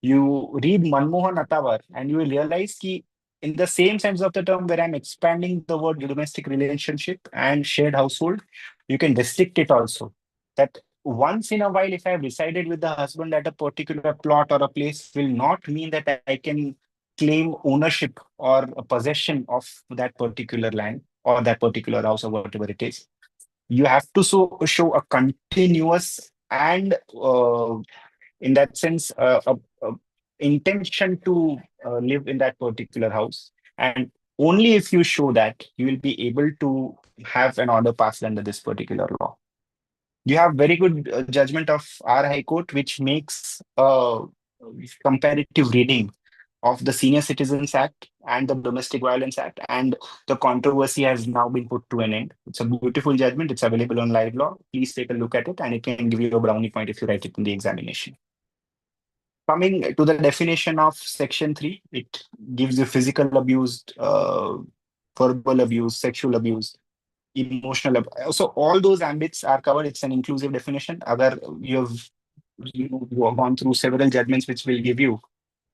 You read Manmohan Attawar and you will realize that in the same sense of the term where I'm expanding the word domestic relationship and shared household, you can restrict it also. That once in a while, if I have resided with the husband at a particular plot or a place, will not mean that I can claim ownership or a possession of that particular land or that particular house or whatever it is. You have to show a continuous and in that sense a intention to live in that particular house, and only if you show that, you will be able to have an order passed under this particular law. You have very good judgment of our High Court, which makes a comparative reading of the Senior Citizens Act and the Domestic Violence Act, and the controversy has now been put to an end. It's a beautiful judgment. It's available on Live Law. Please take a look at it, and it can give you a brownie point if you write it in the examination. Coming to the definition of Section 3, it gives you physical abuse, verbal abuse, sexual abuse, emotional abuse. So all those ambits are covered. It's an inclusive definition. Agar you've gone through several judgments which will give you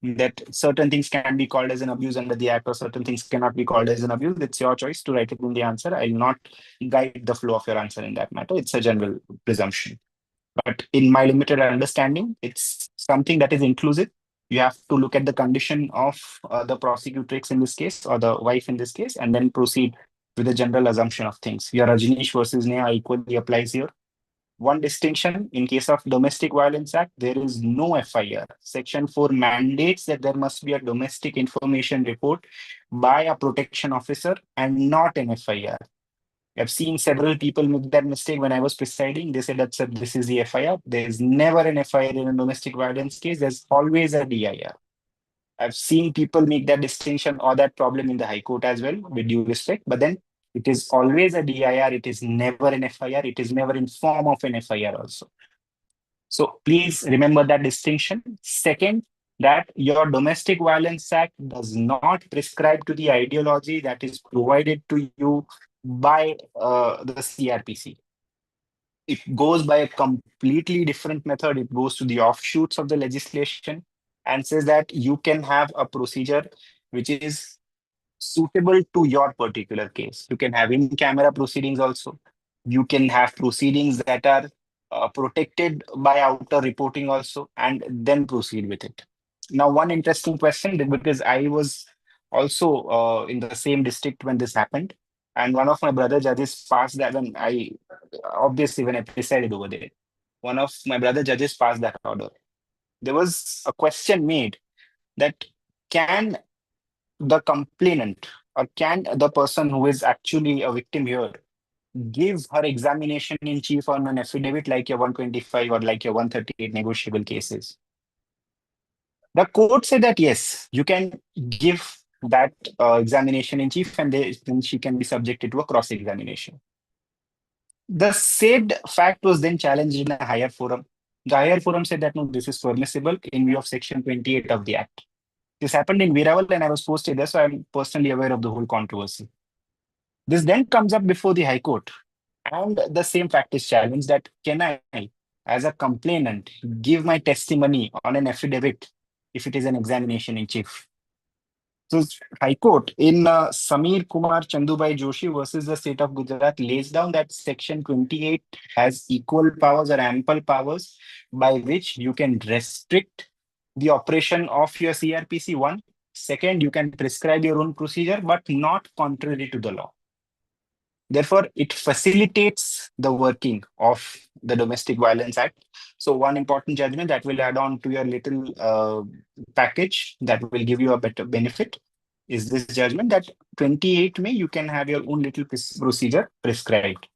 that certain things can be called as an abuse under the Act or certain things cannot be called as an abuse. It's your choice to write it in the answer. I'll not guide the flow of your answer in that matter. It's a general presumption. But in my limited understanding, it's something that is inclusive. You have to look at the condition of the prosecutrix in this case, or the wife in this case, and then proceed with a general assumption of things. Your Rajneesh versus Neha equally applies here. One distinction, in case of Domestic Violence Act, there is no FIR. Section 4 mandates that there must be a domestic information report by a protection officer and not an FIR. I've seen several people make that mistake when I was presiding. They said that this is the FIR. There is never an FIR in a domestic violence case. There's always a DIR. I've seen people make that distinction or that problem in the High Court as well, with due respect. But then it is always a DIR. It is never an FIR. It is never in form of an FIR also. So please remember that distinction. Second, that your Domestic Violence Act does not prescribe to the ideology that is provided to you by the CRPC. It goes by a completely different method. It goes to the offshoots of the legislation and says that you can have a procedure which is suitable to your particular case. You can have in-camera proceedings also. You can have proceedings that are protected by outer reporting also, and then proceed with it. Now, one interesting question, because I was also in the same district when this happened, and one of my brother judges passed that when I presided over there. One of my brother judges passed that order. There was a question made that can the complainant or can the person who is actually a victim here give her examination in chief on an affidavit like your 125 or like your 138 negotiable cases? The court said that yes, you can give that examination in chief, and then she can be subjected to a cross-examination. The said fact was then challenged in a higher forum. The higher forum said that no, this is permissible in view of Section 28 of the Act. This happened in Veeraval and I was posted there, so I'm personally aware of the whole controversy. This then comes up before the High Court, and the same fact is challenged that can I, as a complainant, give my testimony on an affidavit if it is an examination in chief? So High Court in Samir Kumar Chandubai Joshi versus the state of Gujarat lays down that Section 28 has equal powers or ample powers by which you can restrict the operation of your CRPC. One. Second, you can prescribe your own procedure, but not contrary to the law. Therefore, it facilitates the working of the Domestic Violence Act. So one important judgment that will add on to your little package that will give you a better benefit is this judgment that 28 May you can have your own little procedure prescribed.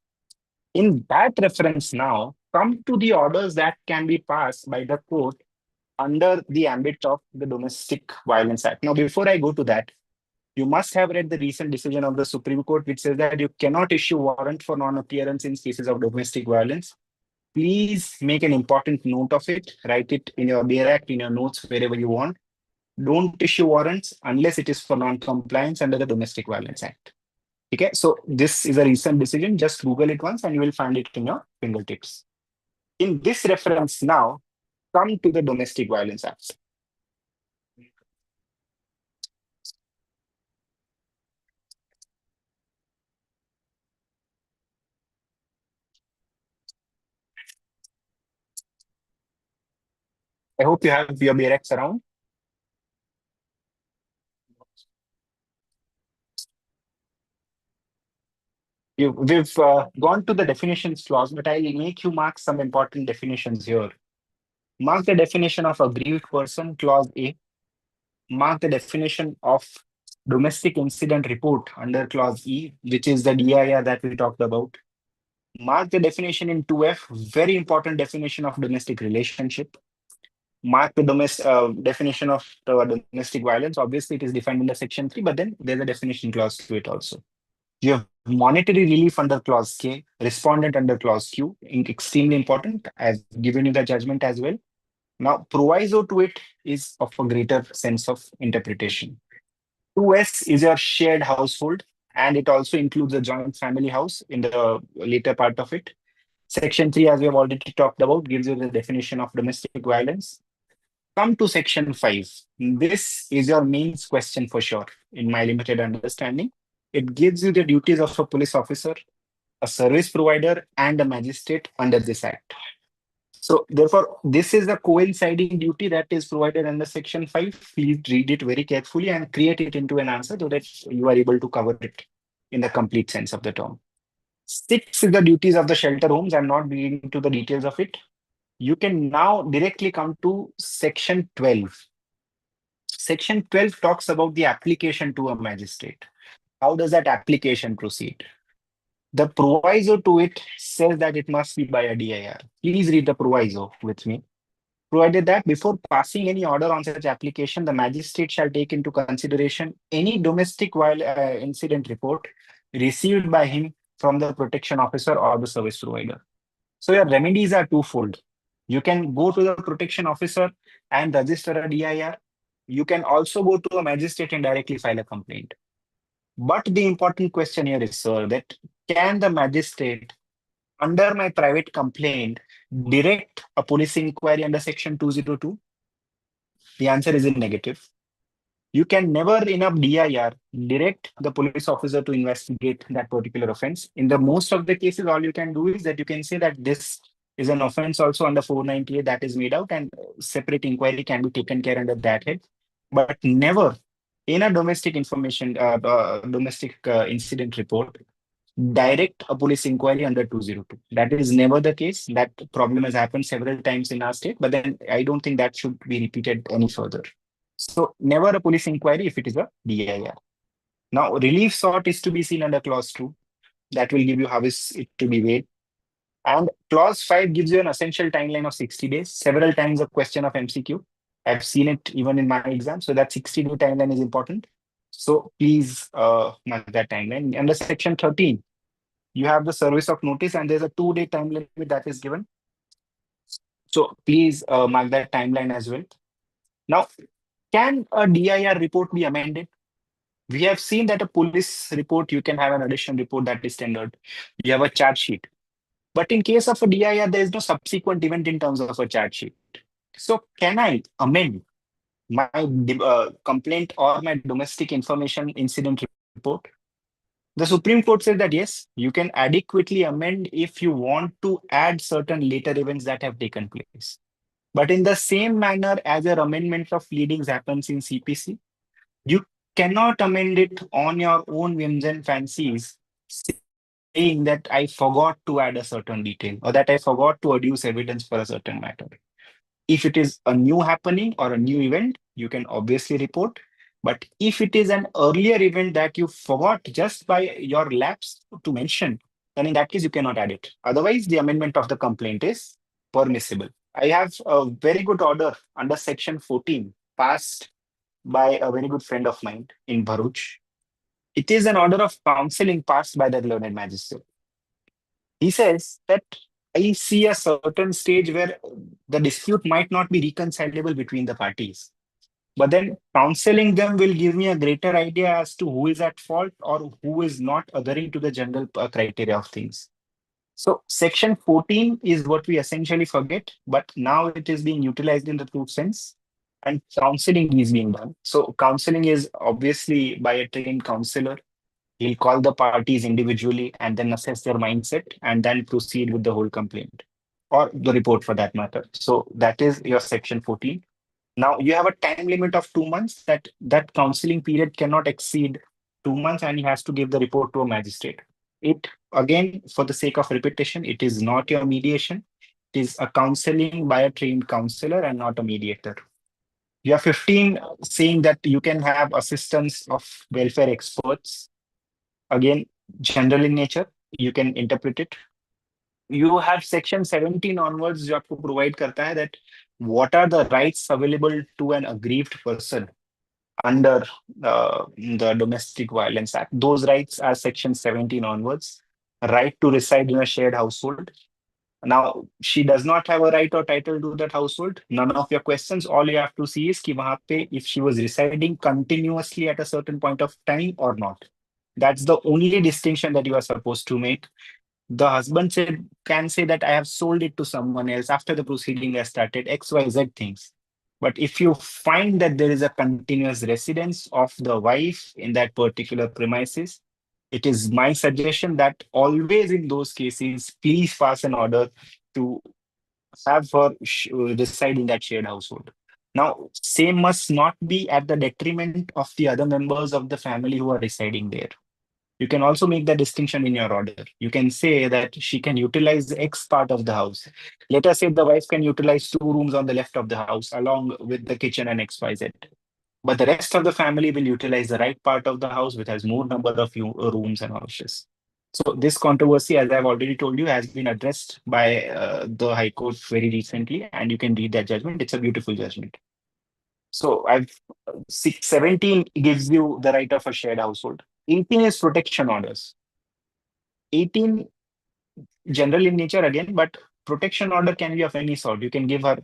In that reference now, come to the orders that can be passed by the court under the ambit of the Domestic Violence Act. Now, before I go to that, you must have read the recent decision of the Supreme Court, which says that you cannot issue warrant for non-appearance in cases of domestic violence. Please make an important note of it. Write it in your Bear Act, in your notes, wherever you want. don't issue warrants unless it is for non-compliance under the Domestic Violence Act. Okay, so this is a recent decision. Just Google it once and you will find it in your fingertips. In this reference now, come to the Domestic Violence Act. I hope you have your BRX around. We've gone to the definitions clause, but I'll make you mark some important definitions here. Mark the definition of aggrieved person, clause A. Mark the definition of domestic incident report under clause E, which is the DIR that we talked about. Mark the definition in 2F, very important definition of domestic relationship. Mark the definition of domestic violence. Obviously, it is defined in the section 3, but then there's a definition clause to it also. You have monetary relief under clause K, respondent under clause Q, extremely important. I've given you the judgment as well. Now, proviso to it is of a greater sense of interpretation. 2S is your shared household, and it also includes a joint family house in the later part of it. Section 3, as we have already talked about, gives you the definition of domestic violence. Come to section 5. This is your mains question for sure, in my limited understanding. It gives you the duties of a police officer, a service provider, and a magistrate under this act. So therefore, this is the coinciding duty that is provided under section 5. Please read it very carefully and create it into an answer so that you are able to cover it in the complete sense of the term. 6 is the duties of the shelter homes. I'm not getting into the details of it. You can now directly come to section 12. Section 12 talks about the application to a magistrate. How does that application proceed? The proviso to it says that it must be by a DIR. Please read the proviso with me. Provided that before passing any order on such application, the magistrate shall take into consideration any domestic incident report received by him from the protection officer or the service provider. So your remedies are twofold. You can go to the protection officer and register a DIR. You can also go to a magistrate and directly file a complaint. But the important question here is, sir, that can the magistrate, under my private complaint, direct a police inquiry under section 202? The answer is in negative. You can never, in a DIR, direct the police officer to investigate that particular offense. In the most of the cases, all you can do is that you can say that this is an offense also under 498 that is made out, and separate inquiry can be taken care under that head. But never in a domestic incident report, direct a police inquiry under 202. That is never the case. That problem has happened several times in our state, but then I don't think that should be repeated any further. So never a police inquiry if it is a DIR. Now, relief sought is to be seen under clause 2. That will give you how is it to be weighed. And clause 5 gives you an essential timeline of 60 days. Several times a question of MCQ. I've seen it even in my exam. So that 60-day timeline is important. So please mark that timeline. Under section 13, you have the service of notice, and there's a 2-day time limit that is given. So please mark that timeline as well. Now, can a DIR report be amended? We have seen that a police report, you can have an additional report that is tendered. You have a charge sheet. But in case of a DIR, there is no subsequent event in terms of a charge sheet. So can I amend my complaint or my domestic information incident report? The Supreme Court said that yes, you can adequately amend if you want to add certain later events that have taken place. But in the same manner as your amendment of pleadings happens in CPC, you cannot amend it on your own whims and fancies, saying that I forgot to add a certain detail or that I forgot to adduce evidence for a certain matter. If it is a new happening or a new event, you can obviously report. But if it is an earlier event that you forgot just by your lapse to mention, then in that case, you cannot add it. Otherwise, the amendment of the complaint is permissible. I have a very good order under section 14 passed by a very good friend of mine in Bharuch. It is an order of counseling passed by the learned magistrate. He says that I see a certain stage where the dispute might not be reconcilable between the parties. But then counseling them will give me a greater idea as to who is at fault or who is not adhering to the general criteria of things. So section 14 is what we essentially forget, but now it is being utilized in the true sense, and counseling is being done. So counseling is obviously by a trained counselor. He'll call the parties individually and then assess their mindset and then proceed with the whole complaint or the report for that matter. So that is your section 14. Now you have a time limit of 2 months that counseling period cannot exceed 2 months, and he has to give the report to a magistrate. It again, for the sake of repetition, it is not your mediation. It is a counseling by a trained counselor and not a mediator. You have 15 saying that you can have assistance of welfare experts. Again, general in nature, you can interpret it. You have section 17 onwards, जो आपको provide करता है that what are the rights available to an aggrieved person under the Domestic Violence Act. Those rights are section 17 onwards. Right to reside in a shared household. Now, she does not have a right or title to that household. None of your questions. All you have to see is कि वहाँ पे if she was residing continuously at a certain point of time or not. That's the only distinction that you are supposed to make. The husband can say that I have sold it to someone else after the proceeding has started, XYZ things. But if you find that there is a continuous residence of the wife in that particular premises, it is my suggestion that always in those cases, please pass an order to have her reside in that shared household. Now, same must not be at the detriment of the other members of the family who are residing there. You can also make the distinction in your order. You can say that she can utilize X part of the house. Let us say the wife can utilize 2 rooms on the left of the house along with the kitchen and XYZ. But the rest of the family will utilize the right part of the house, which has more number of rooms and houses. So this controversy, as I've already told you, has been addressed by the High Court very recently, and you can read that judgment. It's a beautiful judgment. So 17 gives you the right of a shared household. 18 is protection orders. 18 general in nature again, but protection order can be of any sort. You can give her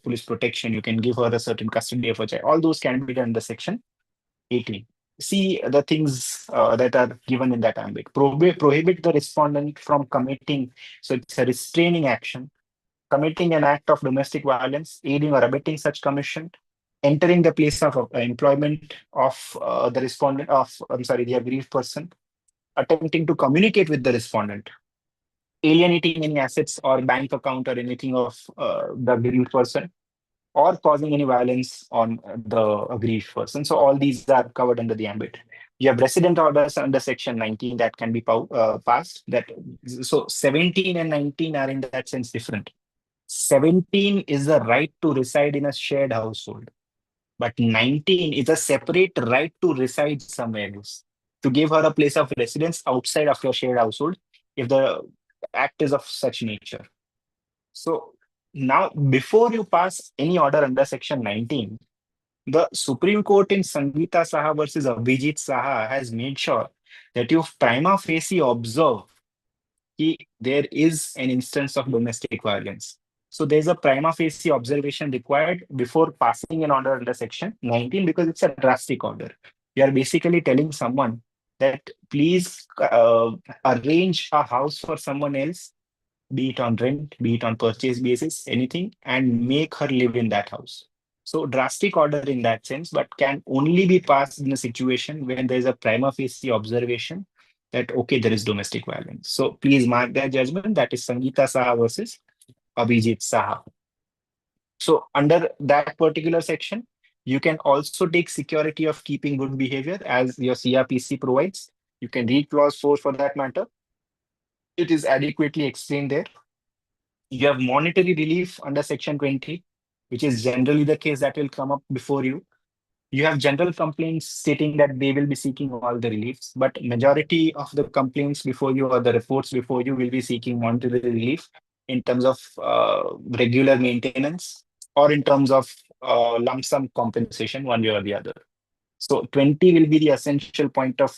police protection, you can give her a certain custody of a child. All those can be done in the section 18. See the things that are given in that ambit. Prohibit the respondent from committing, so it's a restraining action, committing an act of domestic violence, aiding or abetting such commission, entering the place of employment of the respondent the aggrieved person, attempting to communicate with the respondent, alienating any assets or bank account or anything of the aggrieved person, or causing any violence on the aggrieved person. So all these are covered under the ambit. You have resident orders under section 19 that can be passed. So 17 and 19 are in that sense different. 17 is the right to reside in a shared household, but 19 is a separate right to reside somewhere else, to give her a place of residence outside of your shared household if the act is of such nature. So now, before you pass any order under section 19, the Supreme Court in Sangeeta Saha versus Abhijit Saha has made sure that you prima facie observe that there is an instance of domestic violence. So there's a prima facie observation required before passing an order under section 19, because it's a drastic order. You are basically telling someone that please arrange a house for someone else, be it on rent, be it on purchase basis, anything, and make her live in that house. So drastic order in that sense, but can only be passed in a situation when there is a prima facie observation that, okay, there is domestic violence. So please mark that judgment. That is Sangeeta Saha versus Abhijit Saha. So under that particular section, you can also take security of keeping good behavior as your CRPC provides. You can read clause 4 for that matter. It is adequately explained there. You have monetary relief under section 20, which is generally the case that will come up before you. You have general complaints stating that they will be seeking all the reliefs, but majority of the complaints before you or the reports before you will be seeking monetary relief in terms of regular maintenance or in terms of lump sum compensation, one way or the other. So 20 will be the essential point of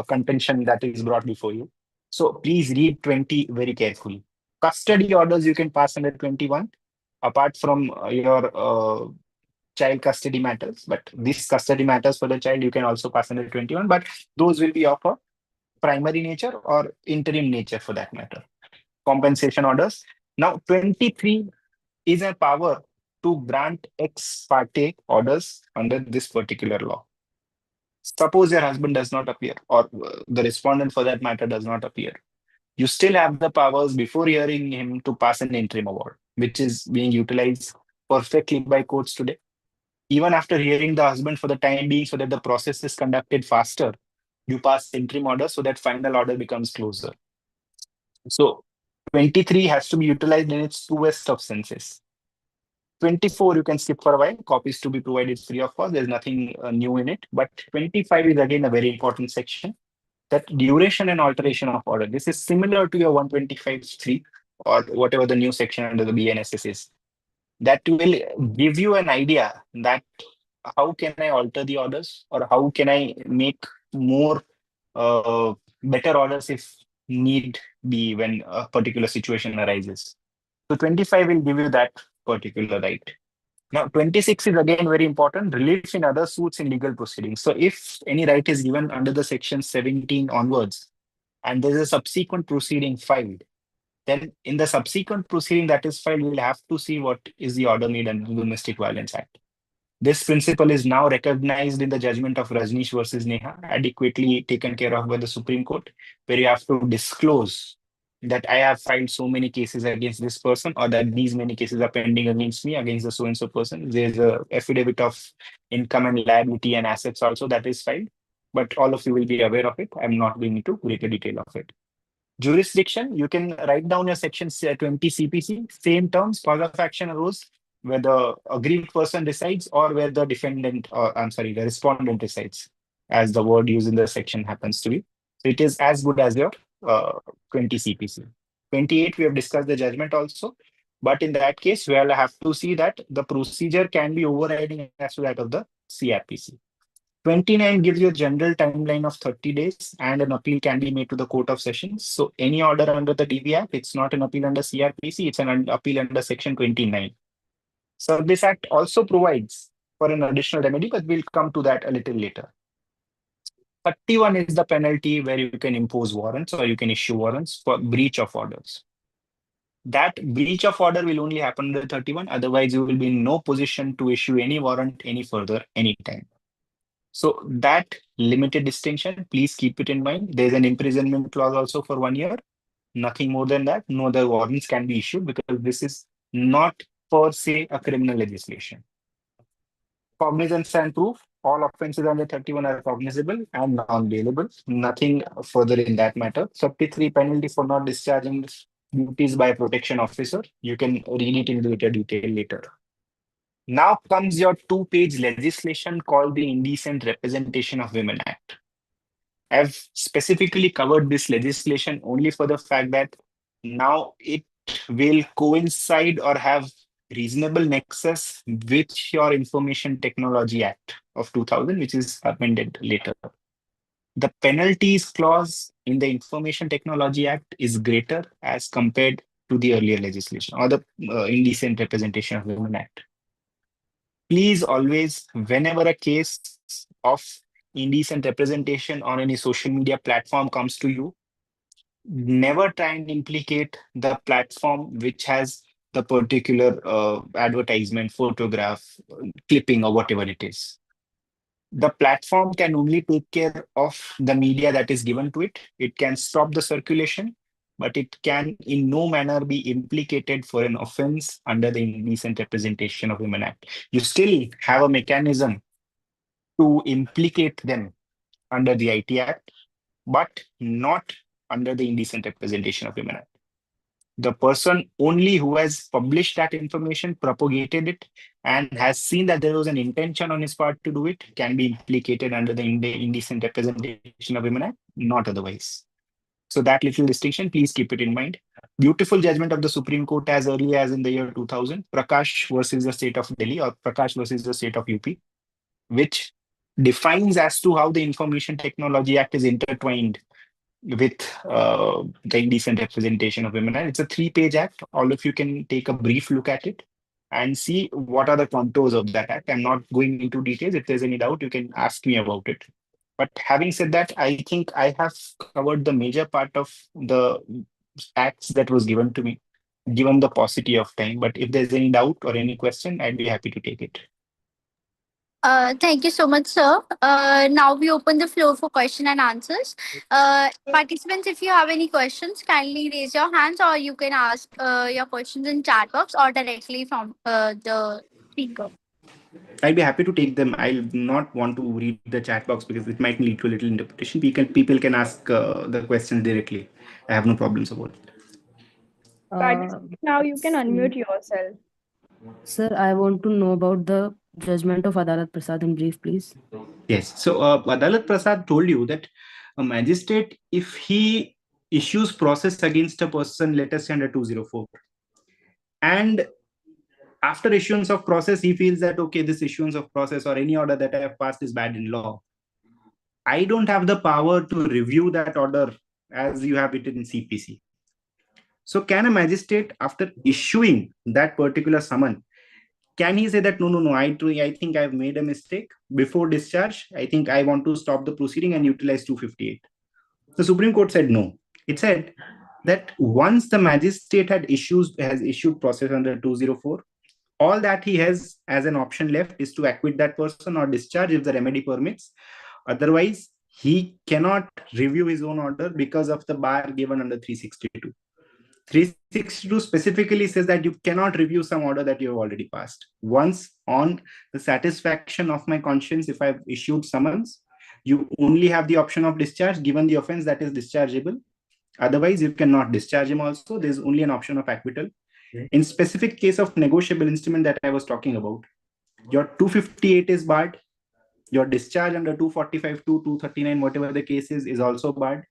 contention that is brought before you. So please read 20 very carefully. Custody orders you can pass under 21, apart from your child custody matters, but this custody matters for the child, you can also pass under 21, but those will be of a primary nature or interim nature for that matter. Compensation orders. Now, 23 is a power to grant ex parte orders under this particular law. Suppose your husband does not appear, or the respondent for that matter does not appear. You still have the powers before hearing him to pass an interim award, which is being utilized perfectly by courts today. Even after hearing the husband for the time being, so that the process is conducted faster, you pass interim order so that final order becomes closer. So 23 has to be utilized in its truest of senses. 24 you can skip for a while, copies to be provided free of cost, there's nothing new in it, but 25 is again a very important section, that duration and alteration of order. This is similar to your 125(3) or whatever the new section under the BNSS is. That will give you an idea that how can I alter the orders, or how can I make more better orders if need be when a particular situation arises. So 25 will give you that particular right. Now, 26 is again very important, relief in other suits in legal proceedings. So if any right is given under the section 17 onwards, and there is a subsequent proceeding filed, then in the subsequent proceeding that is filed, we will have to see what is the order made under the Domestic Violence Act. This principle is now recognized in the judgment of Rajneesh versus Neha, adequately taken care of by the Supreme Court, where you have to disclose that I have filed so many cases against this person, or that these many cases are pending against me, against the so-and-so person. There's a affidavit of income and liability and assets also that is filed, but all of you will be aware of it. I'm not going into greater detail of it. Jurisdiction, you can write down your section 20 CPC, same terms, cause of action arose where the aggrieved person resides or where the defendant, or I'm sorry, the respondent resides, as the word used in the section happens to be. So it is as good as your 20 CPC. 28, we have discussed the judgment also, but in that case, we'll have to see that the procedure can be overriding as to that of the CRPC. 29 gives you a general timeline of 30 days, and an appeal can be made to the Court of Sessions. So any order under the DV Act, it's not an appeal under CRPC, it's an appeal under Section 29. So this act also provides for an additional remedy, but we'll come to that a little later. 31 is the penalty where you can impose warrants or you can issue warrants for breach of orders. That breach of order will only happen under 31, otherwise you will be in no position to issue any warrant any further, anytime. So that limited distinction, please keep it in mind. There's an imprisonment clause also for 1 year. Nothing more than that. No other warrants can be issued because this is not per se a criminal legislation. Cognizance and proof. All offenses under 31 are cognizable and non-bailable. Nothing further in that matter. 33, penalty for not discharging duties by a protection officer. You can read it in greater detail later. Now comes your 2-page legislation called the Indecent Representation of Women Act. I've specifically covered this legislation only for the fact that now it will coincide or have reasonable nexus with your Information Technology Act of 2000, which is amended later. The penalties clause in the Information Technology Act is greater as compared to the earlier legislation or the Indecent Representation of Women Act. Please always, whenever a case of indecent representation on any social media platform comes to you, never try and implicate the platform which has the particular advertisement, photograph, clipping, or whatever it is. The platform can only take care of the media that is given to it. It can stop the circulation, but it can in no manner be implicated for an offense under the Indecent Representation of Women Act. You still have a mechanism to implicate them under the IT Act, but not under the Indecent Representation of Women Act. The person only who has published that information, propagated it, and has seen that there was an intention on his part to do it can be implicated under the Indecent Representation of Women Act, not otherwise. So that little distinction, please keep it in mind. Beautiful judgment of the Supreme Court as early as in the year 2000, Prakash versus the state of Delhi or Prakash versus the state of UP, which defines as to how the Information Technology Act is intertwined with the Indecent Representation of Women Act. It's a 3-page act. All of you can take a brief look at it. and see what are the contours of that act. I'm not going into details. If there's any doubt, you can ask me about it. But having said that, I think I have covered the major part of the acts that was given to me, given the paucity of time. But if there's any doubt or any question, I'd be happy to take it. Thank you so much, sir. Now we open the floor for question and answers. Participants, if you have any questions, kindly raise your hands, or you can ask your questions in chat box or directly from the speaker. I'd be happy to take them. I'll not want to read the chat box because it might lead to a little interpretation. People can ask the questions directly. I have no problems about it. Now you can unmute yourself. Sir, I want to know about the judgment of Adalat Prasad in brief, please. Yes. So Adalat Prasad told you that a magistrate, if he issues process against a person, let us say under 204, and after issuance of process, he feels that, okay, this issuance of process or any order that I have passed is bad in law. I don't have the power to review that order as you have it in CPC. So can a magistrate, after issuing that particular summon, can he say that, no, I think I've made a mistake before discharge. I think I want to stop the proceeding and utilize 258. The Supreme Court said no. It said that once the magistrate has issued process under 204, all that he has as an option left is to acquit that person or discharge if the remedy permits. Otherwise, he cannot review his own order because of the bar given under 362. 362 specifically says that you cannot review some order that you have already passed. Once on the satisfaction of my conscience, if I've issued summons, you only have the option of discharge given the offense that is dischargeable. Otherwise, you cannot discharge him also. There's only an option of acquittal. In specific case of negotiable instrument that I was talking about, your 258 is barred. Your discharge under 245 to 239, whatever the case is also barred.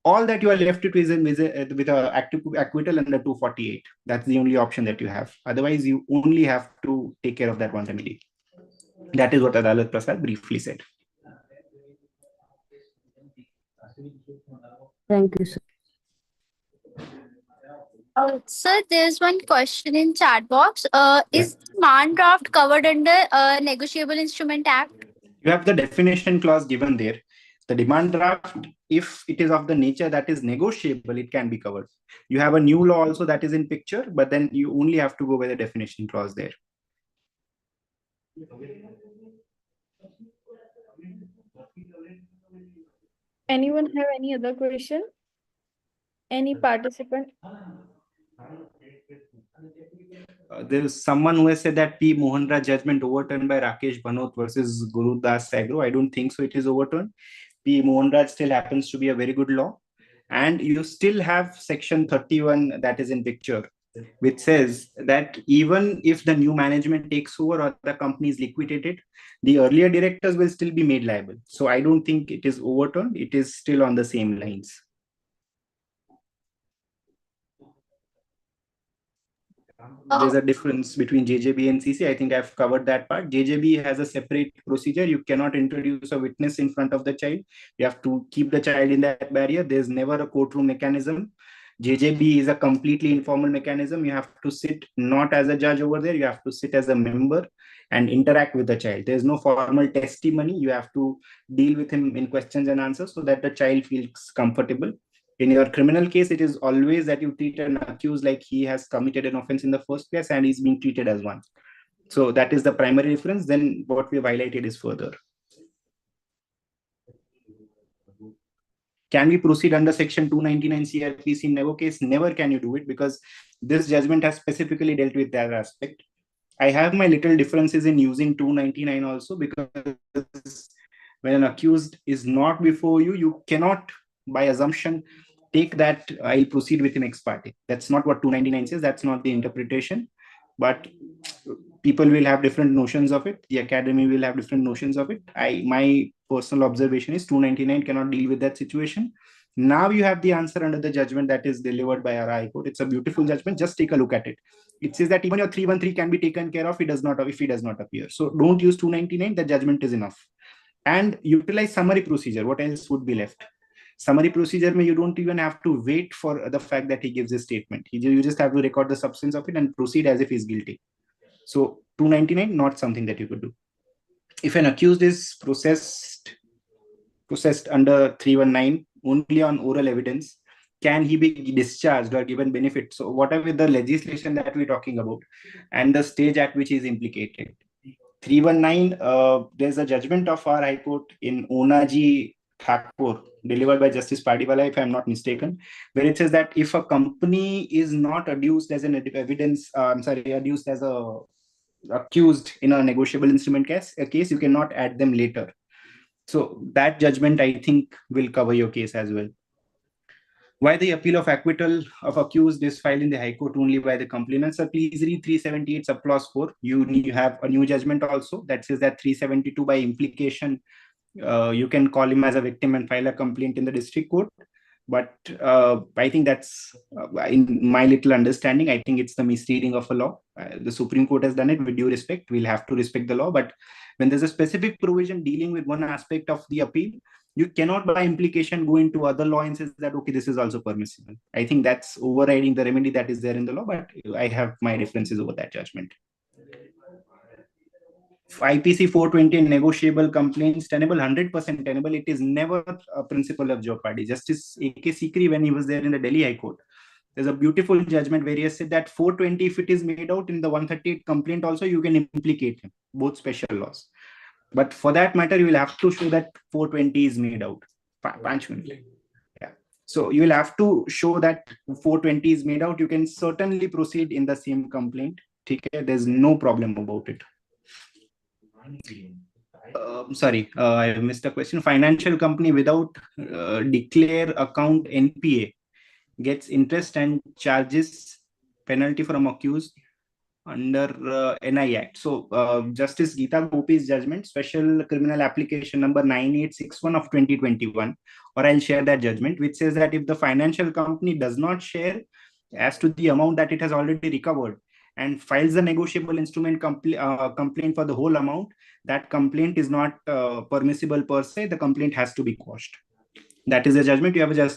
All that you are left with is with a acquittal under 248. That's the only option that you have. Otherwise, you only have to take care of that one remedy. That is what Adalat Prasad briefly said. Thank you, sir. Sir, there's one question in chat box. Is demand draft covered under Negotiable Instrument Act? You have the definition clause given there. The demand draft, if it is of the nature that is negotiable, it can be covered. You have a new law also that is in picture, but then you only have to go by the definition clause there. Anyone have any other question? Any participant? There is someone who has said that P. Mohanra judgment overturned by Rakesh Bhanot versus Guru Das Sagro. I don't think so. It is overturned. P. Mohanraj still happens to be a very good law. And you still have section 31 that is in picture, which says that even if the new management takes over or the company is liquidated, the earlier directors will still be made liable. So I don't think it is overturned. It is still on the same lines. There's a difference between JJB and CC. I think I've covered that part. JJB has a separate procedure. You cannot introduce a witness in front of the child. You have to keep the child in that barrier. There's never a courtroom mechanism. JJB is a completely informal mechanism. You have to sit not as a judge over there. You have to sit as a member and interact with the child. There's no formal testimony. You have to deal with him in questions and answers so that the child feels comfortable. In your criminal case, it is always that you treat an accused like he has committed an offense in the first place and he's being treated as one. So that is the primary difference. Then what we've highlighted is further. Can we proceed under section 299 CRPC in never case? Never can you do it because this judgment has specifically dealt with that aspect. I have my little differences in using 299 also because when an accused is not before you, you cannot by assumption take that I'll proceed with him ex parte. That's not what 299 says. That's not the interpretation. But people will have different notions of it. The academy will have different notions of it. My personal observation is 299 cannot deal with that situation. Now you have the answer under the judgment that is delivered by our High Court. It's a beautiful judgment. Just take a look at it. It says that even your 313 can be taken care of. It does not if he does not appear. So don't use 299. The judgment is enough. And utilize summary procedure. What else would be left? Summary procedure, you don't even have to wait for the fact that he gives a statement. You just have to record the substance of it and proceed as if he's guilty. So 299, not something that you could do. If an accused is processed under 319 only on oral evidence, can he be discharged or given benefit? So whatever the legislation that we're talking about and the stage at which is implicated. 319, there's a judgment of our High Court in Onaji Thakur, delivered by Justice Padiwala, if I'm not mistaken, where it says that if a company is not adduced as an evidence, adduced as a accused in a negotiable instrument case, you cannot add them later. So that judgment, I think, will cover your case as well. Why the appeal of acquittal of accused is filed in the High Court only by the complainant? So please read 378 subclause 4. You have a new judgment also that says that 372 by implication, you can call him as a victim and file a complaint in the district court. But I think that's, in my little understanding, I think it's the misreading of a law. The Supreme Court has done it with due respect. We'll have to respect the law. But when there's a specific provision dealing with one aspect of the appeal, you cannot by implication go into other law and say that, okay, this is also permissible. I think that's overriding the remedy that is there in the law, but I have my differences over that judgment. IPC 420 negotiable complaints tenable, 100% tenable. It is never a principle of jeopardy. Justice A.K. Sikri, when he was there in the Delhi High Court, there's a beautiful judgment where he has said that 420, if it is made out in the 138 complaint also, you can implicate him, both special laws. But for that matter, you will have to show that 420 is made out. Yeah. So you will have to show that 420 is made out. You can certainly proceed in the same complaint. Okay? There's no problem about it. I missed a question. Financial company without declare account NPA gets interest and charges penalty from accused under NI Act. So Justice Geeta Gopi's judgment, special criminal application number 9861 of 2021, or I'll share that judgment, which says that if the financial company does not share as to the amount that it has already recovered and files a negotiable instrument complaint for the whole amount, that complaint is not permissible per se. The complaint has to be quashed. That is a judgment. You have a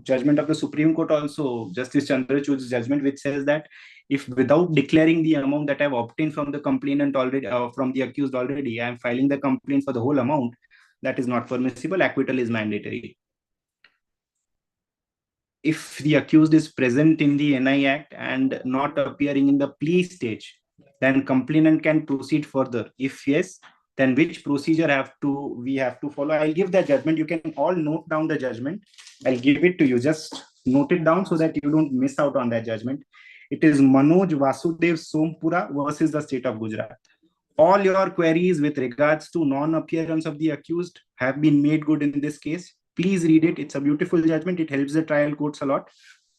judgment of the Supreme Court also, Justice Chandrachud's judgment, which says that if without declaring the amount that I've obtained from the complainant already, from the accused already, I am filing the complaint for the whole amount, that is not permissible. Acquittal is mandatory. If the accused is present in the NI Act and not appearing in the plea stage, then complainant can proceed further. If yes, then which procedure we have to follow? I'll give that judgment. You can all note down the judgment. I'll give it to you. Just note it down so that you don't miss out on that judgment. It is Manoj Vasudev Sompura versus the state of Gujrat. All your queries with regards to non-appearance of the accused have been made good in this case. Please read it. It's a beautiful judgment. It helps the trial courts a lot.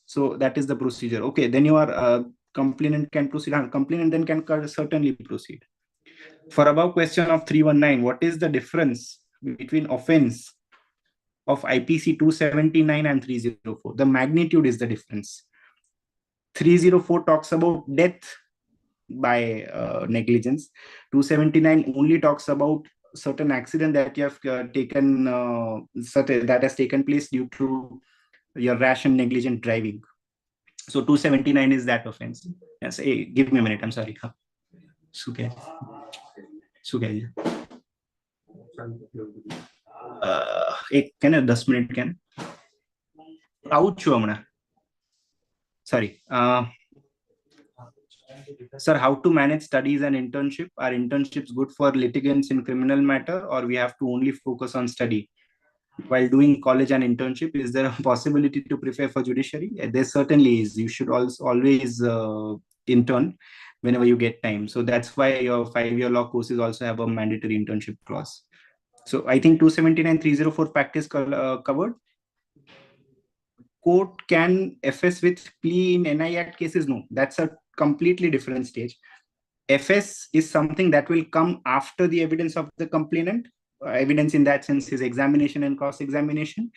So that is the procedure. Okay, then your complainant can proceed. Complainant then can certainly proceed. For above question of 319, what is the difference between offense of IPC 279 and 304? The magnitude is the difference. 304 talks about death by negligence. 279 only talks about certain accident that you have taken, that has taken place due to your rash and negligent driving. So 279 is that offense. Yes, hey, give me a minute. I'm sorry. Can I 10 minute can? Out sorry. Sir, how to manage studies and internship? Are internships good for litigants in criminal matter, or we have to only focus on study? While doing college and internship, is there a possibility to prepare for judiciary? There certainly is. You should also always intern whenever you get time. So that's why your 5-year law courses also have a mandatory internship clause. So I think 279, 304 practice covered. Court can FS with plea in NI Act cases? No, that's a completely different stage. FS is something that will come after the evidence of the complainant. Evidence in that sense is examination and cross-examination.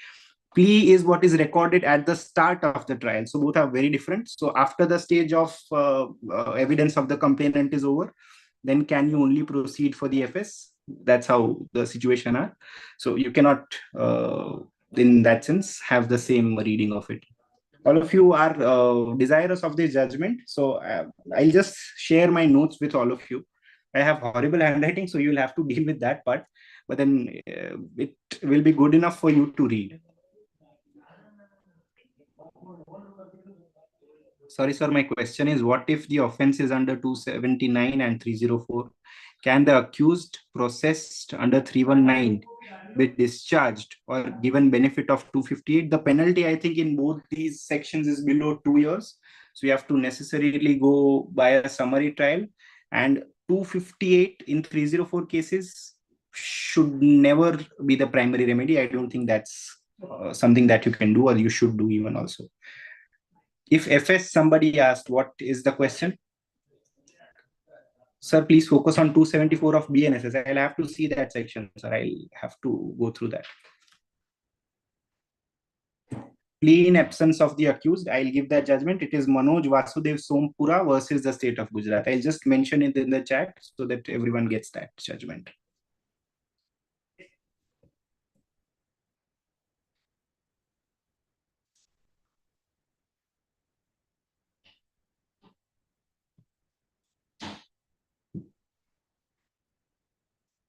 Plea is what is recorded at the start of the trial. So both are very different. So after the stage of evidence of the complainant is over, then can you only proceed for the FS? That's how the situation are. So you cannot, in that sense, have the same reading of it. all of you are desirous of this judgment. So I'll just share my notes with all of you. I have horrible handwriting, so you'll have to deal with that part. But then it will be good enough for you to read. Sorry, sir. My question is, what if the offense is under 279 and 304? Can the accused processed under 319 be discharged or given benefit of 258? The penalty, I think, in both these sections is below 2 years. So you have to necessarily go by a summary trial. And 258 in 304 cases should never be the primary remedy. I don't think that's something that you can do or you should do even also. If FS somebody asked, what is the question? Sir, please focus on 274 of BNSS. I'll have to see that section, sir. I'll have to go through that. Plea in absence of the accused, I'll give that judgment. It is Manoj Vasudev Sompura versus the state of Gujarat. I'll just mention it in the chat so that everyone gets that judgment.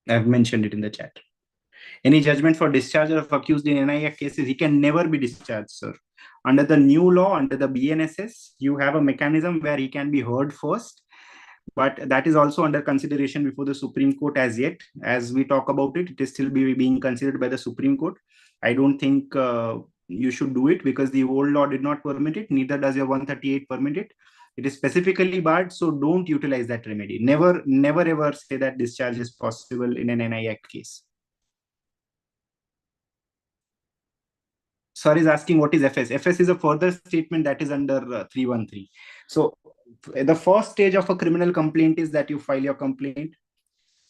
I've mentioned it in the chat. Any judgment for discharge of accused in NI Act cases, he can never be discharged, sir. Under the new law, under the BNSS, you have a mechanism where he can be heard first, but that is also under consideration before the Supreme Court as yet. As we talk about it, it is still being considered by the Supreme Court. I don't think you should do it because the old law did not permit it, neither does your 138 permit it. It is specifically barred, so don't utilize that remedy. Never ever say that discharge is possible in an NI Act case. Sir is asking what is FS. FS is a further statement that is under 313. So the first stage of a criminal complaint is that you file your complaint,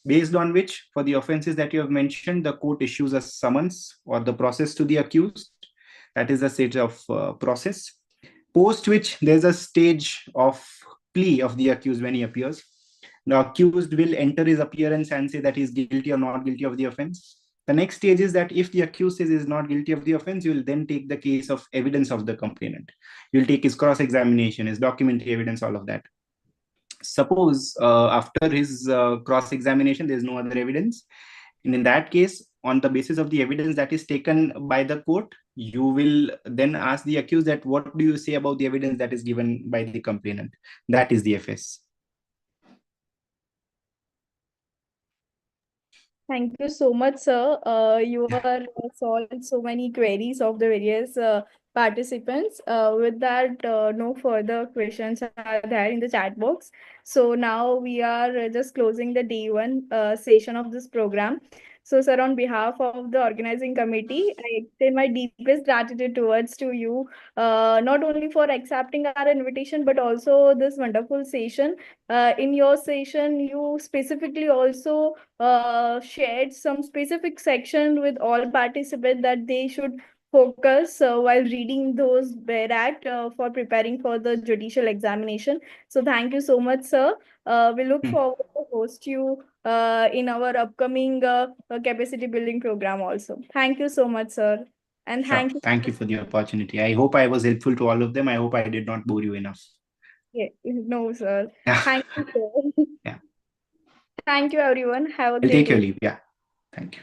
based on which, for the offenses that you have mentioned, the court issues a summons or the process to the accused. That is the stage of process. Post which there's a stage of plea of the accused when he appears. The accused will enter his appearance and say that he is guilty or not guilty of the offense. The next stage is that if the accused says he is not guilty of the offense, you will then take the case of evidence of the complainant. You'll take his cross-examination, his documentary evidence, all of that. Suppose after his cross-examination, there's no other evidence. And in that case, on the basis of the evidence that is taken by the court, you will then ask the accused that what do you say about the evidence that is given by the complainant? That is the FS. Thank you so much, sir. You are solved so many queries of the various participants. With that, no further questions are there in the chat box. So now we are just closing the day one session of this program. So, sir, on behalf of the organizing committee, I extend my deepest gratitude towards to you, not only for accepting our invitation, but also this wonderful session. In your session, you specifically also shared some specific section with all participants that they should focus while reading those bare act for preparing for the judicial examination. So thank you so much, sir. We look forward to host you in our upcoming capacity building program also. Thank you so much, sir. And Sure. Thank you for the opportunity. I hope I was helpful to all of them. I hope I did not bore you enough. Yeah, no, sir. Yeah. Thank you, sir. Yeah. Thank you, everyone. Have a I'll great take your day. leave. Yeah. Thank you.